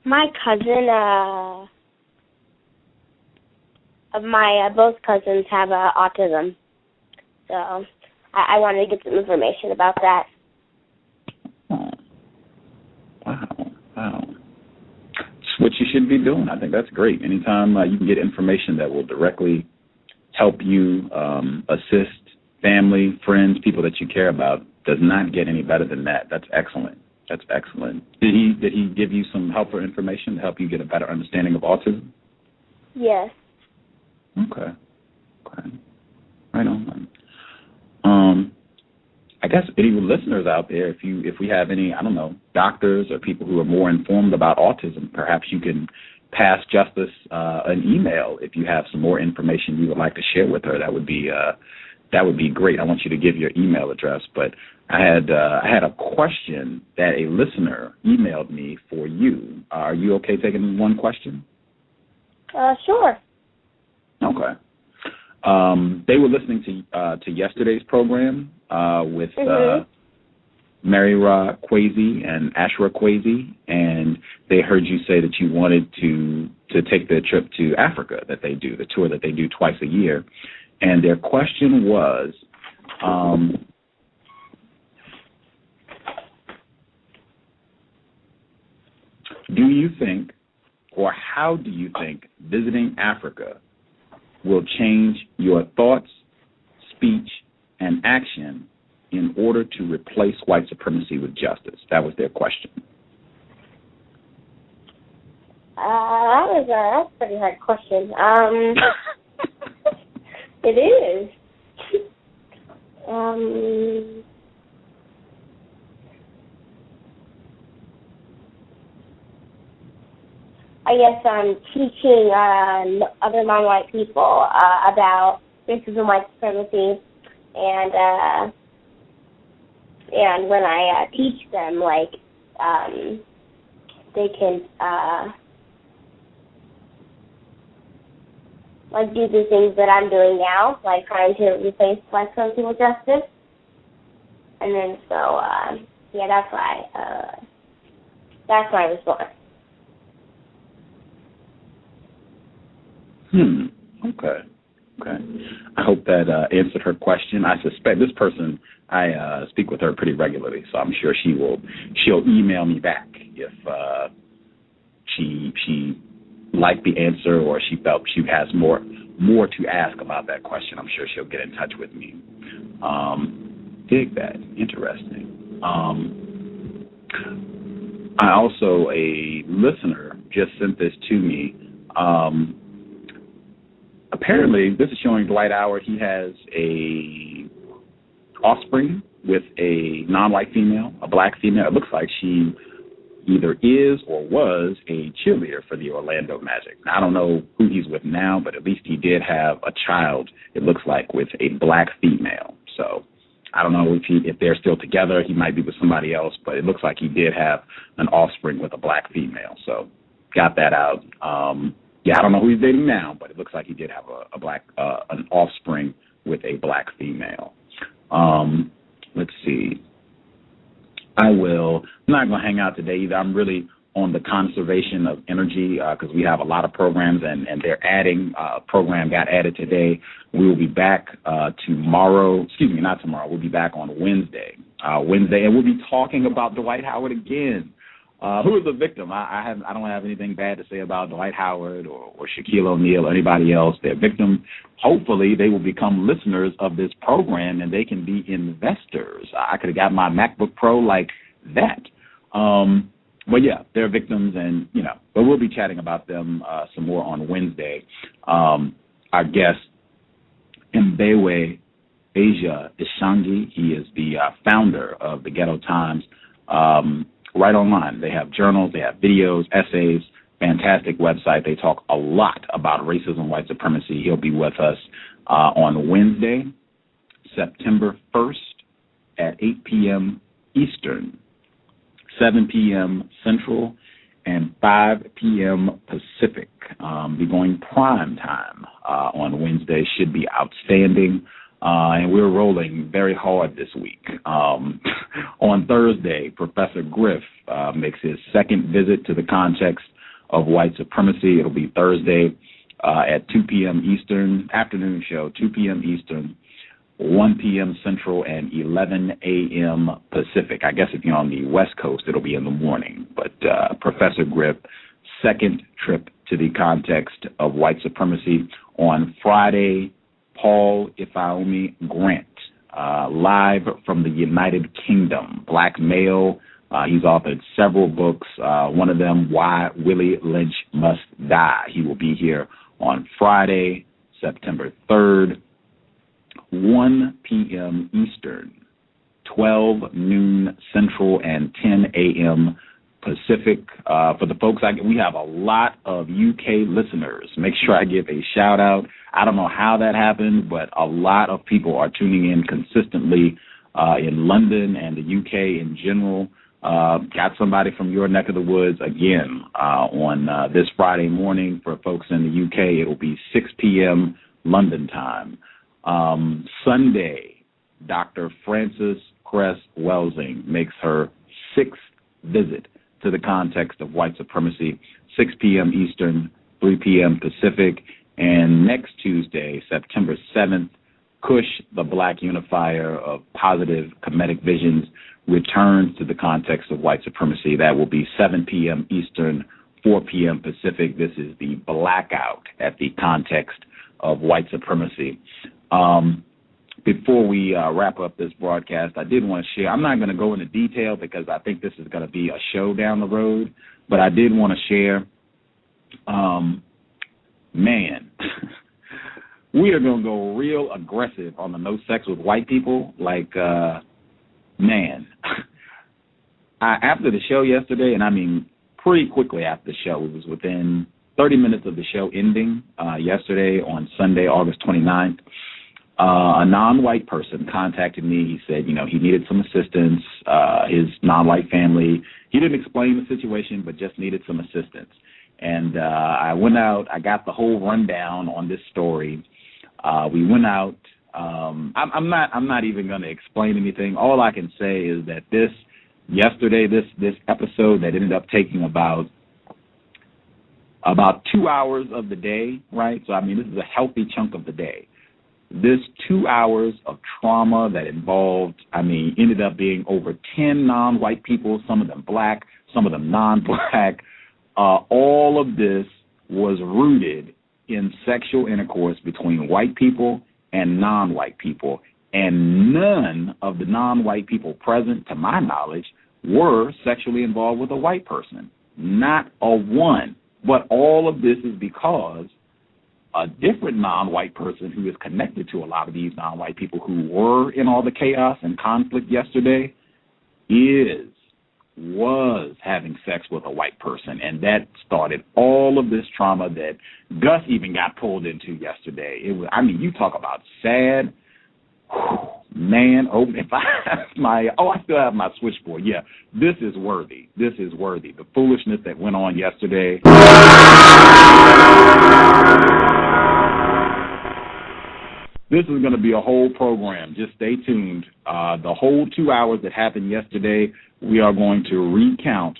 My cousin, both cousins have autism, so I wanted to get some information about that. Oh. Wow. What you should be doing. I think that's great. Anytime you can get information that will directly help you assist family, friends, people that you care about, does not get any better than that. That's excellent. Did he give you some helpful information to help you get a better understanding of autism? Yes. Okay. Right on. I guess any listeners out there, if we have any, I don't know, doctors or people who are more informed about autism, perhaps you can pass Justice an email if you have some more information you would like to share with her. That would be great. I want you to give your email address, but I had a question that a listener emailed me for you. Are you okay taking one question? Sure. Okay. They were listening to yesterday's program with Mary-Ra Kwesi and Ashra Kwesi, and they heard you say that you wanted to take the trip to Africa that they do, the tour that they do twice a year. And their question was, do you think, or how do you think visiting Africa will change your thoughts, speech, and action in order to replace white supremacy with justice? That was their question. That's a pretty hard question. It is. I guess teaching other non-white people about racism, white supremacy, and when I teach them, like, they can like do the things that I'm doing now, like trying to replace white supremacy with justice. And then that's my response. Okay. I hope that answered her question. I suspect this person, I speak with her pretty regularly, so I'm sure she'll email me back if she liked the answer or she felt she has more to ask about that question. I'm sure she'll get in touch with me. Dig that. Interesting. I also, a listener just sent this to me. Apparently, this is showing Dwight Howard. He has a offspring with a non-white female, a black female. It looks like she either is or was a cheerleader for the Orlando Magic. Now, I don't know who he's with now, but at least he did have a child, it looks like, with a black female. So I don't know if they're still together. He might be with somebody else, but it looks like he did have an offspring with a black female. So got that out. I don't know who he's dating now, but it looks like he did have an offspring with a black female. Let's see. I'm not going to hang out today either. I'm really on the conservation of energy because we have a lot of programs, and they're adding a program got added today. We will be back tomorrow. Excuse me, not tomorrow. We'll be back on Wednesday, and we'll be talking about Dwight Howard again. Who is the victim? I don't have anything bad to say about Dwight Howard or Shaquille O'Neal or anybody else. They're victim. Hopefully, they will become listeners of this program and they can be investors. I could have got my MacBook Pro like that. But yeah, they're victims, and but we'll be chatting about them some more on Wednesday. Our guest, Mbewe Asia Ishangi, he is the founder of the Ghetto Times. Right online. They have journals, they have videos, essays, fantastic website. They talk a lot about racism, white supremacy. He'll be with us on Wednesday, September 1st at 8 p.m. Eastern, 7 p.m. Central, and 5 p.m. Pacific. Be going prime time on Wednesday. Should be outstanding. And we're rolling very hard this week. On Thursday, Professor Griff makes his second visit to the context of white supremacy. It'll be Thursday at 2 p.m. Eastern, afternoon show, 2 p.m. Eastern, 1 p.m. Central, and 11 a.m. Pacific. I guess if you're on the West Coast, it'll be in the morning. But Professor Griff, second trip to the context of white supremacy. On Friday, Paul Ifeanyi Grant, live from the United Kingdom, black male. He's authored several books, one of them, Why Willie Lynch Must Die. He will be here on Friday, September 3rd, 1 p.m. Eastern, 12 noon Central, and 10 a.m. Pacific. For the folks, we have a lot of UK listeners. Make sure I give a shout out. I don't know how that happened, but a lot of people are tuning in consistently in London and the UK in general. Got somebody from your neck of the woods again on this Friday morning. For folks in the UK, it will be 6 p.m. London time. Sunday, Dr. Frances Cress Welsing makes her sixth visit to the context of white supremacy, 6 p.m. Eastern, 3 p.m. Pacific. And next Tuesday, September 7th, Kush, the Black Unifier of Positive Comedic Visions, returns to the context of white supremacy. That will be 7 p.m. Eastern, 4 p.m. Pacific. This is the blackout at the context of white supremacy. before we wrap up this broadcast, I did want to share. I'm not going to go into detail because I think this is going to be a show down the road, but I did want to share, man, we are going to go real aggressive on the no sex with white people. Like, man, after the show yesterday, and I mean pretty quickly after the show, it was within 30 minutes of the show ending yesterday on Sunday, August 29th, a non-white person contacted me. He said, you know, he needed some assistance, his non-white family. He didn't explain the situation, but just needed some assistance. And I went out. I got the whole rundown on this story. We went out. I'm not even going to explain anything. All I can say is that this episode that ended up taking about 2 hours of the day, right? So, I mean, this is a healthy chunk of the day. This 2 hours of trauma that involved, I mean, ended up being over 10 non-white people, some of them black, some of them non-black. All of this was rooted in sexual intercourse between white people and non-white people. And none of the non-white people present, to my knowledge, were sexually involved with a white person. Not a one. But all of this is because a different non-white person who is connected to a lot of these non-white people who were in all the chaos and conflict yesterday was having sex with a white person. And that started all of this trauma that Gus even got pulled into yesterday. It was, I mean, you talk about sad. Man, if I have I still have my switchboard. Yeah, this is worthy. This is worthy. The foolishness that went on yesterday. This is going to be a whole program. Just stay tuned. The whole 2 hours that happened yesterday, we are going to recap,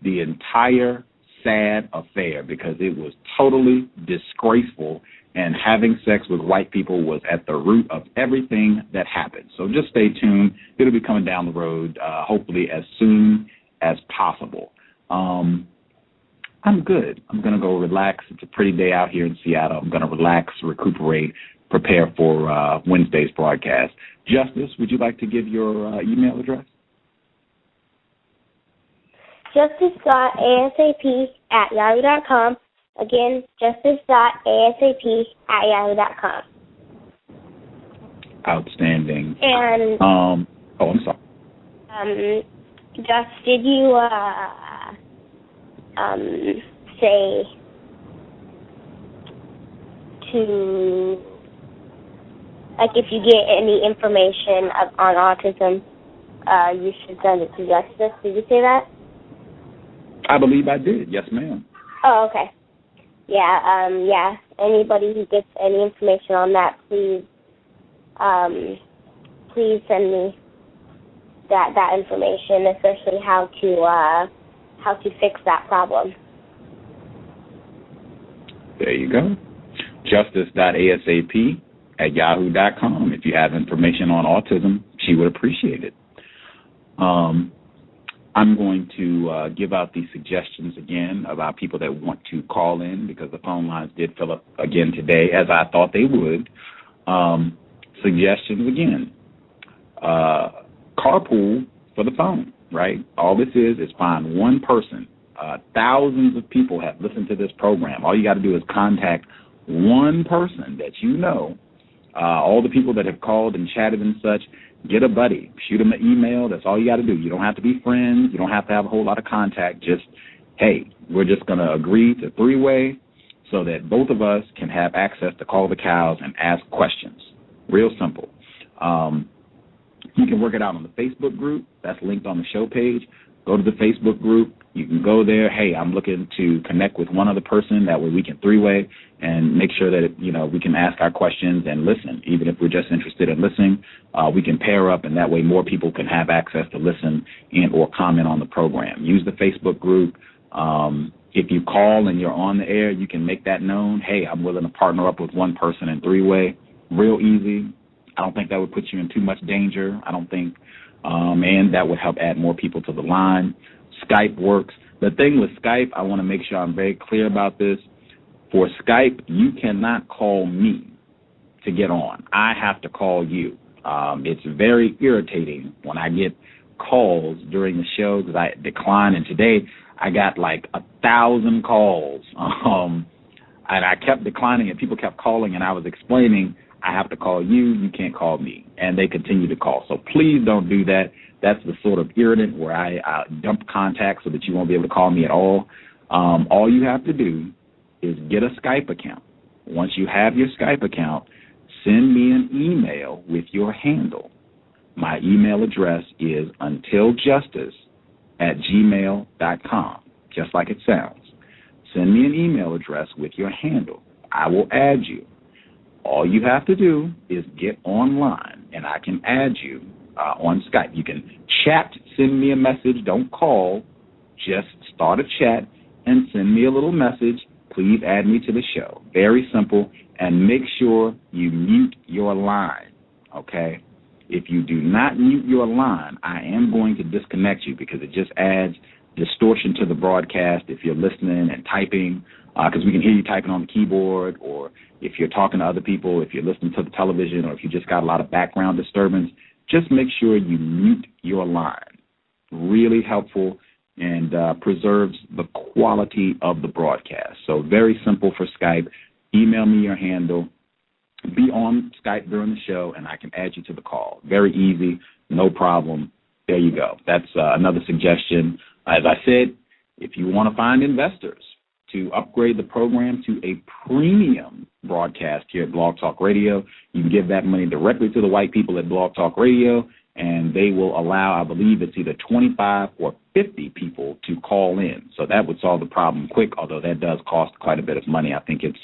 the entire sad affair because it was totally disgraceful. And having sex with white people was at the root of everything that happened. So just stay tuned. It'll be coming down the road, hopefully as soon as possible. I'm good. I'm going to go relax. It's a pretty day out here in Seattle. I'm going to relax, recuperate, prepare for Wednesday's broadcast. Justice, would you like to give your email address? justice.asap@yahoo.com. Again, justice.asap@yahoo.com. Outstanding. And I'm sorry. Just did you say to, like, if you get any information on autism, you should send it to Justice? Did you say that? I believe I did. Yes, ma'am. Oh, okay. Yeah, anybody who gets any information on that, please send me that information, especially how to fix that problem. There you go. Justice.asap@yahoo.com. If you have information on autism, she would appreciate it. I'm going to give out these suggestions again about people that want to call in because the phone lines did fill up again today, as I thought they would. Suggestions again. Carpool for the phone, right? All this is find one person. Thousands of people have listened to this program. All you got to do is contact one person that you know. All the people that have called and chatted and such, get a buddy. Shoot them an email. That's all you got to do. You don't have to be friends. You don't have to have a whole lot of contact. Just, hey, we're just going to agree to three-way so that both of us can have access to call the cows and ask questions. Real simple. You can work it out on the Facebook group. That's linked on the show page. Go to the Facebook group. You can go there. Hey, I'm looking to connect with one other person. That way we can three-way and make sure that, we can ask our questions and listen. Even if we're just interested in listening, we can pair up, and that way more people can have access to listen and or comment on the program. Use the Facebook group. If you call and you're on the air, you can make that known. Hey, I'm willing to partner up with one person in three-way. Real easy. I don't think that would put you in too much danger. I don't think, and that would help add more people to the line. Skype works. The thing with Skype, I want to make sure I'm very clear about this. For Skype, you cannot call me. to get on. I have to call you. It's very irritating when I get calls during the show because I decline, and today I got like 1,000 calls, and I kept declining, and people kept calling, and I was explaining I have to call you, you can't call me, and they continue to call. So please don't do that. That's the sort of irritant where I dump contacts so that you won't be able to call me at all. All you have to do is get a Skype account. Once you have your Skype account, send me an email with your handle. My email address is untiljustice@gmail.com, just like it sounds. Send me an email address with your handle. I will add you. All you have to do is get online, and I can add you on Skype. You can chat, send me a message. Don't call. Just start a chat and send me a little message. Please add me to the show. Very simple. And make sure you mute your line, okay? If you do not mute your line, I am going to disconnect you because it just adds distortion to the broadcast if you're listening and typing, because we can hear you typing on the keyboard, or if you're talking to other people, if you're listening to the television, or if you just got a lot of background disturbance, just make sure you mute your line. Really helpful and preserves the quality of the broadcast. So very simple for Skype. Email me your handle. Be on Skype during the show, and I can add you to the call. Very easy, no problem. There you go. That's another suggestion. As I said, if you want to find investors to upgrade the program to a premium broadcast here at Blog Talk Radio, you can give that money directly to the white people at Blog Talk Radio, and they will allow, I believe it's either 25 or 50 people to call in. So that would solve the problem quick, although that does cost quite a bit of money. I think it's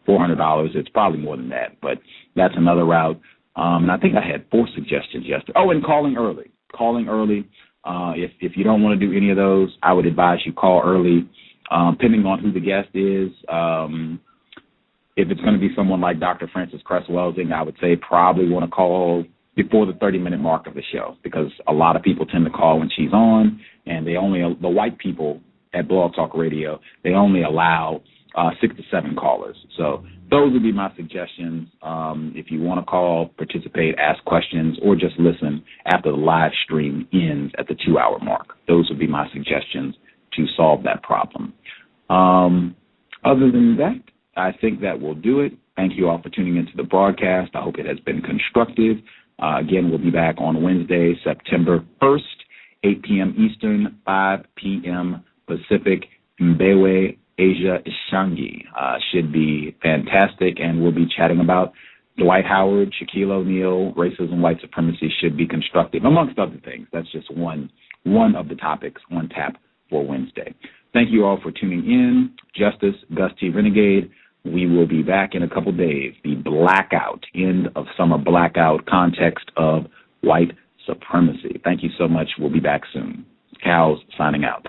$400. It's probably more than that, but that's another route. And I think I had 4 suggestions yesterday. Oh, and calling early. Calling early. If you don't want to do any of those, I would advise you call early, depending on who the guest is. If it's going to be someone like Dr. Frances Cress Welsing, I would say probably want to call before the 30-minute mark of the show, because a lot of people tend to call when she's on, and the white people at Blog Talk Radio, they only allow 6 to 7 callers. So those would be my suggestions. If you want to call, participate, ask questions, or just listen after the live stream ends at the 2-hour mark. Those would be my suggestions to solve that problem. Other than that, I think that will do it. Thank you all for tuning into the broadcast. I hope it has been constructive. Again, we'll be back on Wednesday, September 1st, 8 p.m. Eastern, 5 p.m. Pacific, Mbewe, Asia Ishangi. Should be fantastic, and we'll be chatting about Dwight Howard, Shaquille O'Neal, racism, white supremacy should be constructive, amongst other things. That's just one of the topics on tap for Wednesday. Thank you all for tuning in. Justice, Gus T Renegade. We will be back in a couple days. The blackout, end of summer blackout, context of white supremacy. Thank you so much. We'll be back soon. Cows signing out.